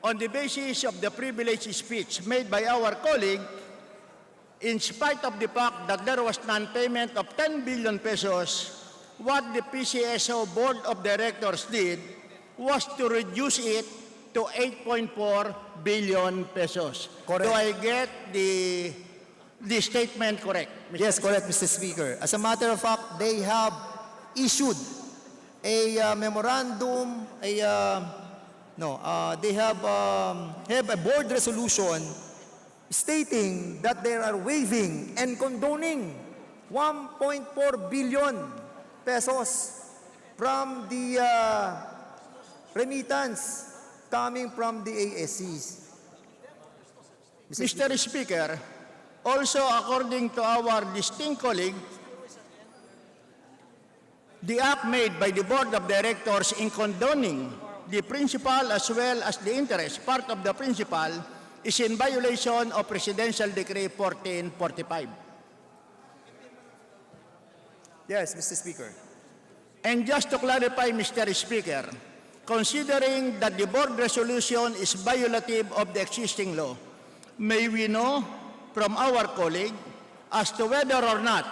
on the basis of the privileged speech made by our colleague, in spite of the fact that there was non-payment of 10 billion pesos, what the PCSO Board of Directors did was to reduce it to 8.4 billion pesos. Correct. Do I get the statement correct? Yes, correct, Mr. Speaker. As a matter of fact, they have issued a memorandum, they have a board resolution stating that they are waiving and condoning 1.4 billion pesos from the remittance coming from the ASCs. Mr. Speaker, also according to our distinct colleague, the act made by the Board of Directors in condoning the principal as well as the interest, part of the principal, is in violation of Presidential Decree 1445. Yes, Mr. Speaker. And just to clarify, Mr. Speaker, considering that the board resolution is violative of the existing law, may we know from our colleague as to whether or not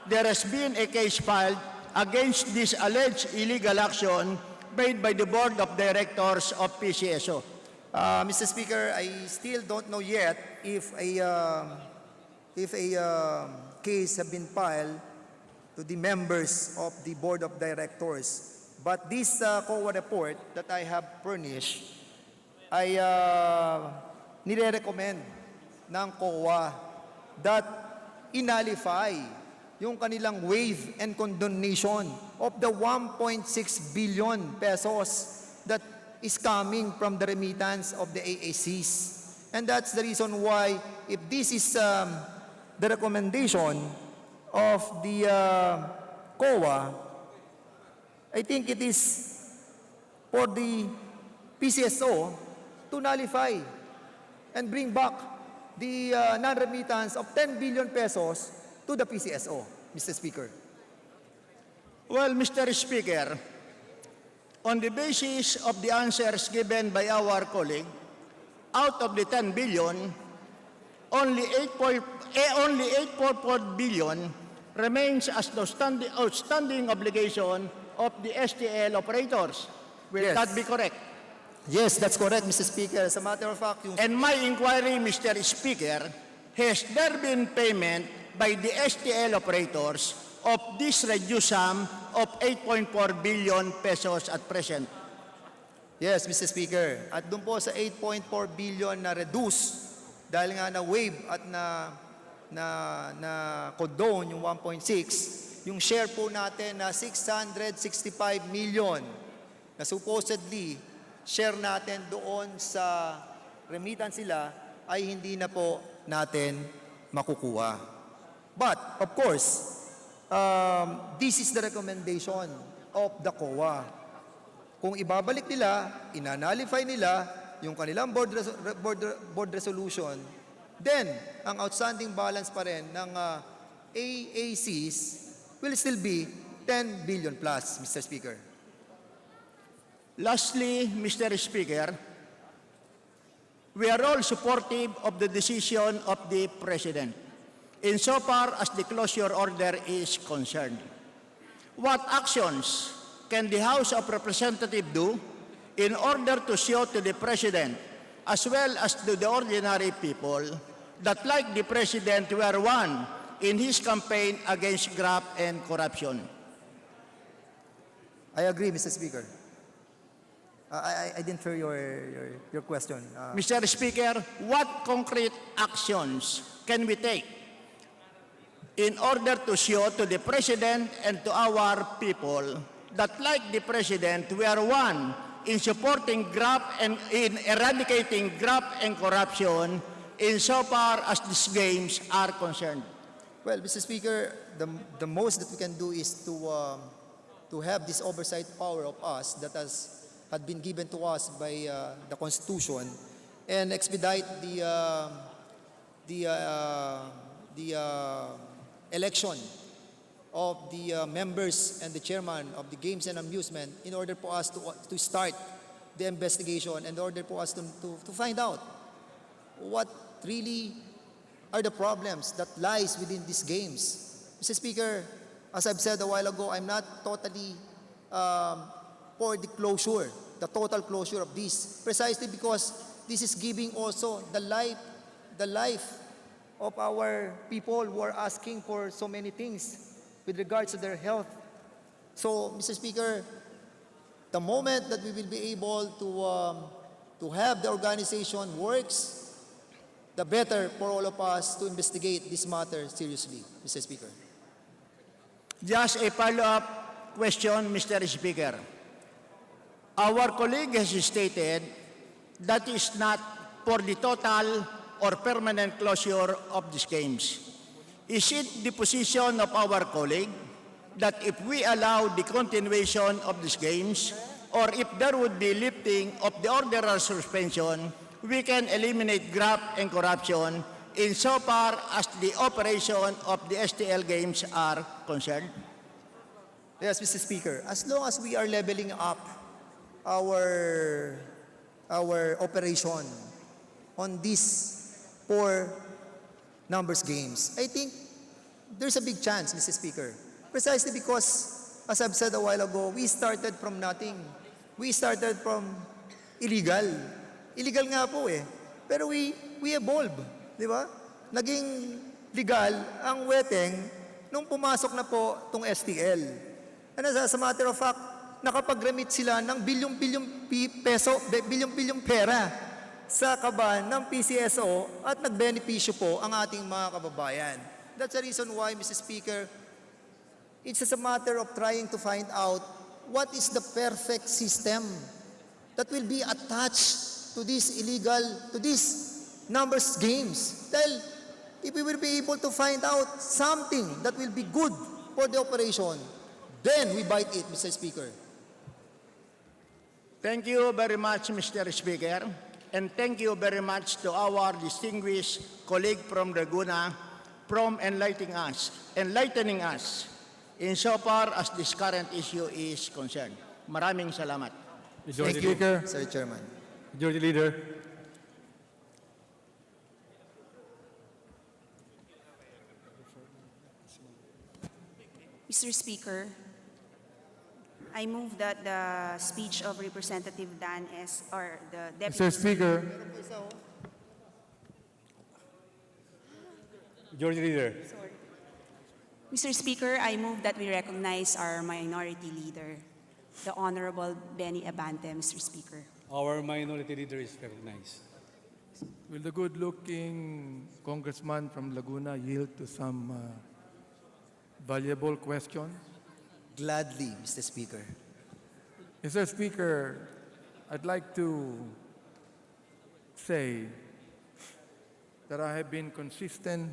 there has been a case filed against this alleged illegal action made by the Board of Directors of PCSO? Mr. Speaker, I still don't know yet if a case have been filed to the members of the Board of Directors. But this COA report that I have furnished, ay nire-recommend ng COA that inalify yung kanilang waive and condonation of the 1.6 billion pesos that is coming from the remittance of the AACs. And that's the reason why, if this is the recommendation of the COA, I think it is for the PCSO to nullify and bring back the non-remittance of 10 billion pesos to the PCSO, Mr. Speaker. Well, Mr. Speaker, on the basis of the answers given by our colleague, out of the 10 billion, only 8.4 billion remains as the outstanding obligation of the STL operators. Will Yes. that be correct? Yes, that's correct, Mr. Speaker. As a matter of fact, yung And my inquiry, Mr. Speaker, has there been payment by the STL operators of this reduced sum of 8.4 billion pesos at present? Yes, Mr. Speaker. At doon po sa 8.4 billion na reduce dahil nga na waive at na condone yung 1.6, yung share po natin na 665 million na supposedly share natin doon sa remittance sila ay hindi na po natin makukuha. But, of course, this is the recommendation of the COA. Kung ibabalik nila, inanalify nila yung kanilang board resolution, then ang outstanding balance pa rin ng AACs will still be 10 billion plus, Mr. Speaker. Lastly, Mr. Speaker, we are all supportive of the decision of the President insofar as the closure order is concerned. What actions can the House of Representatives do in order to show to the President as well as to the ordinary people that, like the President, we are one in his campaign against graft and corruption? I agree, Mr. Speaker. I didn't hear your question. Mr. Speaker, what concrete actions can we take in order to show to the President and to our people that, like the President, we are one in supporting graft and in eradicating graft and corruption insofar as these games are concerned? Well, Mr. Speaker, the most that we can do is to have this oversight power of us that had been given to us by the Constitution and expedite the election of the members and the chairman of the Games and Amusement in order for us to start the investigation, in order for us to find out what really are the problems that lies within these games. Mr. Speaker, as I've said a while ago, I'm not totally for the closure, the total closure of this, precisely because this is giving also the life of our people who are asking for so many things with regards to their health So, Mr. Speaker, the moment that we will be able to have the organization works, the better for all of us to investigate this matter seriously, Mr. Speaker. Just a follow-up question, Mr. Speaker. Our colleague has stated that is not for the total or permanent closure of these games. Is it the position of our colleague that if we allow the continuation of these games, or if there would be lifting of the order of suspension, we can eliminate graft and corruption insofar as the operation of the STL games are concerned? Yes, Mr. Speaker. As long as we are leveling up our operation on these 4 numbers games, I think there's a big chance, Mr. Speaker. Precisely because, as I've said a while ago, we started from nothing. We started from illegal. Illegal nga po eh. Pero we evolve, di ba? Naging legal ang weteng nung pumasok na po itong STL. And as a matter of fact, nakapag-remit sila ng bilyong-bilyong pera sa kaban ng PCSO at nagbenepisyo po ang ating mga kababayan. That's the reason why, Mr. Speaker, it's just a matter of trying to find out what is the perfect system that will be attached to this numbers games. Dahil if we will be able to find out something that will be good for the operation, then we bite it, Mr. Speaker. Thank you very much, Mr. Speaker, and thank you very much to our distinguished colleague from Laguna from enlightening us insofar as this current issue is concerned. Maraming salamat. Majority Thank you, Leader. Sir Chairman. Majority Leader. Mr. Speaker, I move that the speech of Representative Dan S. or the Deputy Mr. Speaker. Majority Leader. Mr. Speaker, I move that we recognize our minority leader, the Honorable Benny Abante, Mr. Speaker. Our minority leader is recognized. Will the good-looking congressman from Laguna yield to some valuable questions? Gladly, Mr. Speaker. Mr. Speaker, I'd like to say that I have been consistent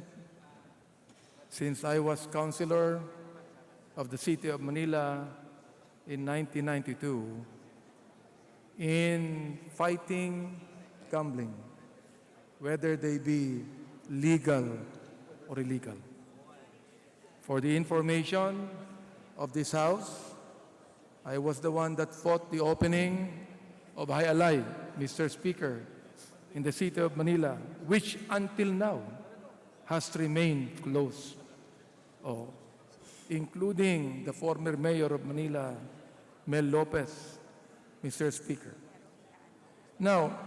since I was councilor of the City of Manila in 1992 in fighting gambling, whether they be legal or illegal. For the information of this House, I was the one that fought the opening of High Alay, Mr. Speaker, in the City of Manila, which until now has remained closed, including the former mayor of Manila, Mel Lopez, Mr. Speaker. Now,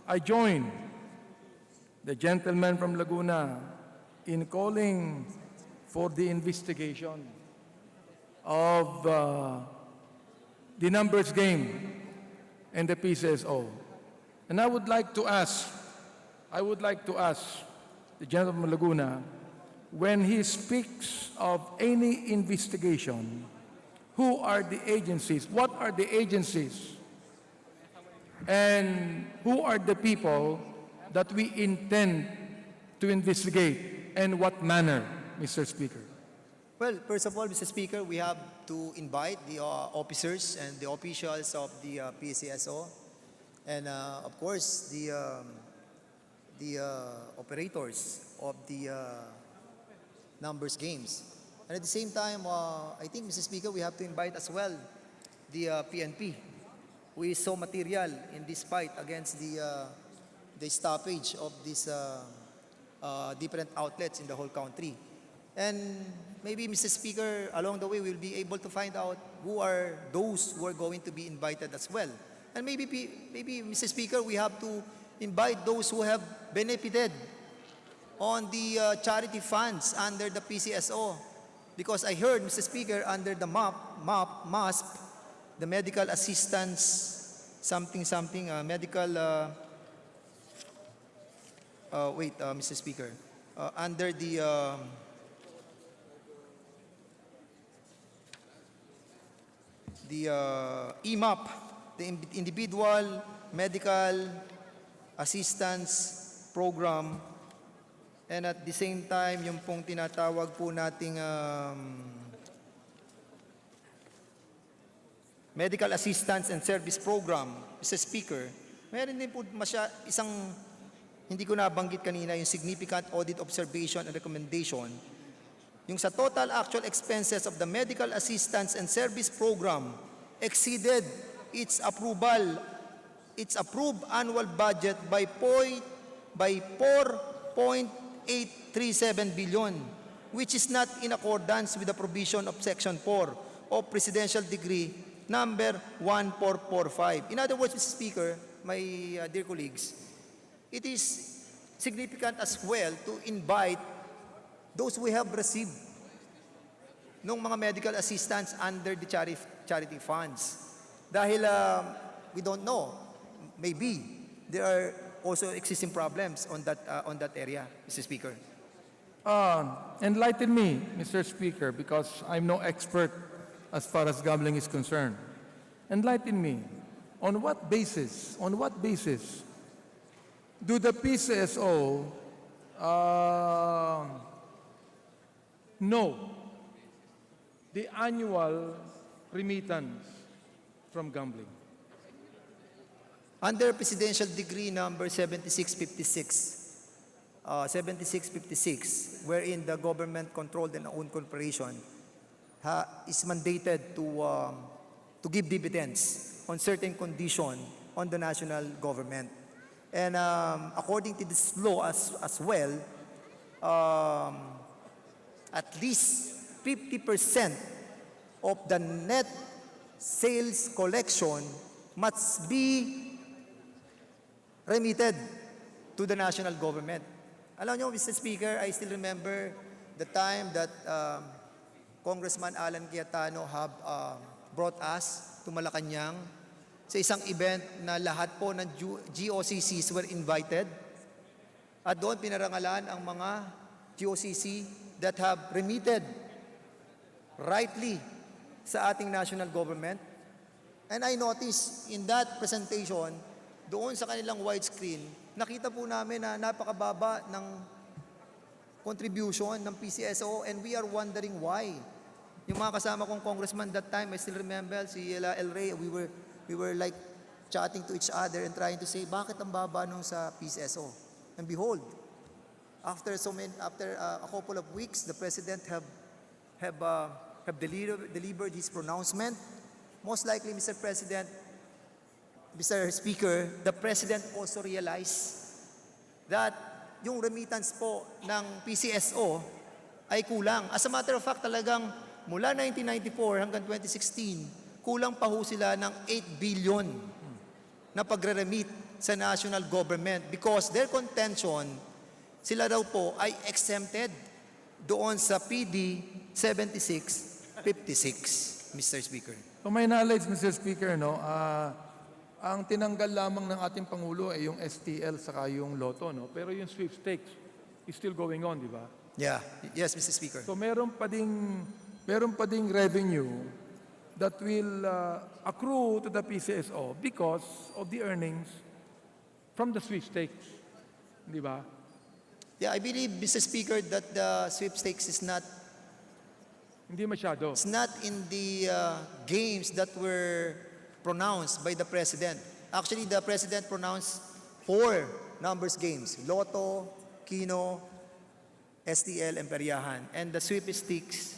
I join the gentleman from Laguna in calling for the investigation of the numbers game and the PCSO. And I would like to ask the gentleman from Laguna, when he speaks of any investigation, who are the agencies? What are the agencies? And who are the people that we intend to investigate, and what manner, Mr. Speaker? Well, first of all, Mr. Speaker, we have to invite the officers and the officials of the PCSO, and of course the operators of the numbers games. And at the same time, I think, Mr. Speaker, we have to invite as well the PNP, who is so material in this fight against the stoppage of these different outlets in the whole country. And maybe, Mr. Speaker, along the way, we'll be able to find out who are those who are going to be invited as well. And maybe, Mr. Speaker, we have to invite those who have benefited on the charity funds under the PCSO. Because I heard, Mr. Speaker, under the MASP, the medical assistance, medical, Mr. Speaker, under the, EMAP, the Individual Medical Assistance Program, and at the same time, yung pong tinatawag po nating Medical Assistance and Service Program, Mr. Speaker, meron din po isang, hindi ko nabanggit kanina, yung Significant Audit Observation and Recommendation, yung sa total actual expenses of the Medical Assistance and Service Program exceeded its approved annual budget by 4.837 billion, which is not in accordance with the provision of Section 4 of Presidential Decree number 1445. In other words, Mr. Speaker, my dear colleagues, it is significant as well to invite those who have received ng mga medical assistance under the charity funds. Dahil we don't know, maybe there are also existing problems on that area, Mr. Speaker. Enlighten me, Mr. Speaker, because I'm no expert as far as gambling is concerned. Enlighten me. On what basis do the PCSO know the annual remittance from gambling? Under Presidential Decree number 7656, wherein the government-controlled and owned corporation is mandated to give dividends on certain condition on the national government. And according to this law as well, at least 50% of the net sales collection must be remitted to the national government. Alam nyo, Mr. Speaker, I still remember the time that Congressman Alan Cayetano have brought us to Malacanang sa isang event na lahat po ng GOCCs were invited. At doon pinarangalan ang mga GOCC that have remitted rightly sa ating national government. And I noticed in that presentation, doon sa kanilang widescreen, nakita po namin na napakababa ng contribution ng PCSO, and we are wondering why. Yung mga kasama kong congressman that time, I still remember, si Ella El Rey, we were like chatting to each other and trying to say, bakit ang baba nung sa PCSO? And behold, after a couple of weeks, the President have delivered his pronouncement. Most likely, Mr. Speaker, the President also realized that yung remittance po ng PCSO ay kulang. As a matter of fact, talagang mula 1994 hanggang 2016, kulang pa ho sila ng 8 billion na pagre-remit sa national government because their contention, sila daw po ay exempted doon sa PD 7656, Mr. Speaker. To my knowledge, Mr. Speaker, ang tinanggal lamang ng ating Pangulo ay yung STL saka yung Lotto, pero yung sweepstakes is still going on, di ba? Yeah. Yes, Mr. Speaker. So meron pa ding revenue that will accrue to the PCSO because of the earnings from the sweepstakes, di ba? Yeah, I believe, Mr. Speaker, that the sweepstakes is not Hindi masyado. It's not in the games that were pronounced by the President. Actually, the President pronounced 4 numbers games: Lotto, Kino, STL, and Periahan. And the sweepstakes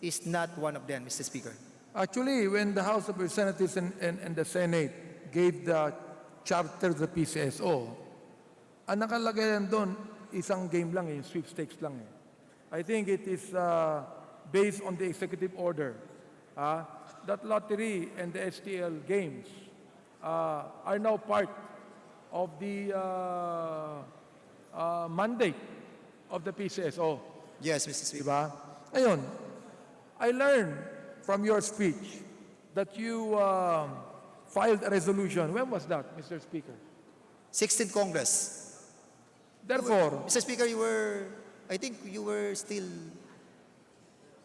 is not one of them, Mr. Speaker. Actually, when the House of Representatives and the Senate gave the charter to the PCSO, ang nakalagay doon, isang game lang, yung sweepstakes lang. I think it is based on the executive order that lottery and the STL games are now part of the mandate of the PCSO. Yes, Mr. Speaker. Diba? Ayun, I learned from your speech that you filed a resolution. When was that, Mr. Speaker? 16th Congress. Therefore, Mr. Speaker, I think you were still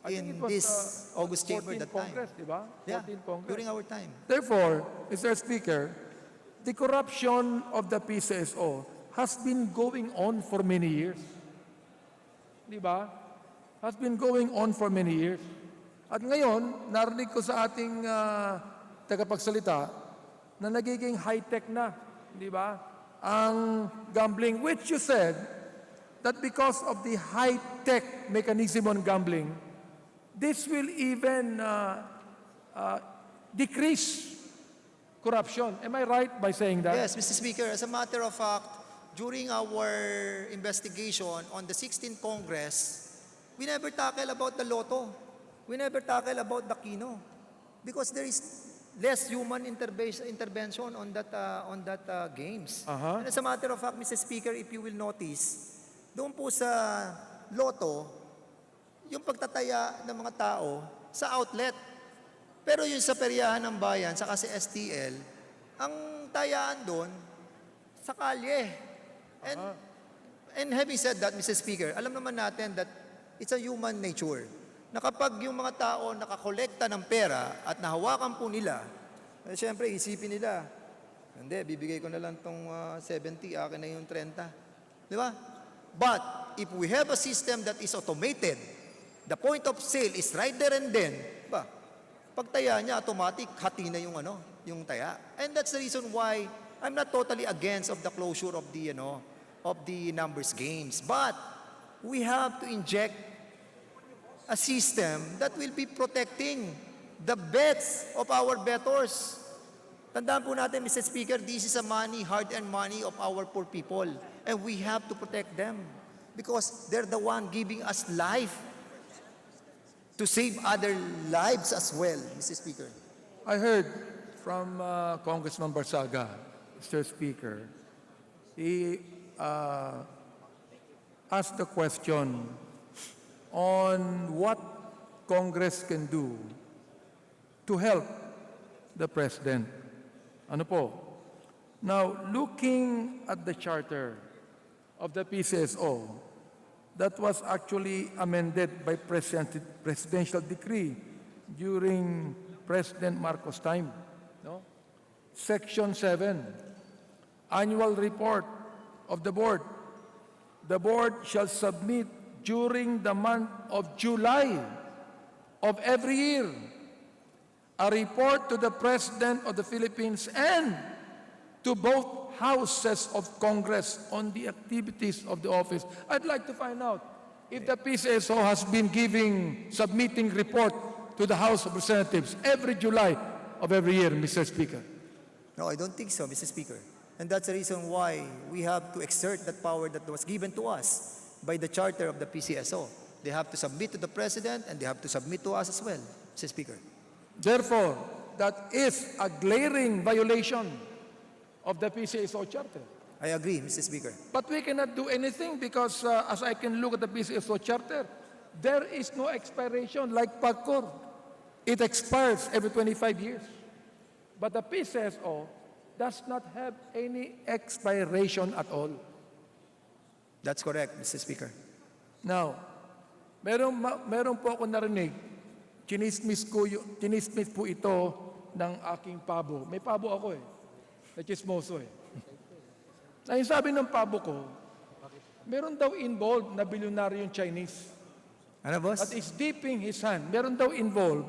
I think in it was, this August chamber 14th that time. Congress, di ba? Yeah, 14th Congress. during our time. Therefore, Mr. Speaker, the corruption of the PCSO has been going on for many years. Di ba? Has been going on for many years. At ngayon, narinig ko sa ating tagapagsalita na nagiging high-tech na, di ba? Ang gambling, which you said that because of the high-tech mechanism on gambling, this will even decrease corruption. Am I right by saying that? Yes, Mr. Speaker, as a matter of fact, during our investigation on the 16th Congress, we never tackle about the lotto. We never tackle about the kino. Because there is less human intervention on that games. And as a matter of fact, Mr. Speaker, if you will notice, doon po sa lotto, yung pagtataya ng mga tao sa outlet. Pero yung sa peryahan ng bayan, saka si STL, ang tayaan doon sa kalye. And having said that, Mr. Speaker, alam naman natin that it's a human nature na kapag yung mga tao nakakolekta ng pera at nahawakan po nila, siyempre isipin nila, hindi, bibigay ko na lang tong 70, akin na yung 30. Di ba? But if we have a system that is automated, the point of sale is right there and then, ba? Pagtaya niya, automatic, hati na yung yung taya. And that's the reason why I'm not totally against of the closure of the, of the numbers games. But we have to inject a system that will be protecting the bets of our bettors. Tandaan po natin, Mr. Speaker, this is a money, hard-earned money of our poor people. And we have to protect them because they're the one giving us life to save other lives as well, Mr. Speaker. I heard from Congressman Barsaga, Mr. Speaker, he asked the question on what Congress can do to help the President. Ano po? Now, looking at the charter of the PCSO, that was actually amended by presidential decree during President Marcos' time. No? Section 7, annual report of the board. The board shall submit during the month of July of every year a report to the President of the Philippines and to both houses of Congress on the activities of the office. I'd like to find out if the PCSO has been submitting report to the House of Representatives every July of every year, Mr. Speaker. No, I don't think so, Mr. Speaker. And that's the reason why we have to exert that power that was given to us by the charter of the PCSO. They have to submit to the President and they have to submit to us as well, Mr. Speaker. Therefore, that is a glaring violation of the PCSO charter. I agree, Mr. Speaker. But we cannot do anything because as I can look at the PCSO charter, there is no expiration like PAGCOR. It expires every 25 years. But the PCSO does not have any expiration at all. That's correct, Mr. Speaker. Now, meron po ako narinig, chinismis po ito ng aking pabo. May pabo ako Nachismoso Na yung sabi ng pabo ko, meron daw involved na bilyonaryong Chinese. Ano, boss? That is dipping his hand. Meron daw involved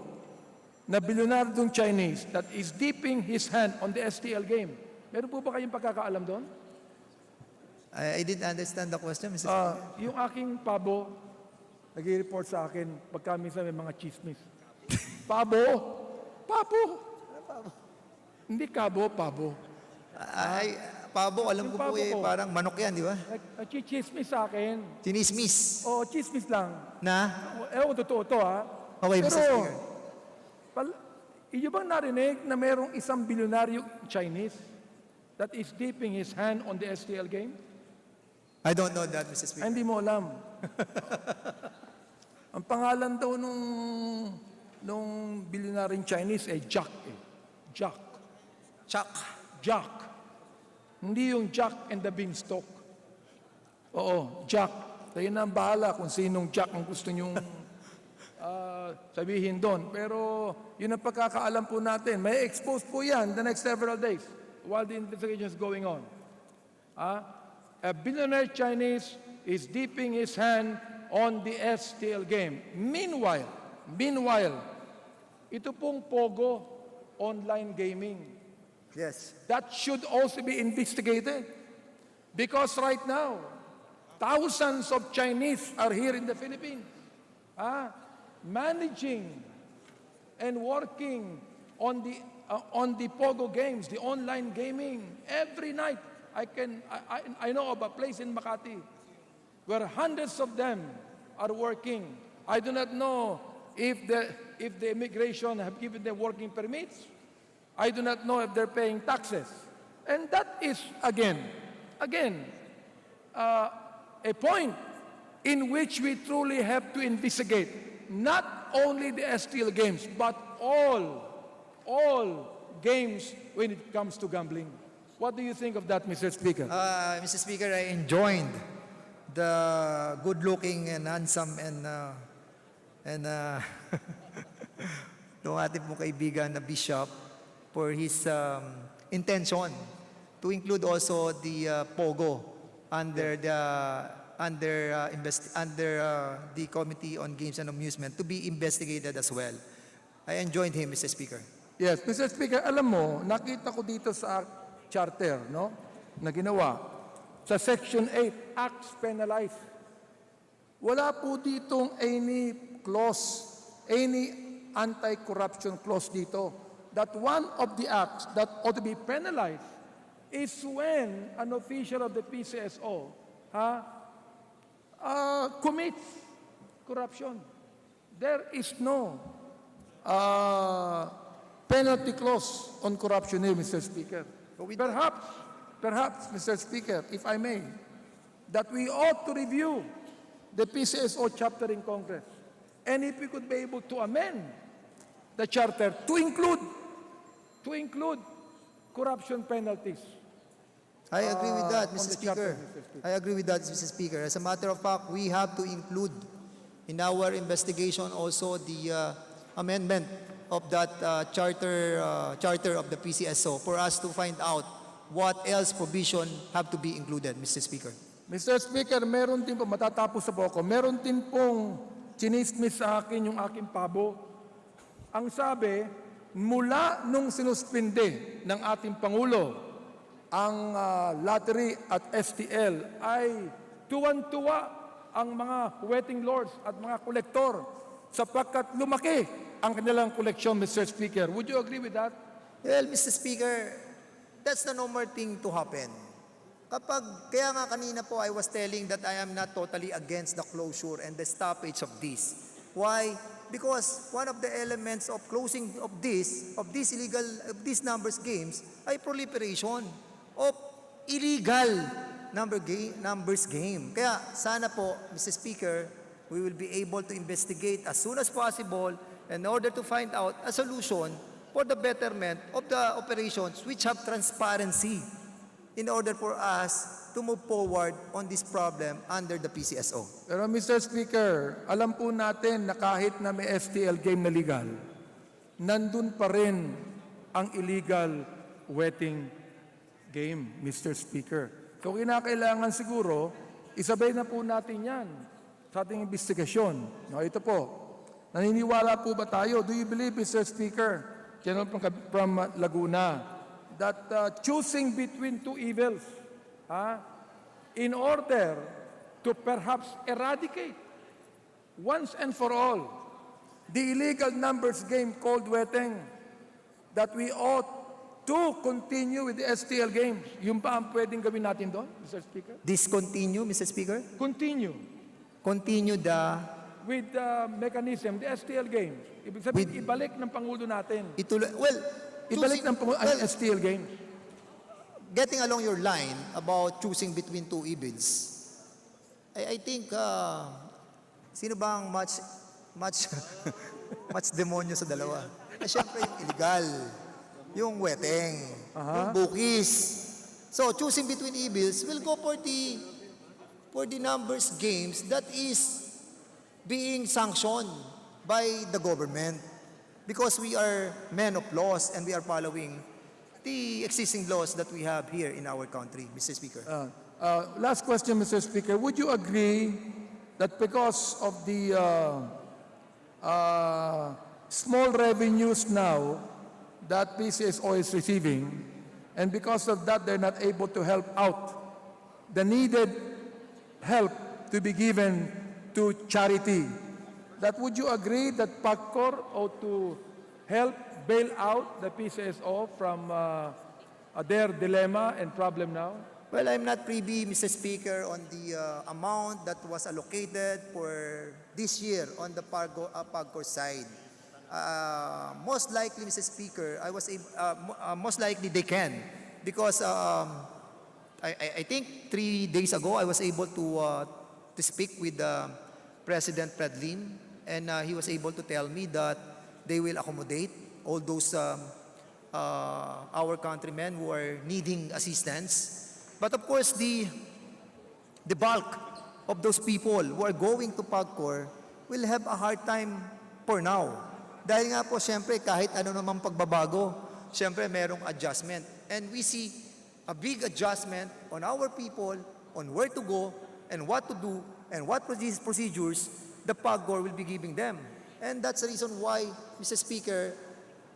na bilyonaryong Chinese that is dipping his hand on the STL game. Meron po ba kayong pagkakaalam doon? I didn't understand the question, Mr. Speaker. Yung aking pabo, nag-report sa akin pagka minsan may mga chismis. Pabo! Pabo! Hindi kabo, pabo. Pabo, alam ko po Pabo ko. parang manok yan, di ba? Nag-chismis sa akin. Chinismis. Oo, chismis lang. Na? Ewan ko, totoo to Okay, Mr. Speaker. Iyo bang narinig na merong isang bilyonaryo Chinese that is dipping his hand on the STL game? I don't know that, Mr. Speaker. Hindi mo alam. Ang pangalan daw nung billionaire Chinese Jack eh. Jack. Jack. Hindi yung Jack and the Beanstalk. Oo, Jack. Tayo na ang bahala kung sinong Jack ang gusto nyong sabihin doon. Pero yun ang pagkakaalam po natin. May expose po yan the next several days while the investigation is going on. A billionaire Chinese is dipping his hand on the STL game. Meanwhile, ito pong Pogo online gaming. Yes. That should also be investigated. Because right now, thousands of Chinese are here in the Philippines. Managing and working on the Pogo games, the online gaming. Every night, I know of a place in Makati where hundreds of them are working. I do not know if the immigration have given them working permits. I do not know if they're paying taxes. And that is, again, a point in which we truly have to investigate not only the STL games, but all games when it comes to gambling. What do you think of that, Mr. Speaker? Mr. Speaker, I enjoyed the good-looking and handsome and itong ating pong kaibigan na Bishop for his intention to include also the Pogo under the Committee on Games and Amusement to be investigated as well. I enjoined him, Mr. Speaker. Yes, Mr. Speaker, alam mo, nakita ko dito sa charter, no, na ginawa, sa Section 8, Acts Penalized. Wala po ditong any clause, any anti-corruption clause dito, that one of the acts that ought to be penalized is when an official of the PCSO commits corruption. There is no penalty clause on corruption here, Mr. Speaker. Perhaps, Mr. Speaker, if I may, that we ought to review the PCSO chapter in Congress. And if we could be able to amend the charter to include corruption penalties. I agree with that, on Mr. the charter, Speaker. Mr. Speaker. I agree with that, Mr. Speaker. As a matter of fact, we have to include in our investigation also the amendment of that charter of the PCSO for us to find out what else provision have to be included, Mr. Speaker. Mr. Speaker, meron din po, matatapos na po ako, meron din pong chinismis sa akin yung aking pabo. Ang sabi, mula nung sinuspinde ng ating Pangulo ang lottery at STL ay tuwan-tuwa ang mga wetting lords at mga kolektor sapagkat lumaki ang kanilang koleksyon, Mr. Speaker. Would you agree with that? Well, Mr. Speaker, that's the normal thing to happen. Kaya nga kanina po I was telling that I am not totally against the closure and the stoppage of this. Why? Because one of the elements of closing of these numbers games ay proliferation of illegal numbers game. Kaya sana po, Mr. Speaker, we will be able to investigate as soon as possible in order to find out a solution for the betterment of the operations which have transparency in order for us to move forward on this problem under the PCSO. Pero Mr. Speaker, alam po natin na kahit na may STL game na legal, nandun pa rin ang illegal wetting game, Mr. Speaker. So kinakailangan siguro, isabay na po natin yan sa ating investigasyon. No, ito po, naniniwala po ba tayo? Do you believe, Mr. Speaker, General from Laguna, that choosing between two evils in order to perhaps eradicate once and for all the illegal numbers game called wetting, that we ought to continue with the STL games. Yung ba ang pwedeng gawin natin doon, Mr. Speaker? Discontinue, Mr. Speaker? Continue Continue with the mechanism, the STL games. Ibig sabihin, ibalik ng Pangulo natin. Ibalik ng Pangulo ang STL games. Getting along your line about choosing between two evils, I think, sino ba ang much much, much demonyo sa dalawa. Siyempre yung illegal, yung weteng, yung bukis. So choosing between evils, we'll go for the numbers games that is being sanctioned by the government because we are men of laws and we are following the existing laws that we have here in our country, Mr. Speaker. Last question, Mr. Speaker. Would you agree that because of the small revenues now that PCSO is receiving, and because of that they're not able to help out the needed help to be given to charity, that would you agree that PAGCOR ought to help bail out the PCSO from their dilemma and problem now? Well, I'm not privy, Mr. Speaker, on the amount that was allocated for this year on the PAGCOR side. Most likely, Mr. Speaker, most likely they can, because I think 3 days ago I was able to speak with President Predlin, and he was able to tell me that they will accommodate all those our countrymen who are needing assistance. But of course, the bulk of those people who are going to PAGCOR will have a hard time for now. Dahil nga po, siyempre, kahit ano namang pagbabago, siyempre, merong adjustment. And we see a big adjustment on our people, on where to go, and what to do, and what procedures the PAGCOR will be giving them. And that's the reason why, Mr. Speaker,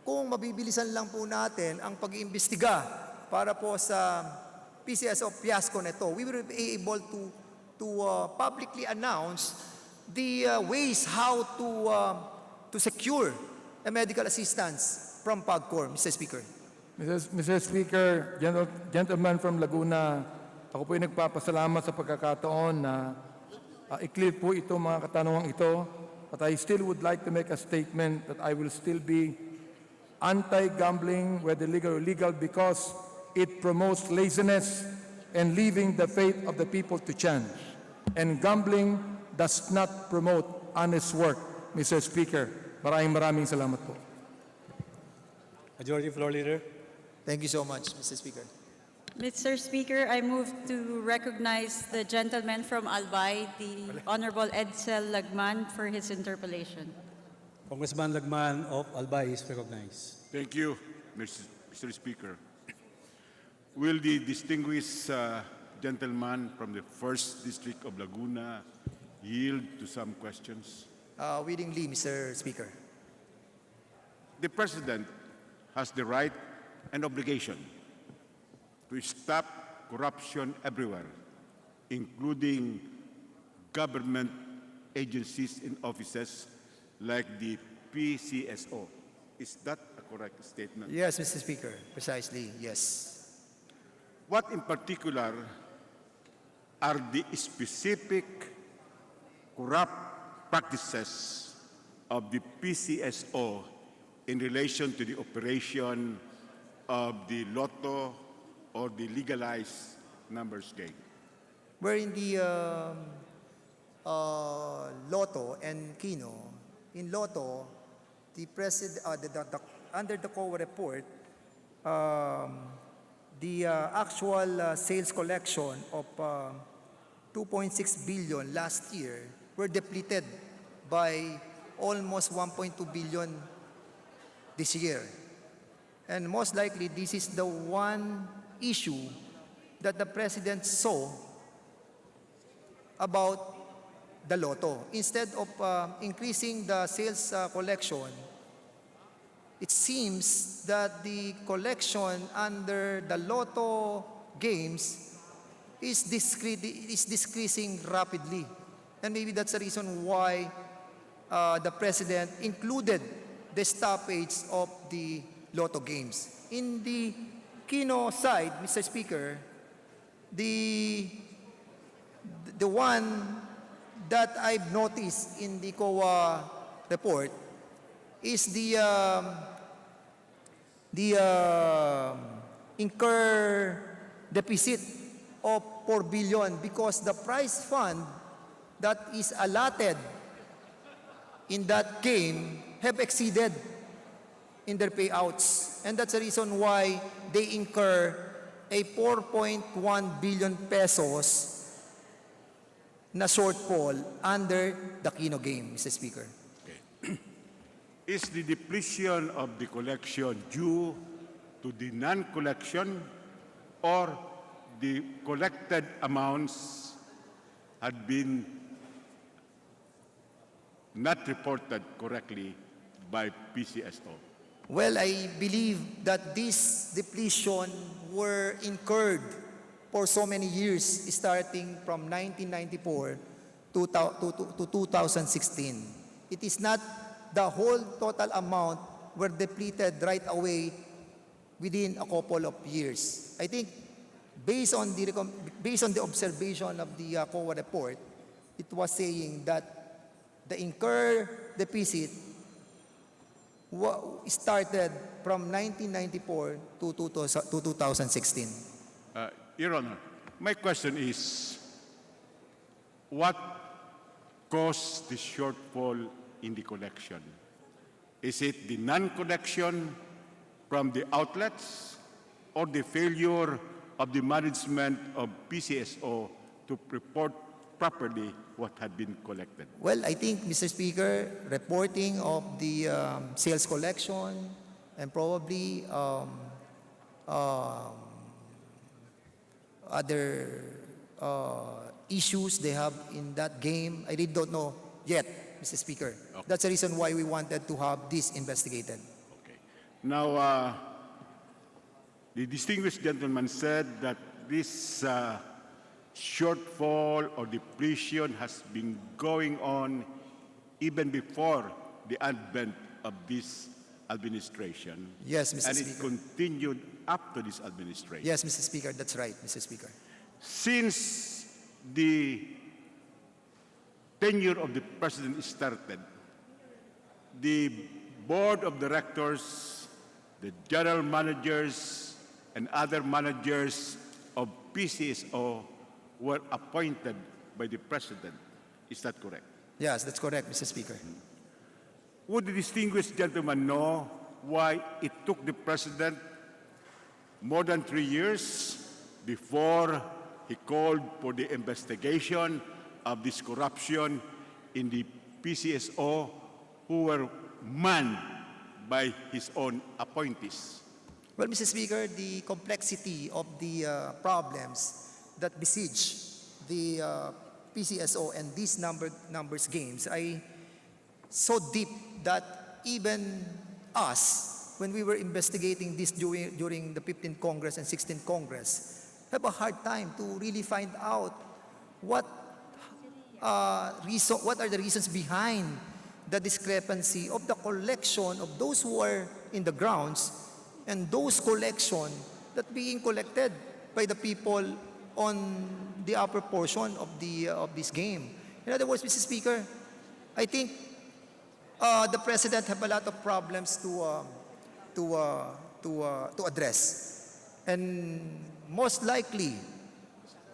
kung mabibilisan lang po natin ang pag-iimbestiga para po sa PCSO fiasco nito, we will be able to publicly announce the ways how to secure a medical assistance from PAGCOR, Mr. Speaker. Mr. Speaker, gentleman from Laguna, ako po ay nagpapasalamat sa pagkakataon na i-clear po itong mga katanungang ito. But I still would like to make a statement that I will still be anti-gambling, whether legal or illegal, because it promotes laziness and leaving the faith of the people to chance. And gambling does not promote honest work, Mr. Speaker. Maraming salamat po. Majority Floor Leader. Thank you so much, Mr. Speaker. Mr. Speaker, I move to recognize the gentleman from Albay, the Honorable Edsel Lagman, for his interpellation. Congressman Lagman of Albay is recognized. Thank you, Mr. Speaker. Will the distinguished gentleman from the 1st District of Laguna yield to some questions? Willingly, Mr. Speaker. The President has the right and obligation to stop corruption everywhere, including government agencies and offices like the PCSO. Is that a correct statement? Yes, Mr. Speaker. Precisely, yes. What in particular are the specific corrupt practices of the PCSO in relation to the operation of the Lotto or the legalized numbers game? Where in the Lotto and Kino, in Lotto, the president, under the COA report, the actual sales collection of 2.6 billion last year were depleted by almost 1.2 billion this year. And most likely, this is the one issue that the President saw about the Lotto. Instead of increasing the sales collection, it seems that the collection under the Lotto games is decreasing rapidly. And maybe that's the reason why the President included the stoppage of the Lotto games. In the Kino side, Mr. Speaker, the one that I've noticed in the COA report is the incur deficit of 4 billion because the prize fund that is allotted in that game have exceeded in their payouts. And that's the reason why they incur a 4.1 billion pesos na shortfall under the Kino game, Mr. Speaker. Is the depletion of the collection due to the non-collection or the collected amounts had been not reported correctly by PCSO? Well, I believe that this depletion were incurred for so many years, starting from 1994 to 2016. It is not the whole total amount were depleted right away within a couple of years. I think based on the observation of the COA report, it was saying that the incurred deficit started from 1994 to 2016. Your Honor, my question is, what caused the shortfall in the collection? Is it the non-collection from the outlets or the failure of the management of PCSO to report properly what had been collected? Well, I think, Mr. Speaker, reporting of the sales collection and probably other issues they have in that game, I really don't know yet, Mr. Speaker. Okay. That's the reason why we wanted to have this investigated. Okay. Now, the distinguished gentleman said that this shortfall or depletion has been going on even before the advent of this administration. Yes, Mr. And Speaker. it continued up to this administration. Yes, Mr. Speaker, that's right, Mr. Speaker. Since the tenure of the president started, the board of directors, the general managers, and other managers of PCSO were appointed by the president. Is that correct? Yes, that's correct, Mr. Speaker. Would the distinguished gentleman know why it took the president more than 3 years before he called for the investigation of this corruption in the PCSO who were manned by his own appointees? Well, Mr. Speaker, the complexity of the problems that besiege the PCSO and these numbers games are so deep that even us, when we were investigating this during the 15th Congress and 16th Congress, have a hard time to really find out what are the reasons behind the discrepancy of the collection of those who are in the grounds and those collection that being collected by the people on the upper portion of this game. In other words, Mr. Speaker, I think the president have a lot of problems to address, and most likely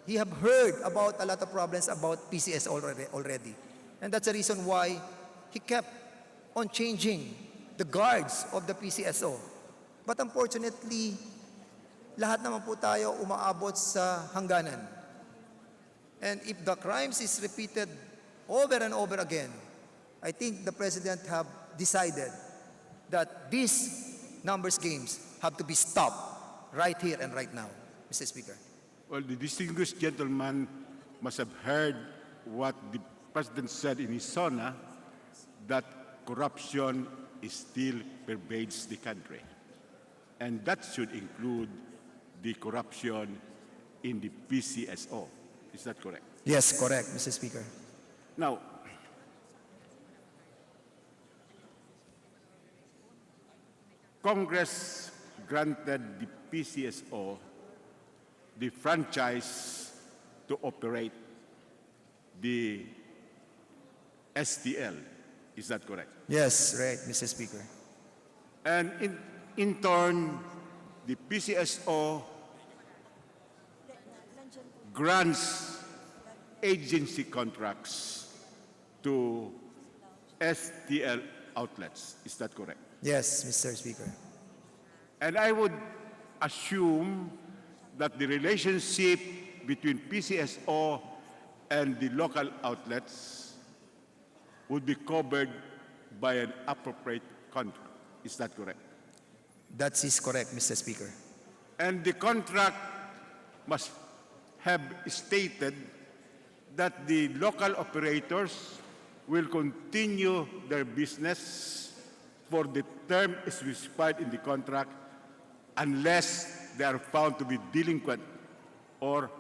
he have heard about a lot of problems about PCS already, and that's the reason why he kept on changing the guards of the PCSO. But unfortunately, lahat naman po tayo umaabot sa hangganan. And if the crimes is repeated over and over again, I think the president have decided that these numbers games have to be stopped right here and right now, Mr. Speaker. Well, the distinguished gentleman must have heard what the president said in his SONA, that corruption still pervades the country. And that should include the corruption in the PCSO. Is that correct? Yes, correct, Mr. Speaker. Now, Congress granted the PCSO the franchise to operate the STL. Is that correct? Yes, right, Mr. Speaker. And in turn, the PCSO grants agency contracts to STL outlets. Is that correct? Yes, Mr. Speaker. And I would assume that the relationship between PCSO and the local outlets would be covered by an appropriate contract. Is that correct? That is correct, Mr. Speaker. And the contract must have stated that the local operators will continue their business for the term specified in the contract unless they are found to be delinquent or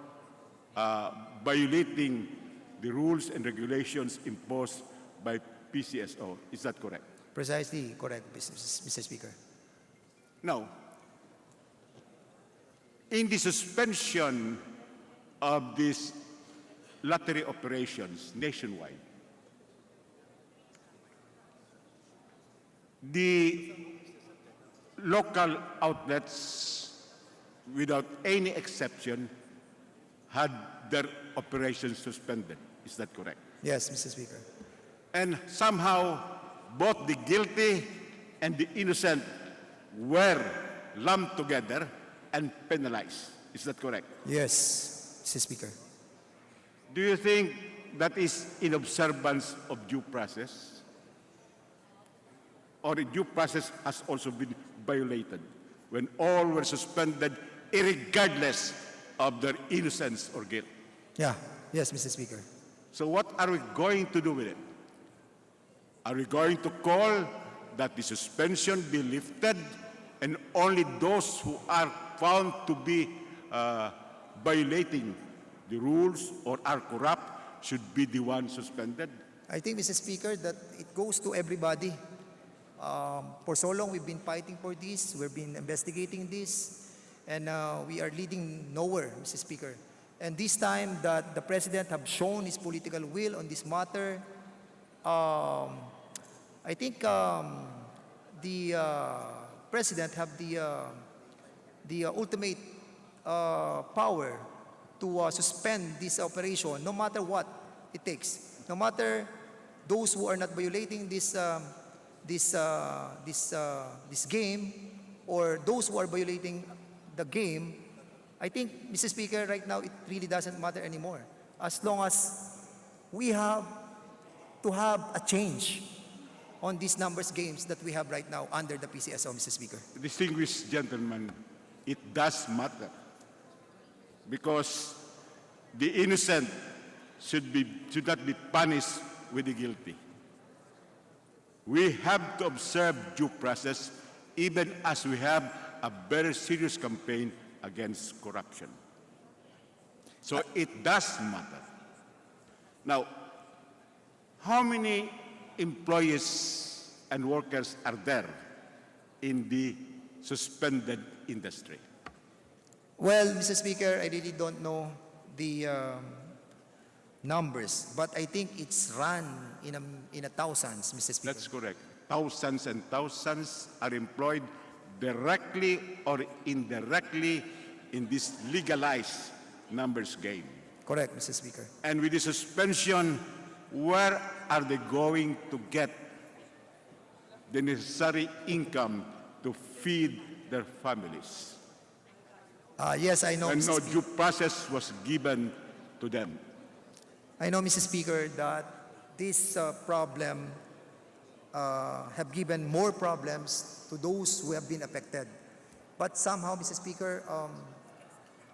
violating the rules and regulations imposed by PCSO. Is that correct? Precisely correct, Mr. Speaker. Now, in the suspension of these lottery operations nationwide, the local outlets, without any exception, had their operations suspended. Is that correct? Yes, Mr. Speaker. And somehow, both the guilty and the innocent were lumped together and penalized. Is that correct? Yes, Mr. Speaker. Do you think that is in observance of due process? Or due process has also been violated when all were suspended irregardless of their innocence or guilt? Yeah, yes, Mr. Speaker. So what are we going to do with it? Are we going to call that the suspension be lifted and only those who are found to be violating the rules or are corrupt should be the ones suspended? I think, Mr. Speaker, that it goes to everybody. For so long, we've been fighting for this, we've been investigating this, and we are leading nowhere, Mr. Speaker. And this time that the President have shown his political will on this matter, I think the President have the ultimate power to suspend this operation, no matter what it takes. No matter those who are not violating this game, or those who are violating the game, I think, Mr. Speaker, right now it really doesn't matter anymore. As long as we have to have a change on these numbers games that we have right now under the PCSO, Mr. Speaker. Distinguished gentlemen, it does matter because the innocent should not be punished with the guilty. We have to observe due process even as we have a very serious campaign against corruption. So it does matter. Now, how many employees and workers are there in the suspended industry? Well, Mr. Speaker, I really don't know the numbers, but I think it's run in a thousands, Mr. Speaker. That's correct. Thousands and thousands are employed directly or indirectly in this legalized numbers game. Correct, Mr. Speaker. And with the suspension, where are they going to get the necessary income to feed their families? Yes, I know, And Mr. no Speaker. due process was given to them. I know, Mr. Speaker, that this problem have given more problems to those who have been affected. But somehow, Mr. Speaker,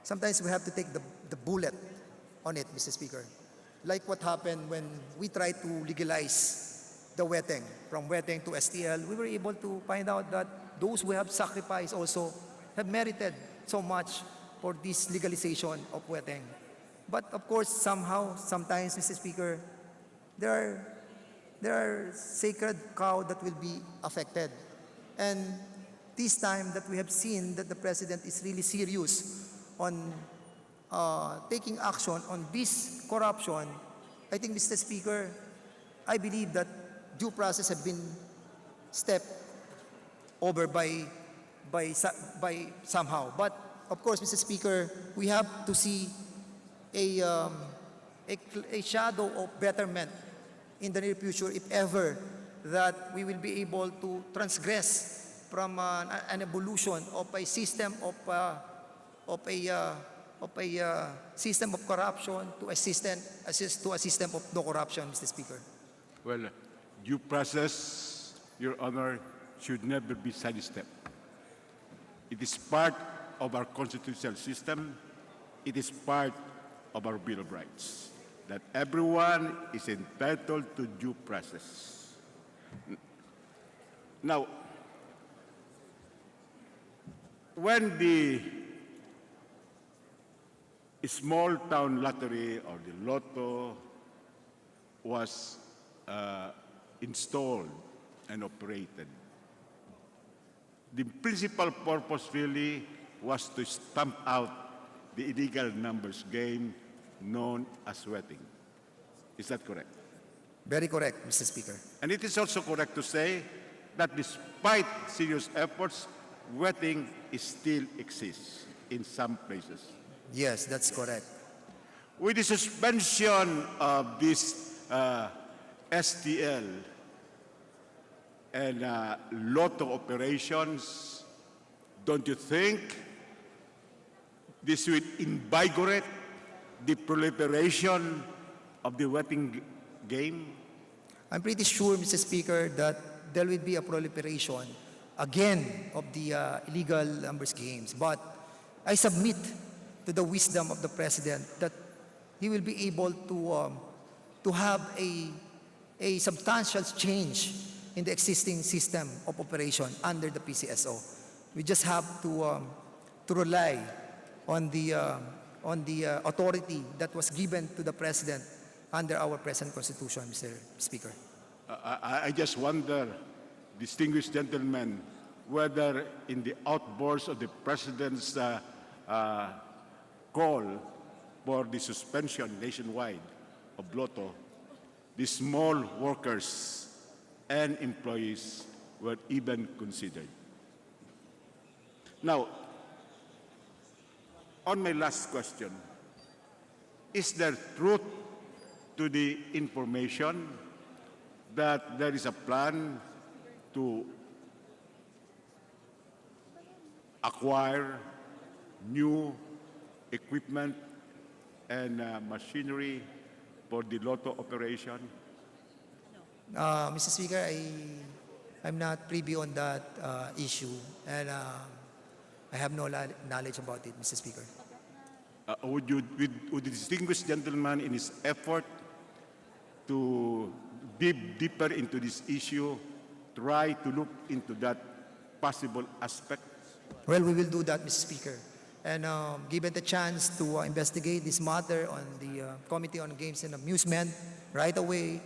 sometimes we have to take the bullet on it, Mr. Speaker. Like what happened when we tried to legalize the weteng, from weteng to STL, we were able to find out that those who have sacrificed also have merited so much for this legalization of weteng. But of course, somehow, sometimes, Mr. Speaker, there are sacred cows that will be affected. And this time that we have seen that the President is really serious on taking action on this corruption, I think, Mr. Speaker, I believe that due process have been stepped over by somehow. But of course, Mr. Speaker, we have to see a shadow of betterment in the near future, if ever, that we will be able to transgress from an evolution of a system of system of corruption to a system of no corruption, Mr. Speaker. Well, due process, Your Honor, should never be sidestepped. It is part of our constitutional system. It is part of our Bill of Rights, that everyone is entitled to due process. Now, when the small town lottery or the lotto was installed and operated, the principal purpose really was to stamp out the illegal numbers game known as wetting. Is that correct? Very correct, Mr. Speaker. And it is also correct to say that despite serious efforts, wetting still exists in some places. Yes, that's correct. With the suspension of this STL and lotto operations, don't you think this will invigorate the proliferation of the wetting game? I'm pretty sure, Mr. Speaker, that there will be a proliferation again of the illegal numbers games. But I submit to the wisdom of the President that he will be able to have a substantial change in the existing system of operation under the PCSO. We just have to rely on the authority that was given to the President under our present Constitution, Mr. Speaker. I just wonder, distinguished gentlemen, whether in the outburst of the President's call for the suspension nationwide of Lotto, the small workers and employees were even considered. Now, on my last question, is there truth to the information that there is a plan to acquire new equipment and machinery for the Lotto operation? Mr. Speaker, I'm not privy on that issue, and I have no knowledge about it, Mr. Speaker. Would the distinguished gentleman, in his effort to dig deeper into this issue, try to look into that possible aspect? Well, we will do that, Mr. Speaker. And given the chance to investigate this matter on the Committee on Games and Amusement right away,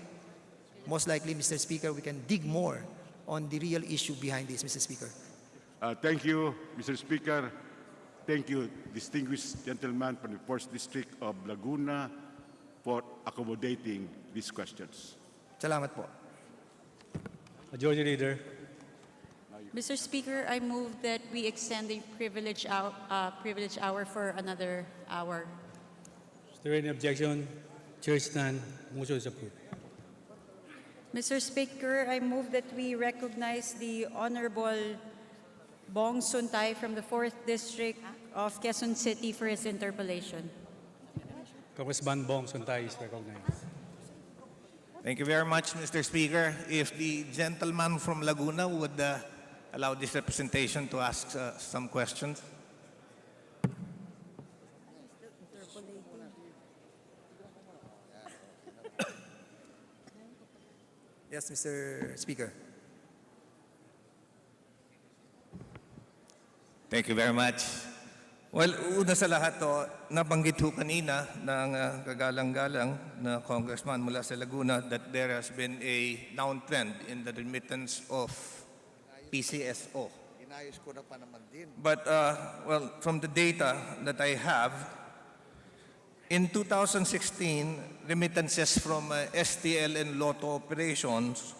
most likely, Mr. Speaker, we can dig more on the real issue behind this, Mr. Speaker. Thank you, Mr. Speaker. Thank you, distinguished gentleman from the 1st District of Laguna, for accommodating these questions. Salamat po. Majority Leader. Mr. Speaker, I move that we extend the privilege hour for another hour. Is there any objection? Chair is none. Motion is approved. Mr. Speaker, I move that we recognize the Honorable Bong Suntay from the 4th District of Quezon City for his interpellation. Congressman Bong Suntay is recognized. Thank you very much, Mr. Speaker. If the gentleman from Laguna would allow this representation to ask some questions. Yes, Mr. Speaker. Thank you very much. Well, una sa lahat to, nabanggit ho kanina ng kagalang-galang na congressman mula sa Laguna that there has been a downtrend in the remittance of PCSO. But, well, from the data that I have, in 2016, remittances from STL and Lotto operations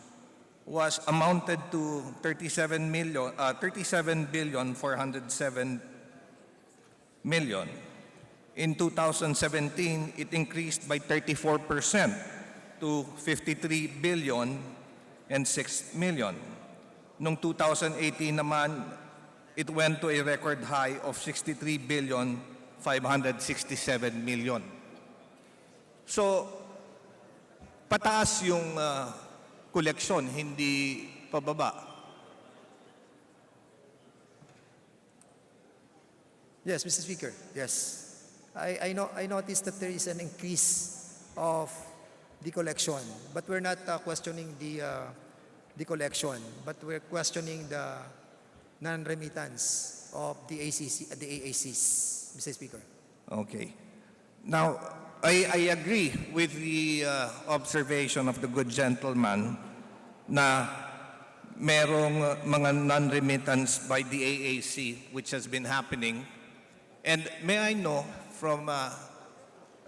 was amounted to 37 billion 407 million. In 2017, it increased by 34%. to 53 billion and 6 million. Noong 2018 naman, it went to a record high of 63 billion 567 million. So, pataas yung koleksyon, hindi pababa. Yes, Mr. Speaker. Yes. I noticed that there is an increase of the collection, but we're not questioning the collection, but we're questioning the non-remittance of the AACs, Mr. Speaker. Okay. Now, I agree with the observation of the good gentleman na merong mga non-remittance by the AAC which has been happening. And may I know from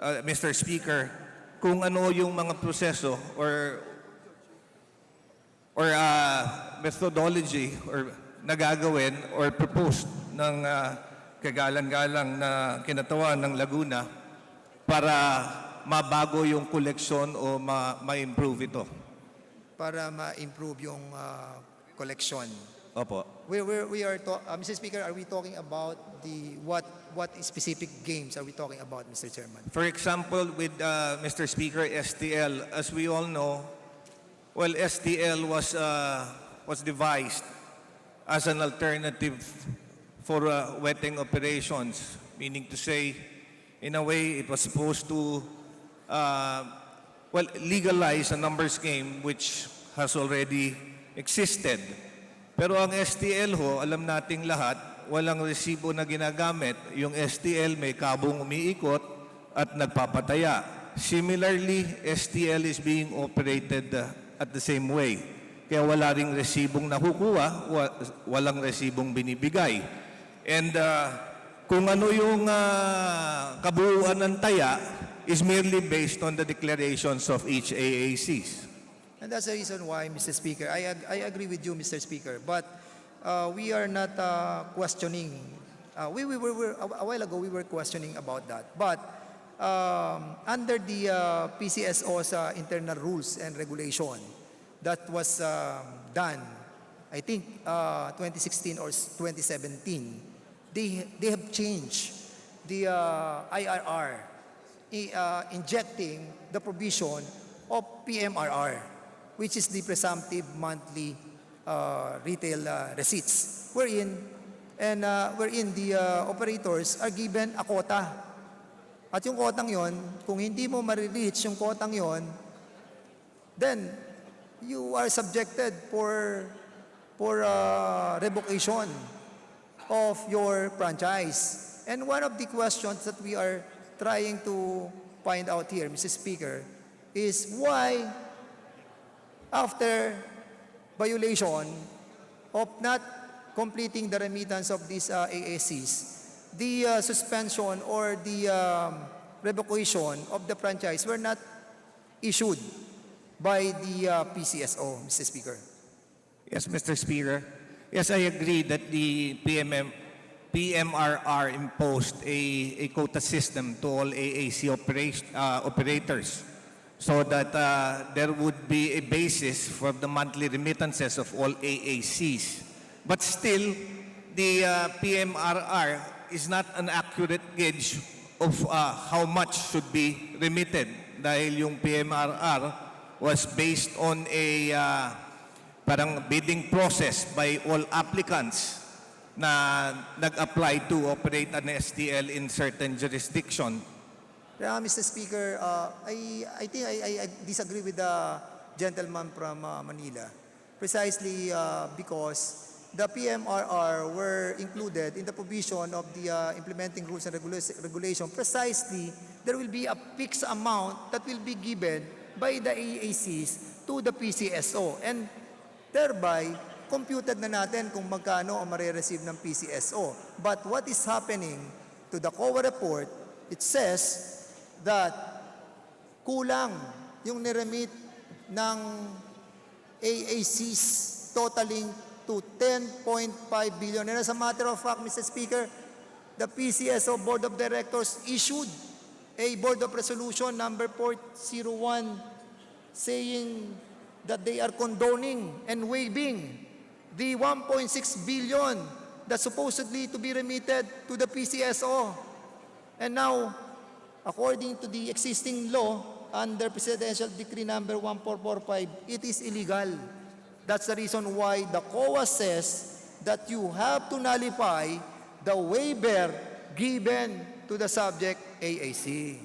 Mr. Speaker kung ano yung mga proseso or methodology or nagagawin or proposed ng kagalang-galang na kinatawan ng Laguna para mabago yung koleksyon o ma-improve ito? Para ma-improve yung collection. Opo. Mr. Speaker, are we talking about what specific games are we talking about, Mr. Chairman? For example, with Mr. Speaker, STL, as we all know, well, STL was devised as an alternative for wetting operations, meaning to say, in a way, it was supposed to legalize a numbers game which has already existed. Pero ang STL ho, alam nating lahat, walang resibo na ginagamit. Yung STL may kabong umiikot at nagpapataya. Similarly, STL is being operated at the same way. Kaya wala ring resibong nakukuha, walang resibong binibigay. And kung ano yung kabuuan ng taya is merely based on the declarations of each AACs. And that's the reason why, Mr. Speaker, I agree with you, Mr. Speaker, but we are not questioning. A while ago, we were questioning about that. But under the PCSO's internal rules and regulation that was done, I think 2016 or 2017, they have changed the IRR, injecting the provision of PMRR, which is the presumptive monthly retail receipts, wherein the operators are given a quota. At yung quotang yon, kung hindi mo ma-reach yung quotang yon, then you are subjected for revocation of your franchise. And one of the questions that we are trying to find out here, Mr. Speaker, is why after violation of not completing the remittance of these AACs, the suspension or the revocation of the franchise were not issued by the PCSO, Mr. Speaker. Yes, Mr. Speaker. Yes, I agree that the PMRR imposed a quota system to all AAC operators so that there would be a basis for the monthly remittances of all AACs. But still, the PMRR is not an accurate gauge of how much should be remitted dahil yung PMRR was based on a parang bidding process by all applicants na nag-apply to operate an STL in certain jurisdiction. Mr. Speaker, I think I disagree with the gentleman from Manila, precisely because the PMRR were included in the provision of the implementing rules and regulation. Precisely, there will be a fixed amount that will be given by the AACs to the PCSO, and thereby computed na natin kung magkano ang marireceive ng PCSO. But what is happening to the COA report, it says that kulang yung niremit ng AACs totaling to 10.5 billion. And as a matter of fact, Mr. Speaker, the PCSO Board of Directors issued a Board of Resolution number 401 saying that they are condoning and waiving the 1.6 billion that's supposedly to be remitted to the PCSO. And now, according to the existing law, under Presidential Decree number 1445, it is illegal. That's the reason why the COA says that you have to nullify the waiver given to the subject AAC.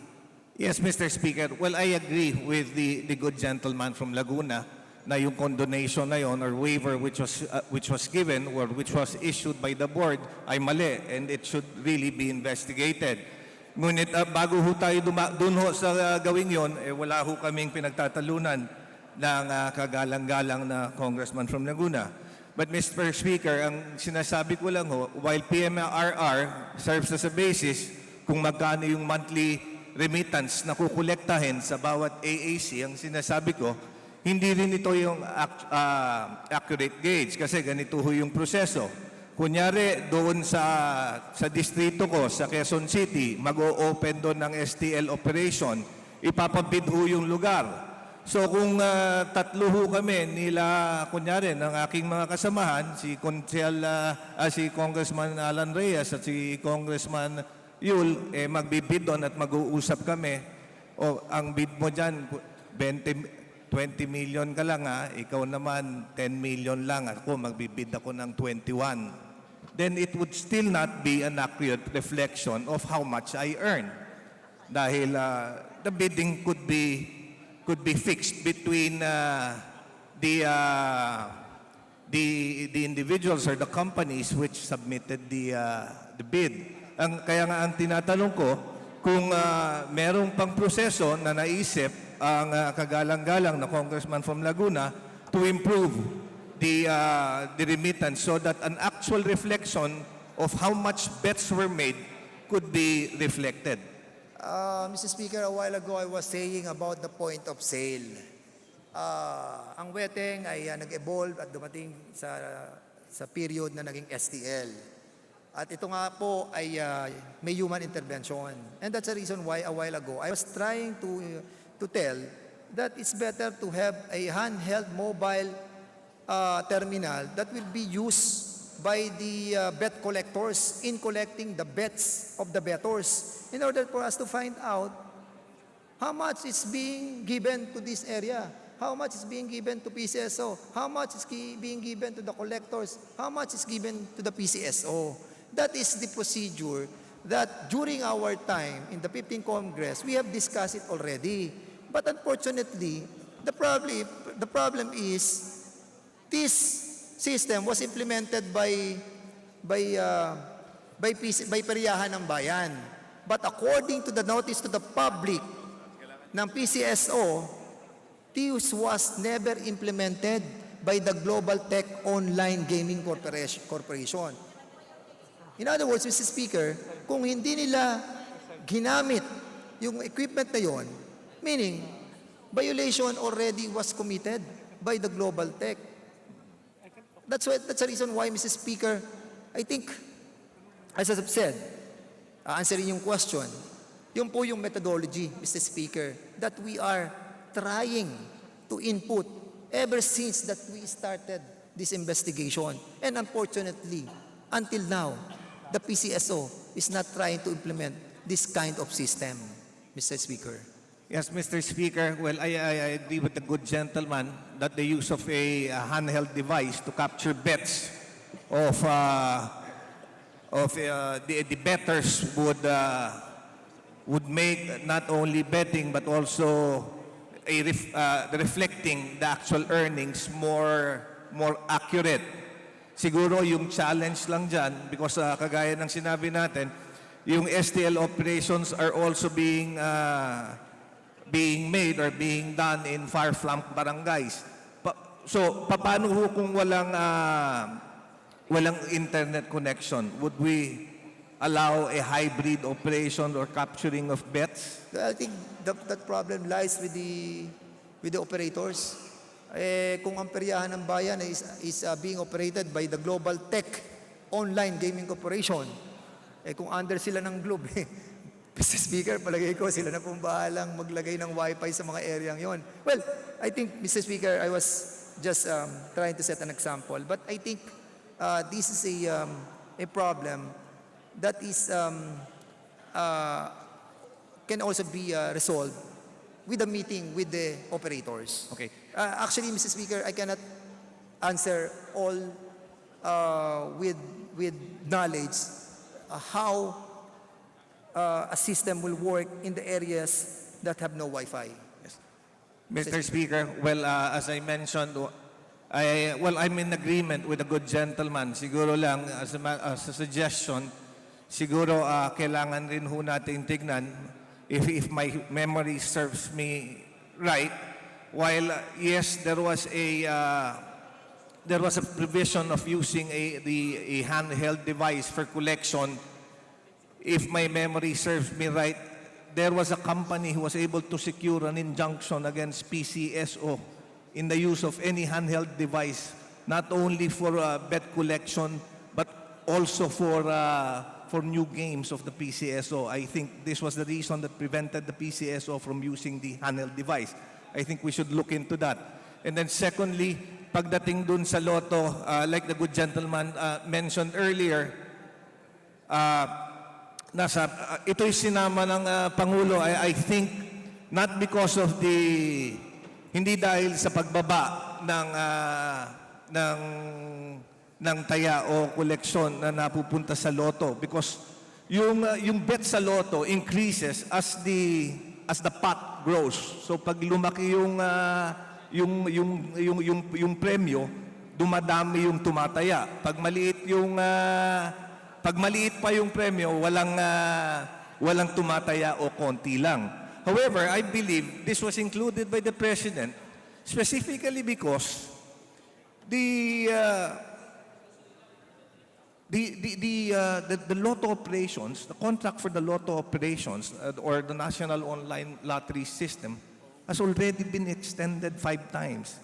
Yes, Mr. Speaker. Well, I agree with the good gentleman from Laguna na yung condonation na yon or waiver which was given or which was issued by the board ay mali and it should really be investigated. Ngunit bago ho tayo dun ho sa gawin yon, wala ho kaming pinagtatalunan ng kagalang-galang na congressman from Laguna. But Mr. Speaker, ang sinasabi ko lang ho, while PMRR serves as a basis kung magkano yung monthly remittance na kukolektahin sa bawat AAC, ang sinasabi ko, hindi rin ito yung accurate gauge kasi ganito ho yung proseso. Kunyari, doon sa distrito ko, sa Quezon City, mag-o-open doon ng STL operation, ipapabid ho yung lugar. So kung tatlo ho kami nila, kunyari, ng aking mga kasamahan, si Congressman Alan Reyes at si Congressman Yul, magbibid doon at mag-uusap kami. O ang bid mo dyan, 20 million ka lang ikaw naman 10 million lang, ako magbibid ako ng 21. Then it would still not be an accurate reflection of how much I earn. Dahil the bidding could be fixed between the individuals or the companies which submitted the bid. Kaya nga ang tinatanong ko, kung merong pang proseso na naisip ang kagalang-galang na congressman from Laguna to improve the remittance so that an actual reflection of how much bets were made could be reflected. Mr. Speaker, a while ago I was saying about the point of sale. Ang weteng ay nag-evolve at dumating sa period na naging STL. At ito nga po ay may human intervention. And that's the reason why a while ago I was trying to tell that it's better to have a handheld mobile terminal that will be used by the bet collectors in collecting the bets of the bettors in order for us to find out how much is being given to this area, how much is being given to PCSO, how much is being given to the collectors, how much is given to the PCSO. That is the procedure that during our time in the 15th Congress, we have discussed it already. But unfortunately, the problem is this system was implemented by Peryahan ng Bayan. But according to the notice to the public ng PCSO, this was never implemented by the Global Tech Online Gaming Corporation. In other words, Mr. Speaker, kung hindi nila ginamit yung equipment na yon, meaning violation already was committed by the Global Tech. That's the reason why, Mr. Speaker, I think, as I've said, answering yung question, yun po yung methodology, Mr. Speaker, that we are trying to input ever since that we started this investigation. And unfortunately, until now, the PCSO is not trying to implement this kind of system, Mr. Speaker. Yes, Mr. Speaker. Well, I agree with the good gentleman that the use of a handheld device to capture bets of the bettors would make not only betting but also reflecting the actual earnings more accurate. Siguro yung challenge lang dyan, because kagaya ng sinabi natin, yung STL operations are also being made or being done in far-flung barangays. So, paano ho kung walang internet connection? Would we allow a hybrid operation or capturing of bets? I think that problem lies with the operators. Kung ang Peryahan ng Bayan is being operated by the Global Tech Online Gaming Corporation, kung under sila ng Globe, Mr. Speaker, palagay ko sila na pong bahalang maglagay ng wifi sa mga areang yon. Well, I think, Mr. Speaker, I was just trying to set an example. But I think this is a problem that is can also be resolved with a meeting with the operators. Okay. Actually, Mr. Speaker, I cannot answer all with knowledge how a system will work in the areas that have no Wi-Fi. Mr. Speaker, well, as I mentioned, I'm in agreement with the good gentleman. Siguro lang, as a suggestion, siguro kailangan rin ho natin tignan, if my memory serves me right, while yes, there was a provision of using a handheld device for collection. If my memory serves me right, there was a company who was able to secure an injunction against PCSO in the use of any handheld device, not only for bet collection, but also for new games of the PCSO. I think this was the reason that prevented the PCSO from using the handheld device. I think we should look into that. And then secondly, pagdating dun sa Lotto, like the good gentleman mentioned earlier, ito'y sinama ng Pangulo, I think, not because of hindi dahil sa pagbaba ng taya o koleksyon na napupunta sa Lotto, because yung bet sa Lotto increases as the pot grows. So pag lumaki yung premyo, dumadami yung tumataya. Pag maliit pa yung premyo, walang tumataya o konti lang. However, I believe this was included by the President specifically because the Lotto operations, the contract for the Lotto operations or the National Online Lottery System has already been extended 3 times.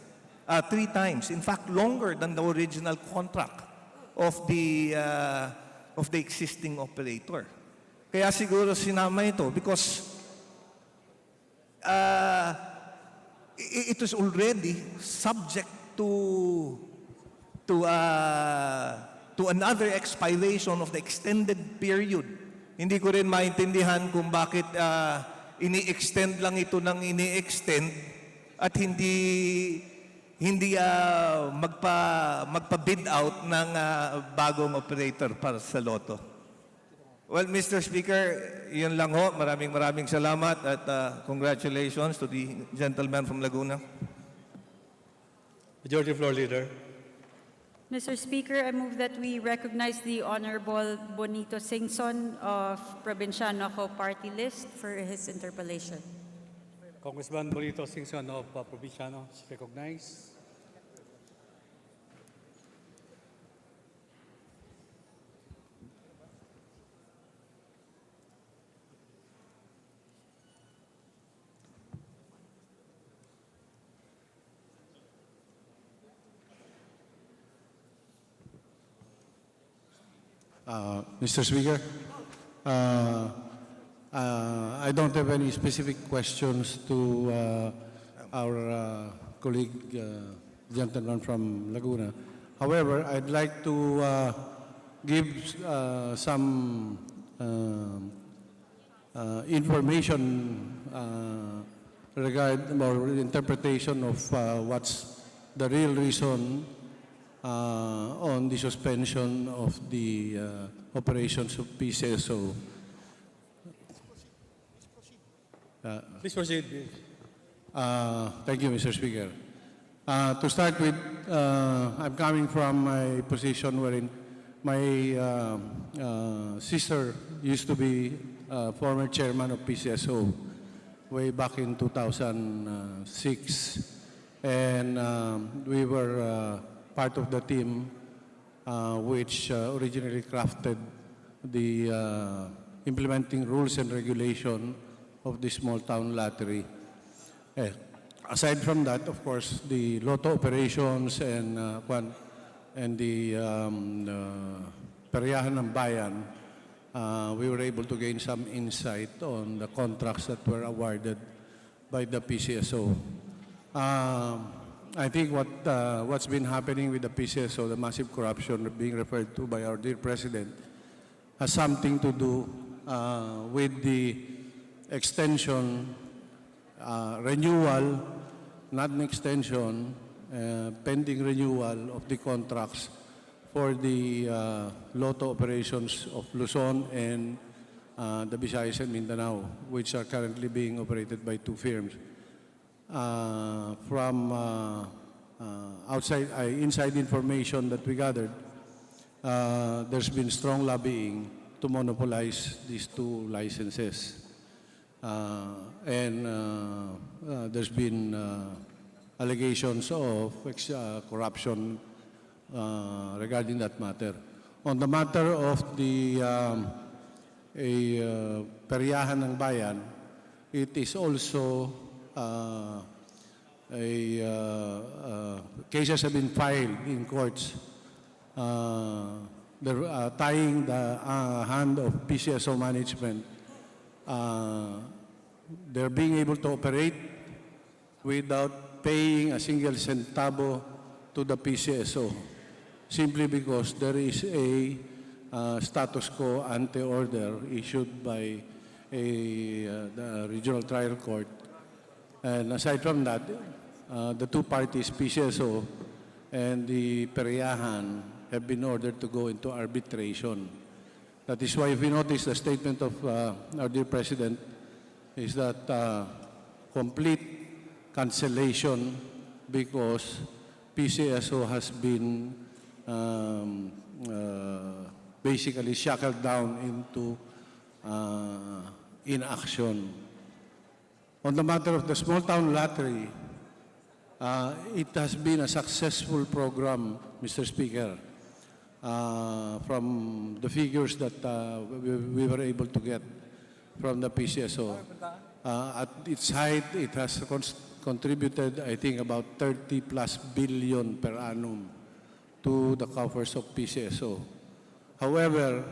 In fact, longer than the original contract of the existing operator. Kaya siguro sinama ito because it was already subject to another expiration of the extended period. Hindi ko rin maintindihan kung bakit ini-extend lang ito ng ini-extend at hindi magpa-bid out ng bagong operator para sa Lotto. Well, Mr. Speaker, yun lang ho. Maraming salamat at congratulations to the gentleman from Laguna. Majority Floor Leader. Mr. Speaker, I move that we recognize the Honorable Bonito Singson of Provinciano Ako Party List for his interpellation. Congressman Bonito Singson of Provinciano is recognized. Mr. Speaker, I don't have any specific questions to our colleague, gentleman from Laguna. However, I'd like to give some information regarding or interpretation of what's the real reason on the suspension of the operations of PCSO. Please proceed. Thank you, Mr. Speaker. To start with, I'm coming from my position wherein my sister used to be former chairman of PCSO way back in 2006. And we were part of the team which originally crafted the implementing rules and regulation of the small town lottery. Aside from that, of course, the Lotto operations and the Peryahan ng Bayan, we were able to gain some insight on the contracts that were awarded by the PCSO. I think what's been happening with the PCSO, the massive corruption being referred to by our dear President, has something to do with the extension, renewal, not an extension, pending renewal of the contracts for the Lotto operations of Luzon and the Visayas and Mindanao, which are currently being operated by two firms. From inside information that we gathered, there's been strong lobbying to monopolize these two licenses. There's been allegations of corruption regarding that matter. On the matter of the Peryahan ng Bayan, it is also cases have been filed in courts tying the hand of PCSO management. They're being able to operate without paying a single centavo to the PCSO, simply because there is a status quo ante order issued by the regional trial court. And aside from that, the two parties, PCSO and the Peryahan, have been ordered to go into arbitration. That is why, if you notice, the statement of our dear President is that complete cancellation because PCSO has been basically shackled down into inaction. On the matter of the small town lottery, it has been a successful program, Mr. Speaker, from the figures that we were able to get from the PCSO. At its height, it has contributed, I think, about 30+ billion per annum to the coffers of PCSO. However,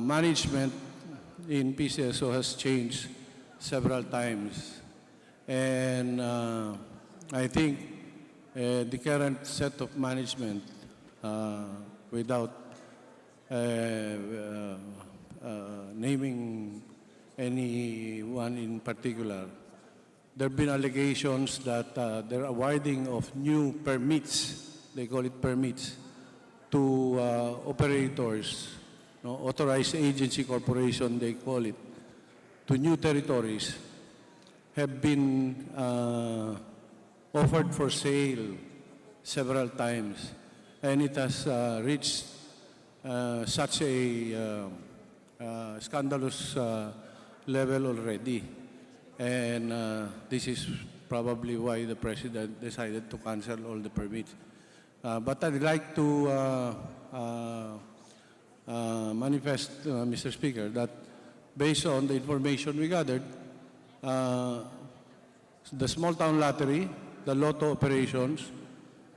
management in PCSO has changed several times. And I think the current set of management, without naming anyone in particular, there have been allegations that they're awarding of new permits, they call it permits, to operators, authorized agency corporation, they call it, to new territories, have been offered for sale several times. And it has reached such a scandalous level already. And this is probably why the President decided to cancel all the permits. But I'd like to manifest, Mr. Speaker, that based on the information we gathered, the small town lottery, the Lotto operations,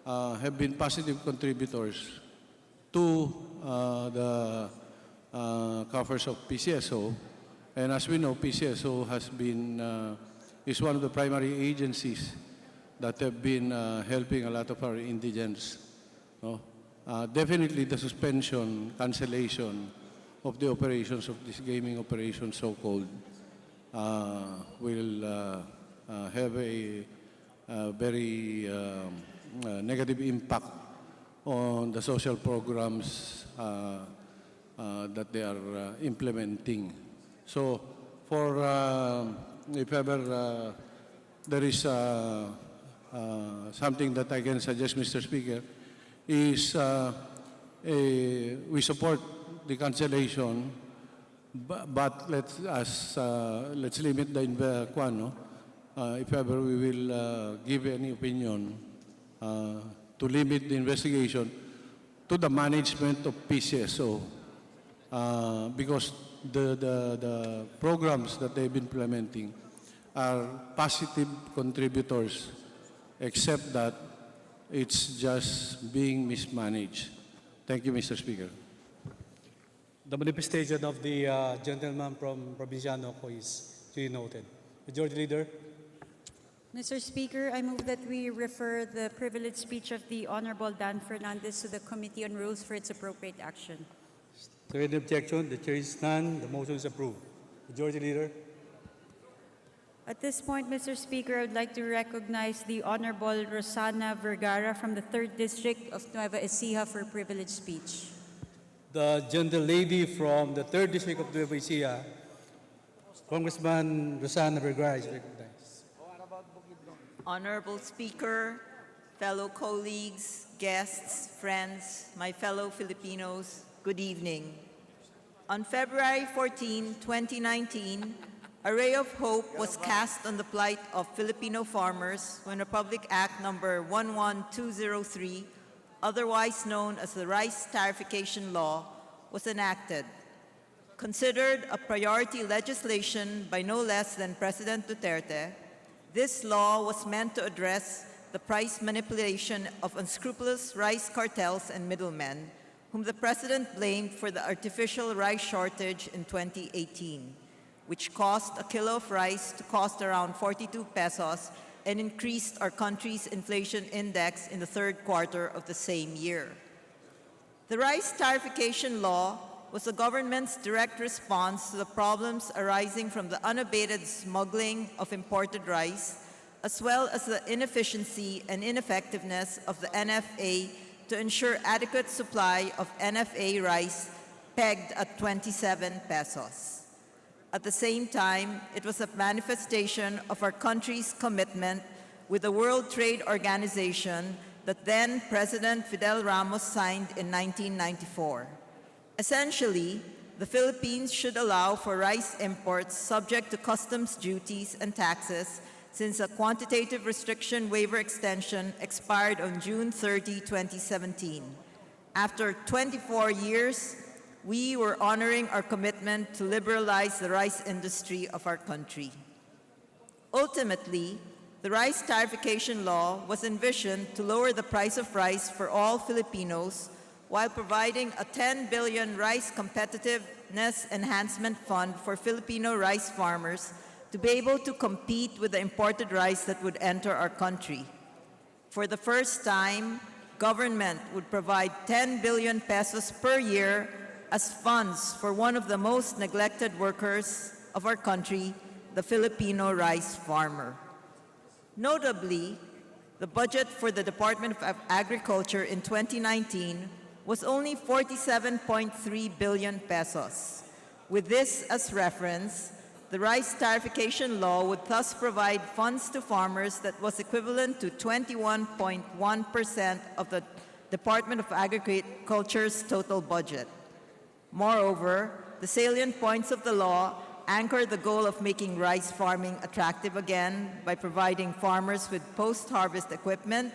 have been positive contributors to the coffers of PCSO. And as we know, PCSO has been, is one of the primary agencies that have been helping a lot of our indigents. Definitely the suspension, cancellation of the operations of this gaming operation, so-called, will have a very negative impact on the social programs that they are implementing. So, if ever there is something that I can suggest, Mr. Speaker, is we support the cancellation, but let's limit the if ever we will give any opinion to limit the investigation to the management of PCSO, because the programs that they've been implementing are positive contributors, except that it's just being mismanaged. Thank you, Mr. Speaker. The manifestation of the gentleman from Provinciano is duly noted. Majority Leader. Mr. Speaker, I move that we refer the privileged speech of the Honorable Dan Fernandez to the Committee on Rules for its appropriate action. Is there any objection? The chair is none. The motion is approved. Majority Leader. At this point, Mr. Speaker, I would like to recognize the Honorable Rosana Vergara from the 3rd District of Nueva Ecija for privileged speech. The gentle lady from the 3rd District of Nueva Ecija, Congressman Rosana Vergara, is recognized. Honorable Speaker, fellow colleagues, guests, friends, my fellow Filipinos, good evening. On February 14, 2019, a ray of hope was cast on the plight of Filipino farmers when Republic Act number 11203, otherwise known as the Rice Tarification Law, was enacted. Considered a priority legislation by no less than President Duterte, this law was meant to address the price manipulation of unscrupulous rice cartels and middlemen, whom the President blamed for the artificial rice shortage in 2018, which caused a kilo of rice to cost around 42 pesos and increased our country's inflation index in the 3rd quarter of the same year. The Rice Tarification Law was the government's direct response to the problems arising from the unabated smuggling of imported rice, as well as the inefficiency and ineffectiveness of the NFA to ensure adequate supply of NFA rice pegged at 27 pesos. At the same time, it was a manifestation of our country's commitment with the World Trade Organization that then President Fidel Ramos signed in 1994. Essentially, the Philippines should allow for rice imports subject to customs duties and taxes since a quantitative restriction waiver extension expired on June 30, 2017. After 24 years, we were honoring our commitment to liberalize the rice industry of our country. Ultimately, the Rice Tarification Law was envisioned to lower the price of rice for all Filipinos while providing a 10 billion rice competitiveness enhancement fund for Filipino rice farmers to be able to compete with the imported rice that would enter our country. For the first time, government would provide 10 billion pesos per year as funds for one of the most neglected workers of our country, the Filipino rice farmer. Notably, the budget for the Department of Agriculture in 2019 was only 47.3 billion pesos. With this as reference, the Rice Tarification Law would thus provide funds to farmers that was equivalent to 21.1% of the Department of Agriculture's total budget. Moreover, the salient points of the law anchor the goal of making rice farming attractive again by providing farmers with post-harvest equipment,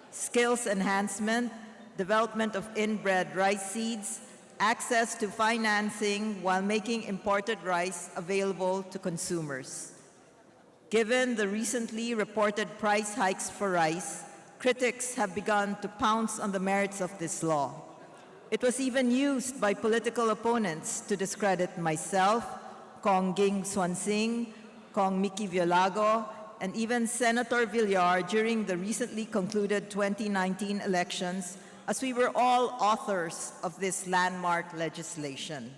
skills enhancement, development of inbred rice seeds, access to financing while making imported rice available to consumers. Given the recently reported price hikes for rice, critics have begun to pounce on the merits of this law. It was even used by political opponents to discredit myself, Kong Ging Swansing, Kong Mickey Violago, and even Senator Villar during the recently concluded 2019 elections, as we were all authors of this landmark legislation.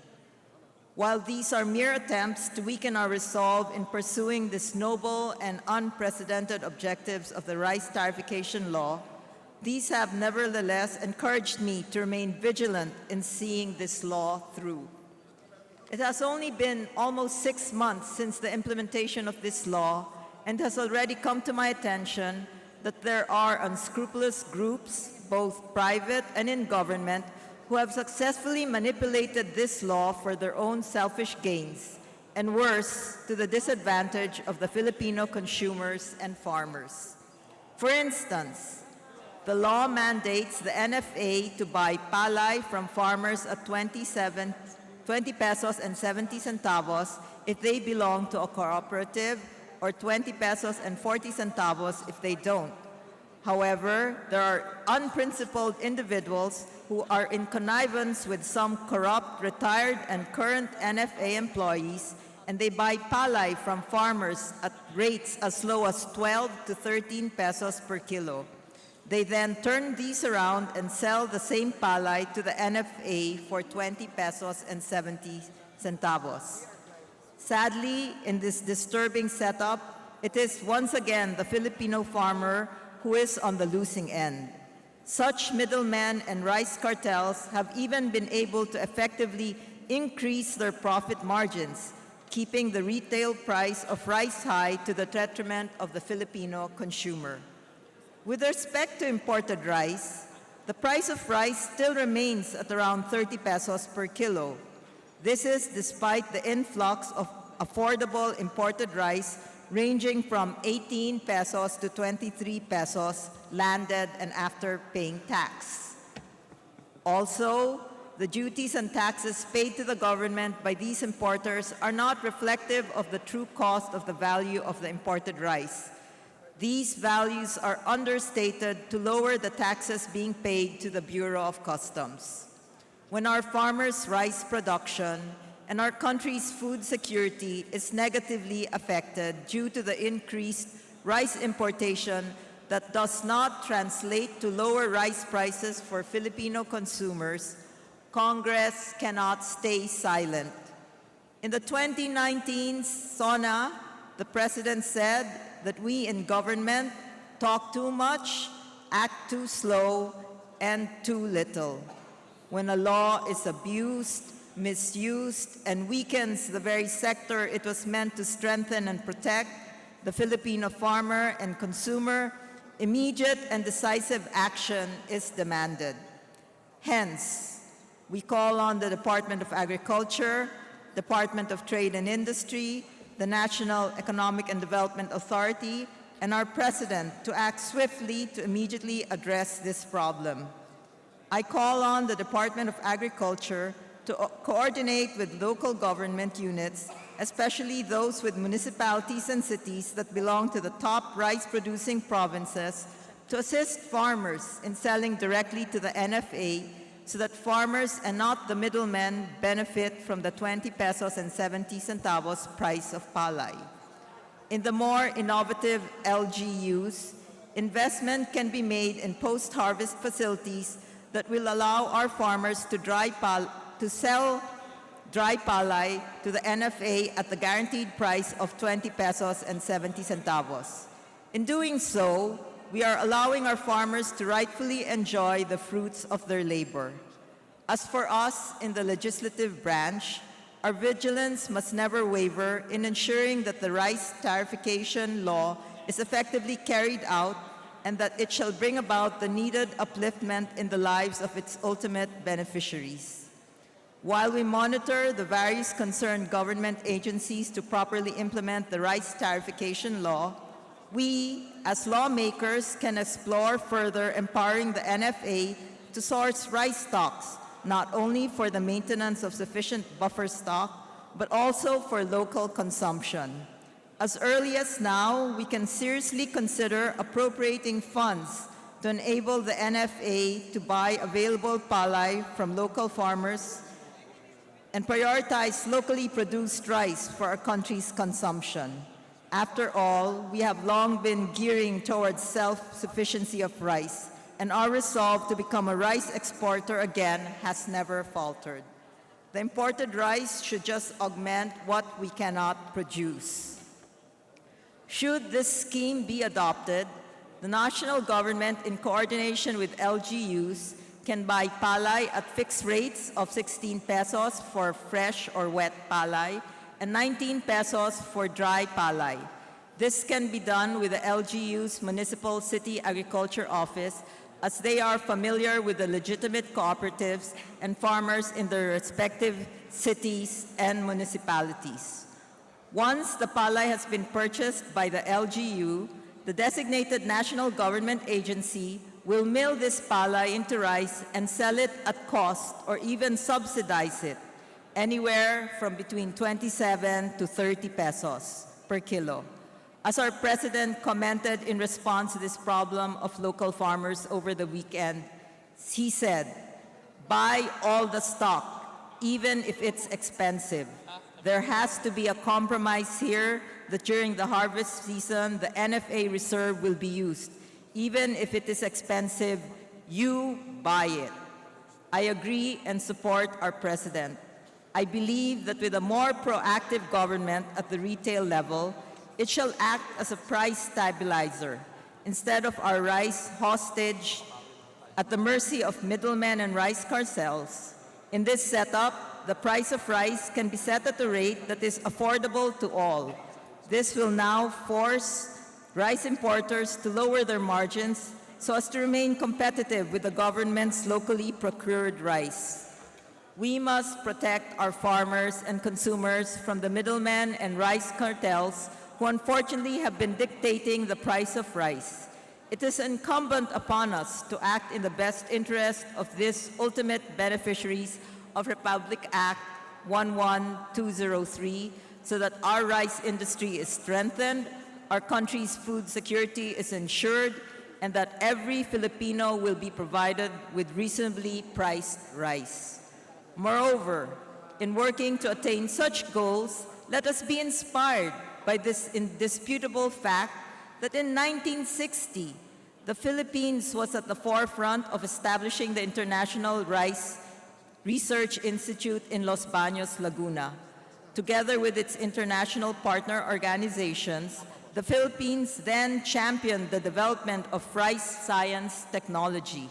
While these are mere attempts to weaken our resolve in pursuing this noble and unprecedented objectives of the Rice Tarification Law, these have nevertheless encouraged me to remain vigilant in seeing this law through. It has only been almost 6 months since the implementation of this law, and has already come to my attention that there are unscrupulous groups, both private and in government, who have successfully manipulated this law for their own selfish gains, and worse, to the disadvantage of the Filipino consumers and farmers. For instance, the law mandates the NFA to buy palay from farmers at 20 pesos and 70 centavos if they belong to a cooperative, or 20 pesos and 40 centavos if they don't. However, there are unprincipled individuals who are in connivance with some corrupt retired and current NFA employees and they buy palay from farmers at rates as low as 12 to 13 pesos per kilo. They then turn these around and sell the same palay to the NFA for 20 pesos and 70 centavos. Sadly, in this disturbing setup, it is once again the Filipino farmer who is on the losing end. Such middlemen and rice cartels have even been able to effectively increase their profit margins, keeping the retail price of rice high to the detriment of the Filipino consumer. With respect to imported rice, the price of rice still remains at around 30 pesos per kilo. This is despite the influx of affordable imported rice ranging from 18 pesos to 23 pesos landed and after paying tax. Also, the duties and taxes paid to the government by these importers are not reflective of the true cost of the value of the imported rice. These values are understated to lower the taxes being paid to the Bureau of Customs. When our farmers' rice production and our country's food security is negatively affected due to the increased rice importation that does not translate to lower rice prices for Filipino consumers, Congress cannot stay silent. In the 2019 SONA, the President said that we in government talk too much, act too slow, and too little. When a law is abused, misused, and weakens the very sector it was meant to strengthen and protect, the Filipino farmer and consumer, immediate and decisive action is demanded. Hence, we call on the Department of Agriculture, Department of Trade and Industry, the National Economic and Development Authority, and our President to act swiftly to immediately address this problem. I call on the Department of Agriculture to coordinate with local government units, especially those with municipalities and cities that belong to the top rice-producing provinces, to assist farmers in selling directly to the NFA so that farmers and not the middlemen benefit from the 20 pesos and 70 centavos price of palay. In the more innovative LGUs, investment can be made in post-harvest facilities that will allow our farmers to sell dry palay to the NFA at the guaranteed price of 20 pesos and 70 centavos. In doing so, we are allowing our farmers to rightfully enjoy the fruits of their labor. As for us in the legislative branch, our vigilance must never waver in ensuring that the rice tariffication law is effectively carried out and that it shall bring about the needed upliftment in the lives of its ultimate beneficiaries. While we monitor the various concerned government agencies to properly implement the rice tariffication law, we, as lawmakers, can explore further empowering the NFA to source rice stocks, not only for the maintenance of sufficient buffer stock, but also for local consumption. As early as now, we can seriously consider appropriating funds to enable the NFA to buy available palay from local farmers and prioritize locally produced rice for our country's consumption. After all, we have long been gearing towards self-sufficiency of rice, and our resolve to become a rice exporter again has never faltered. The imported rice should just augment what we cannot produce. Should this scheme be adopted, the national government, in coordination with LGUs, can buy palay at fixed rates of 16 pesos for fresh or wet palay and 19 pesos for dry palay. This can be done with the LGU's Municipal City Agriculture Office, as they are familiar with the legitimate cooperatives and farmers in their respective cities and municipalities. Once the palay has been purchased by the LGU, the designated national government agency will mill this palay into rice and sell it at cost or even subsidize it, anywhere from between 27 to 30 pesos per kilo. As our President commented in response to this problem of local farmers over the weekend, he said, "Buy all the stock, even if it's expensive. There has to be a compromise here that during the harvest season, the NFA reserve will be used. Even if it is expensive, you buy it. I agree and support our president. I believe that with a more proactive government at the retail level, it shall act as a price stabilizer instead of our rice hostage at the mercy of middlemen and rice cartels. In this setup, the price of rice can be set at a rate that is affordable to all. This will now force rice importers to lower their margins so as to remain competitive with the government's locally procured rice. We must protect our farmers and consumers from the middlemen and rice cartels who unfortunately have been dictating the price of rice. It is incumbent upon us to act in the best interest of these ultimate beneficiaries of Republic Act 11203 so that our rice industry is strengthened, our country's food security is ensured, and that every Filipino will be provided with reasonably priced rice. Moreover, in working to attain such goals, let us be inspired by this indisputable fact that in 1960, the Philippines was at the forefront of establishing the International Rice Research Institute in Los Baños, Laguna. Together with its international partner organizations, the Philippines then championed the development of rice science technology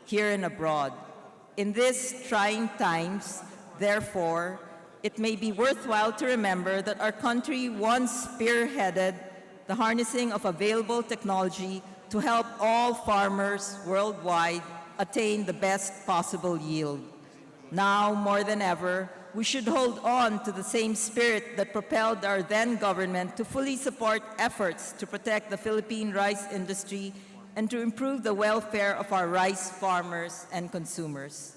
here and abroad. In these trying times, therefore, it may be worthwhile to remember that our country once spearheaded the harnessing of available technology to help all farmers worldwide attain the best possible yield. Now, more than ever, we should hold on to the same spirit that propelled our then government to fully support efforts to protect the Philippine rice industry and to improve the welfare of our rice farmers and consumers.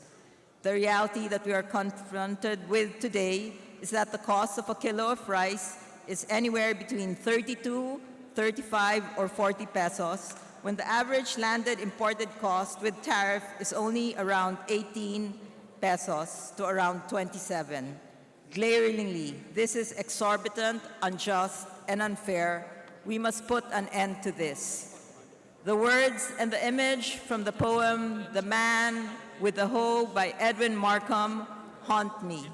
The reality that we are confronted with today is that the cost of a kilo of rice is anywhere between 32, 35, or 40 pesos, when the average landed imported cost with tariff is only around 18 pesos to around 27. Glaringly, this is exorbitant, unjust, and unfair. We must put an end to this. The words and the image from the poem The Man with the Hoe by Edwin Markham haunt me.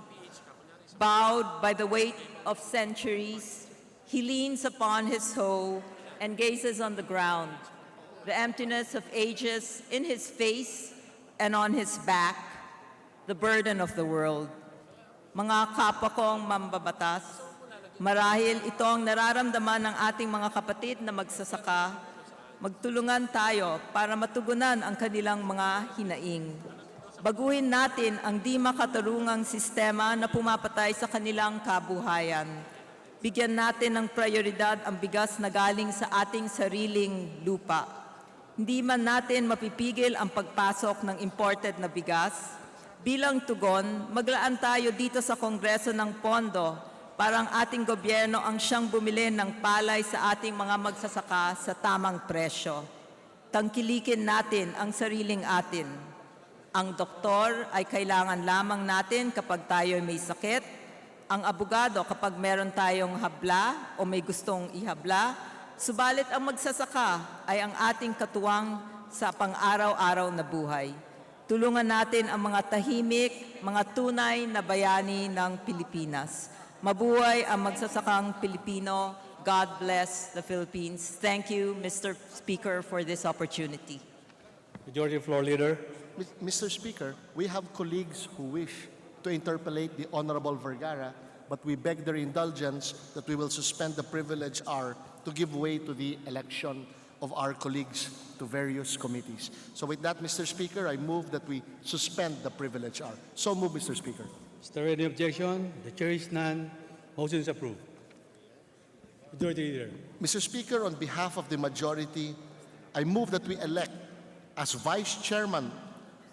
Bowed by the weight of centuries, he leans upon his hoe and gazes on the ground, the emptiness of ages in his face and on his back, the burden of the world. Mga kapwa kong mambabatas, marahil ito ang nararamdaman ng ating mga kapatid na magsasaka. Magtulungan tayo para matugunan ang kanilang mga hinaing. Baguhin natin ang di makatarungang sistema na pumapatay sa kanilang kabuhayan. Bigyan natin ng prioridad ang bigas na galing sa ating sariling lupa. Hindi man natin mapipigil ang pagpasok ng imported na bigas. Bilang tugon, maglaan tayo dito sa Kongreso ng pondo para ang ating gobyerno ang siyang bumili ng palay sa ating mga magsasaka sa tamang presyo. Tangkilikin natin ang sariling atin. Ang doktor ay kailangan lamang natin kapag tayo may sakit. Ang abogado kapag meron tayong habla o may gustong ihabla. Subalit ang magsasaka ay ang ating katuwang sa pang-araw-araw na buhay. Tulungan natin ang mga tahimik, mga tunay na bayani ng Pilipinas. Mabuhay ang magsasakang Pilipino. God bless the Philippines. Thank you, Mr. Speaker, for this opportunity. Majority Floor Leader. Mr. Speaker, we have colleagues who wish to interpellate the Honorable Vergara, but we beg their indulgence that we will suspend the privilege hour to give way to the election of our colleagues to various committees. So with that, Mr. Speaker, I move that we suspend the privilege hour. So move, Mr. Speaker. Is there any objection? The chair is none. Motion is approved. Majority Leader. Mr. Speaker, on behalf of the majority, I move that we elect as Vice Chairman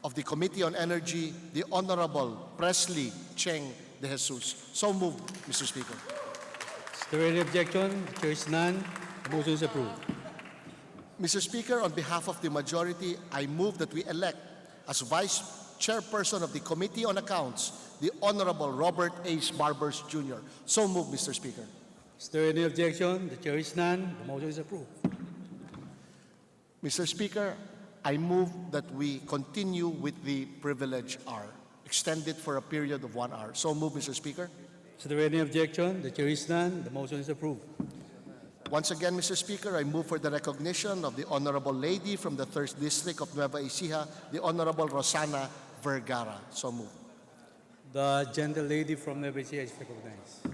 of the Committee on Energy the Honorable Presley Cheng de Jesus. So moved, Mr. Speaker. Is there any objection? The chair is none. Motion is approved. Mr. Speaker, on behalf of the majority, I move that we elect as Vice Chairperson of the Committee on Accounts the Honorable Robert H. Barbers Jr. So moved, Mr. Speaker. Is there any objection? The chair is none. The motion is approved. Mr. Speaker, I move that we continue with the privilege hour, extend it for a period of 1 hour. So moved, Mr. Speaker. Is there any objection? The chair is none. The motion is approved. Once again, Mr. Speaker, I move for the recognition of the Honorable Lady from the 3rd District of Nueva Ecija, the Honorable Rosana Vergara. So moved. The gentle lady from Nueva Ecija is recognized.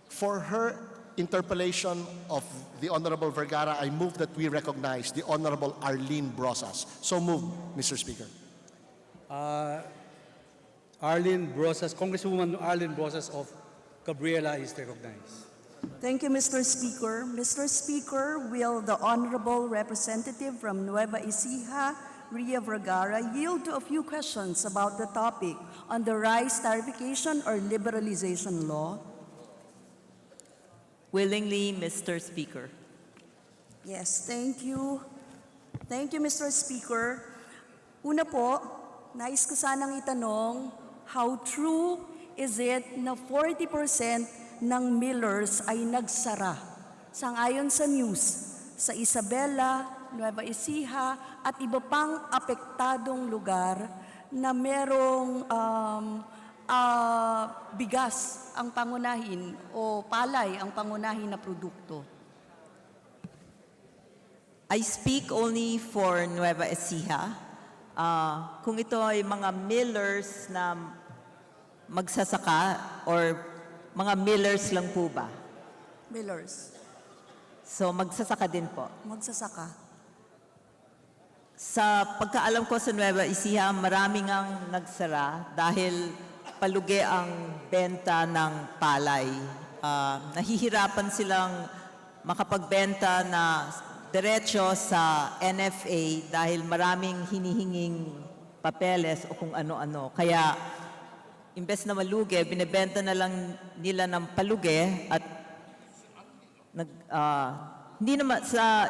For her interpellation of the Honorable Vergara, I move that we recognize the Honorable Arlene Brosas. So moved, Mr. Speaker. Arlene Brosas, Congresswoman Arlene Brosas of Gabriela is recognized. Thank you, Mr. Speaker. Mr. Speaker, will the Honorable Representative from Nueva Ecija, Ria Vergara, yield to a few questions about the topic on the rice tarification or liberalization law? Willingly, Mr. Speaker. Yes, thank you. Thank you, Mr. Speaker. Una po, nais ko sanang itanong, how true is it na 40% ng millers ay nagsara? Sangayon sa news, sa Isabela, Nueva Ecija at iba pang apektadong lugar na merong bigas ang pangunahin o palay ang pangunahin na produkto. I speak only for Nueva Ecija. Kung ito ay mga millers na magsasaka or mga millers lang po ba? Millers. So magsasaka din po. Magsasaka. Sa pagkaalam ko sa Nueva Ecija, maraming ang nagsara dahil palugi ang benta ng palay. Nahihirapan silang makapagbenta na diretso sa NFA dahil maraming hinihinging papeles o kung ano-ano. Kaya, imbes na malugi, binibenta na lang nila ng palugi at hindi naman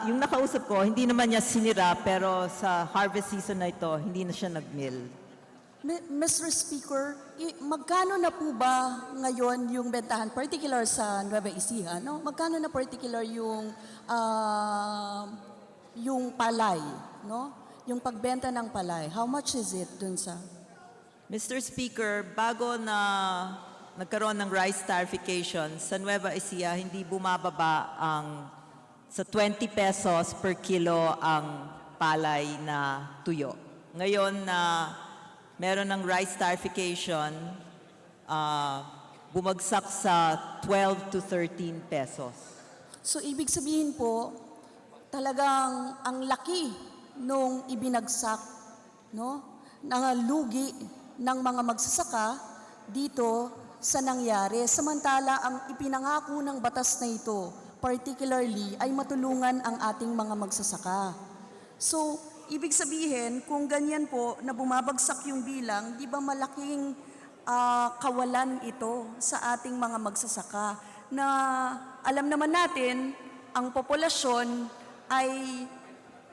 yung nakausap ko, hindi naman niya sinira, pero sa harvest season na ito, hindi na siya nag-mill. Mr. Speaker, magkano na po ba ngayon yung bentahan, particular sa Nueva Ecija, no? Magkano na particular yung palay, no? Yung pagbenta ng palay, how much is it dun sa? Mr. Speaker, bago na nagkaroon ng rice tarification, sa Nueva Ecija, hindi bumababa sa 20 pesos per kilo ang palay na tuyo. Ngayon na meron ng rice tarification, bumagsak sa 12 to 13 pesos. So, ibig sabihin po, talagang ang laki nung ibinagsak, no? Nangalugi ng mga magsasaka dito sa nangyari. Samantala, ang ipinangako ng batas na ito, particularly, ay matulungan ang ating mga magsasaka. So, ibig sabihin, kung ganyan po na bumabagsak yung bilang, di ba malaking kawalan ito sa ating mga magsasaka na alam naman natin, ang populasyon ay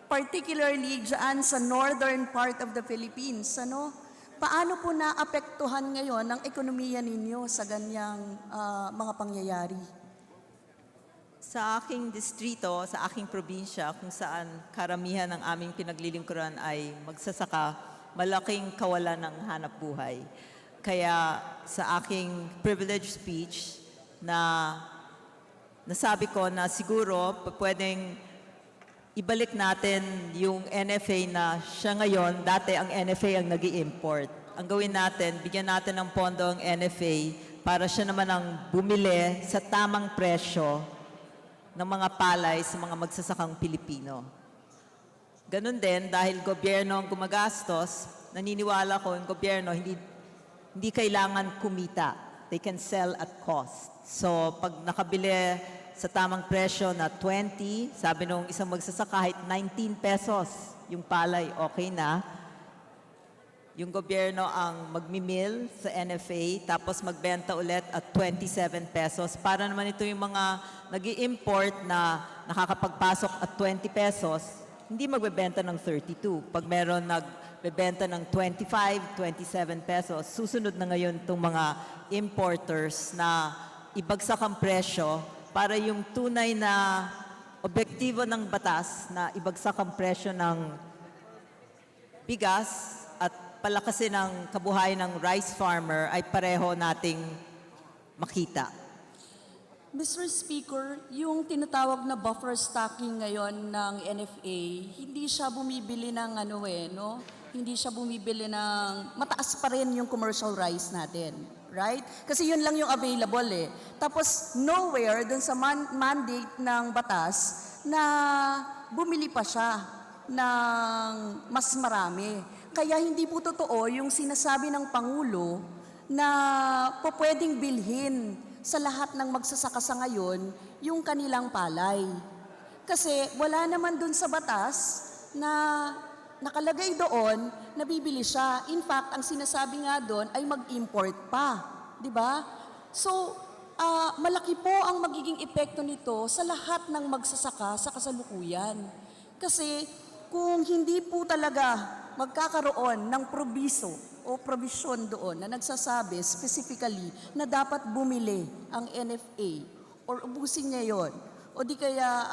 particularly dyan sa northern part of the Philippines. Ano? Paano po naapektuhan ngayon ang ekonomiya ninyo sa ganyang mga pangyayari? Sa aking distrito, sa aking probinsya, kung saan karamihan ng aming pinaglilingkuran ay magsasaka, malaking kawalan ng hanap buhay. Kaya sa aking privilege speech na nasabi ko na siguro pwedeng ibalik natin yung NFA na siya ngayon, dati ang NFA ang nag-i-import. Ang gawin natin, bigyan natin ng pondo ang NFA para siya naman ang bumili sa tamang presyo ng mga palay sa mga magsasakang Pilipino. Ganon din, dahil gobyerno ang gumagastos, naniniwala ko yung gobyerno hindi kailangan kumita. They can sell at cost. So pag nakabili sa tamang presyo na 20, sabi nung isang magsasaka, kahit 19 pesos yung palay, okay na. Yung gobyerno ang magmimil sa NFA, tapos magbenta ulit at 27 pesos. Para naman ito yung mga nag-i-import na nakakapagpasok at 20 pesos, hindi magbebenta ng 32. Pag meron bebenta ng 25, 27 pesos. Susunod na ngayon itong mga importers na ibagsak ang presyo para yung tunay na objektibo ng batas na ibagsak ang presyo ng bigas at palakasin ang kabuhayan ng rice farmer ay pareho nating makita. Mr. Speaker, yung tinatawag na buffer stocking ngayon ng NFA, hindi siya bumibili ng Hindi siya bumibili ng mataas pa rin yung commercial rice natin, right? Kasi yun lang yung available eh. Tapos nowhere dun sa mandate ng batas na bumili pa siya ng mas marami. Kaya hindi po totoo yung sinasabi ng Pangulo na pwedeng bilhin sa lahat ng magsasaka sa ngayon yung kanilang palay. Kasi wala naman dun sa batas na nakalagay doon na bibili siya. In fact, ang sinasabi nga doon ay mag-import pa. Di ba? So, malaki po ang magiging epekto nito sa lahat ng magsasaka sa kasalukuyan. Kasi kung hindi po talaga magkakaroon ng provision doon na nagsasabi specifically na dapat bumili ang NFA or ubusin niya yon o di kaya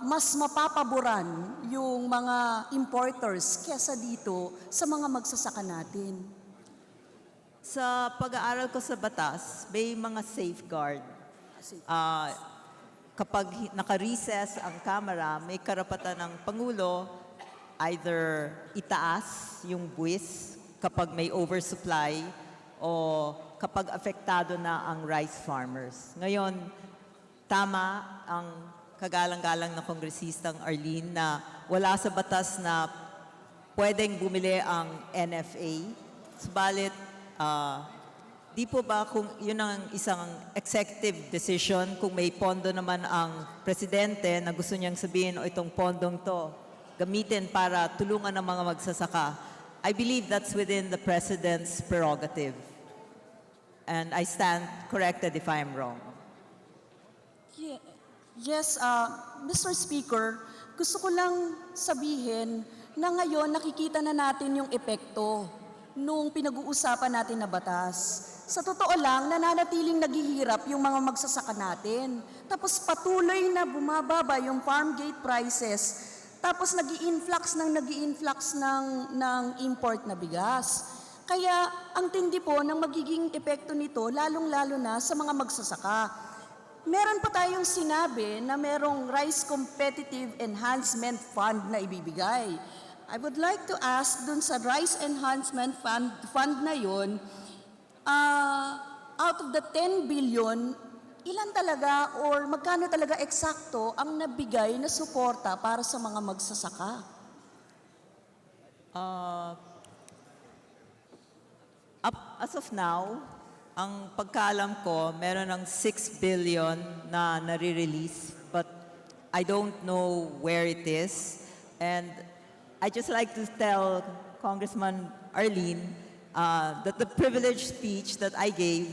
mas mapapaboran yung mga importers kesa dito sa mga magsasaka natin. Sa pag-aaral ko sa batas, may mga safeguard. Kapag naka-recess ang Kamara, may karapatan ng Pangulo either itaas yung buwis kapag may oversupply o kapag apektado na ang rice farmers. Ngayon, tama ang kagalang-galang na kongresistang Arlene na wala sa batas na pwedeng bumili ang NFA. Subalit, di po ba kung yun ang isang executive decision, kung may pondo naman ang presidente na gusto niyang sabihin, o itong pondong to, gamitin para tulungan ng mga magsasaka, I believe that's within the President's prerogative. And I stand corrected if I am wrong. Yes, Mr. Speaker, gusto ko lang sabihin na ngayon nakikita na natin yung epekto nung pinag-uusapan natin na batas. Sa totoo lang, nananatiling naghihirap yung mga magsasaka natin. Tapos patuloy na bumababa yung farm gate prices. Tapos nag-i-influx ng import na bigas. Kaya ang tindi po ng magiging epekto nito, lalong-lalo na sa mga magsasaka. Meron pa tayong sinabi na merong Rice Competitive Enhancement Fund na ibibigay. I would like to ask dun sa Rice Enhancement Fund na yun, out of the 10 billion, ilan talaga or magkano talaga eksakto ang nabigay na suporta para sa mga magsasaka? As of now, ang pagkaalam ko, meron ng 6 billion na nare-release, but I don't know where it is. And I just like to tell Congressman Arlene that the privileged speech that I gave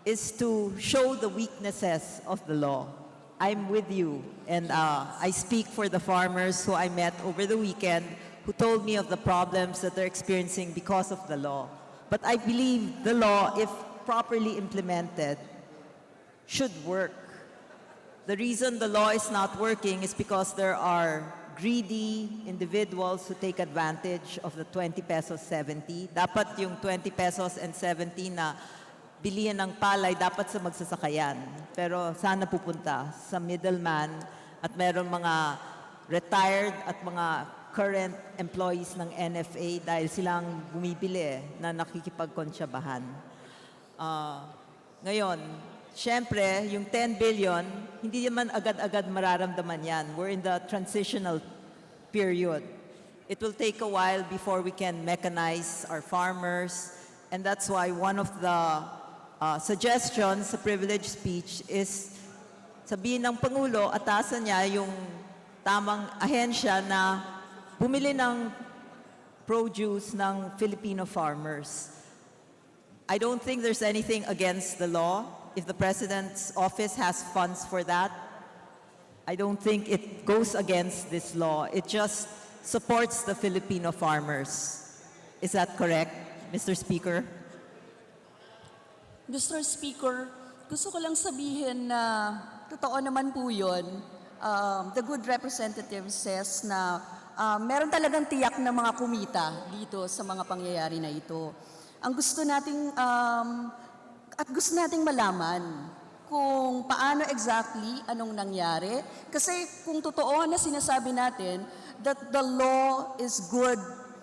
is to show the weaknesses of the law. I'm with you, and I speak for the farmers who I met over the weekend who told me of the problems that they're experiencing because of the law. But I believe the law, if properly implemented, should work. The reason the law is not working is because there are greedy individuals who take advantage of the 20 pesos 70. Dapat yung 20 pesos and 70 na bilihan ng palay dapat sa magsasakayan. Pero sana pupunta sa middleman at meron mga retired at mga current employees ng NFA dahil silang bumibili na nakikipagkontsyabahan. Ngayon, syempre, yung 10 billion, hindi naman agad-agad mararamdaman yan. We're in the transitional period. It will take a while before we can mechanize our farmers, and that's why one of the suggestions sa privilege speech is sabihin ng Pangulo, atasan niya yung tamang ahensya na bumili ng produce ng Filipino farmers. I don't think there's anything against the law. If the President's office has funds for that, I don't think it goes against this law. It just supports the Filipino farmers. Is that correct, Mr. Speaker? Mr. Speaker, gusto ko lang sabihin na totoo naman po yun. The good representative says na meron talagang tiyak na mga kumita dito sa mga pangyayari na ito. Ang gusto nating gusto nating malaman kung paano exactly anong nangyari. Kasi kung totoo na sinasabi natin that the law is good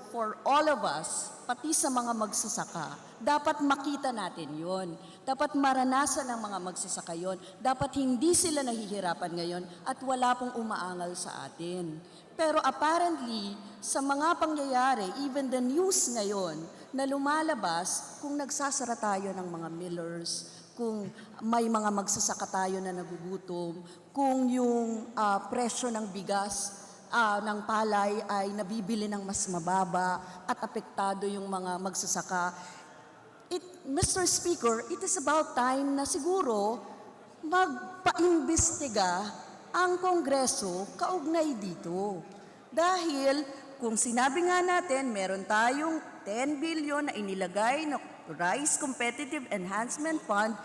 for all of us, pati sa mga magsasaka, dapat makita natin yon. Dapat maranasan ng mga magsasaka yon. Dapat hindi sila nahihirapan ngayon at wala pong umaangal sa atin. Pero apparently, sa mga pangyayari, even the news ngayon, na lumalabas kung nagsasara tayo ng mga millers, kung may mga magsasaka tayo na nagugutom, kung yung presyo ng bigas, ng palay ay nabibili ng mas mababa at apektado yung mga magsasaka. Mr. Speaker, it is about time na siguro magpaimbestiga ang Kongreso kaugnay dito. Dahil kung sinabi nga natin, meron tayong 10 billion na inilagay na Rice Competitive Enhancement Fund,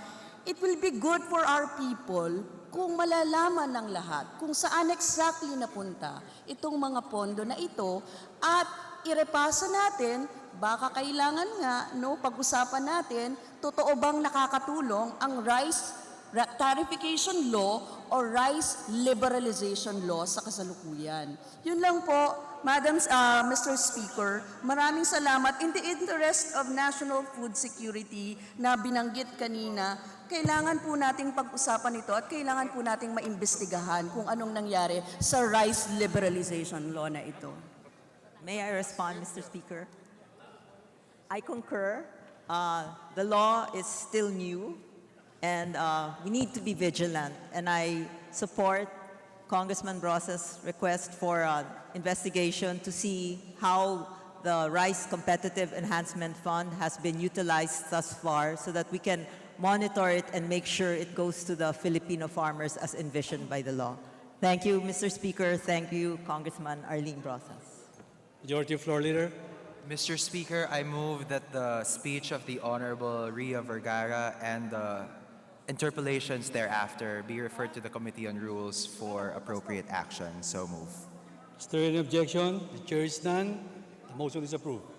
it will be good for our people kung malalaman ng lahat kung saan exactly napunta itong mga pondo na ito at irepasa natin, baka kailangan nga, pag-usapan natin, totoo bang nakakatulong ang rice tarification law o rice liberalization law sa kasalukuyan. Yun lang po, Mr. Speaker, maraming salamat. In the interest of national food security na binanggit kanina, kailangan po nating pag-usapan ito at kailangan po nating maimbestigahan kung anong nangyari sa rice liberalization law na ito. May I respond, Mr. Speaker? I concur. The law is still new, and we need to be vigilant. And I support Congressman Bros's request for investigation to see how the Rice Competitive Enhancement Fund has been utilized thus far so that we can monitor it and make sure it goes to the Filipino farmers as envisioned by the law. Thank you, Mr. Speaker. Thank you, Congressman Arlene Brosas. Majority Floor Leader. Mr. Speaker, I move that the speech of the Honorable Ria Vergara and the interpellations thereafter be referred to the Committee on Rules for appropriate action. So move. Is there any objection? The chair is none. The motion is approved.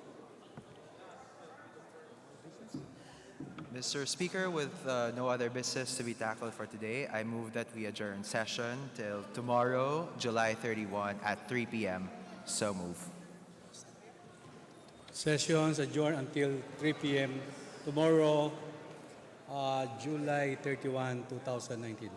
Mr. Speaker, with no other business to be tackled for today, I move that we adjourn session till tomorrow, July 31 at 3 p.m. So move. Sessions adjourned until 3 p.m. tomorrow, July 31, 2019.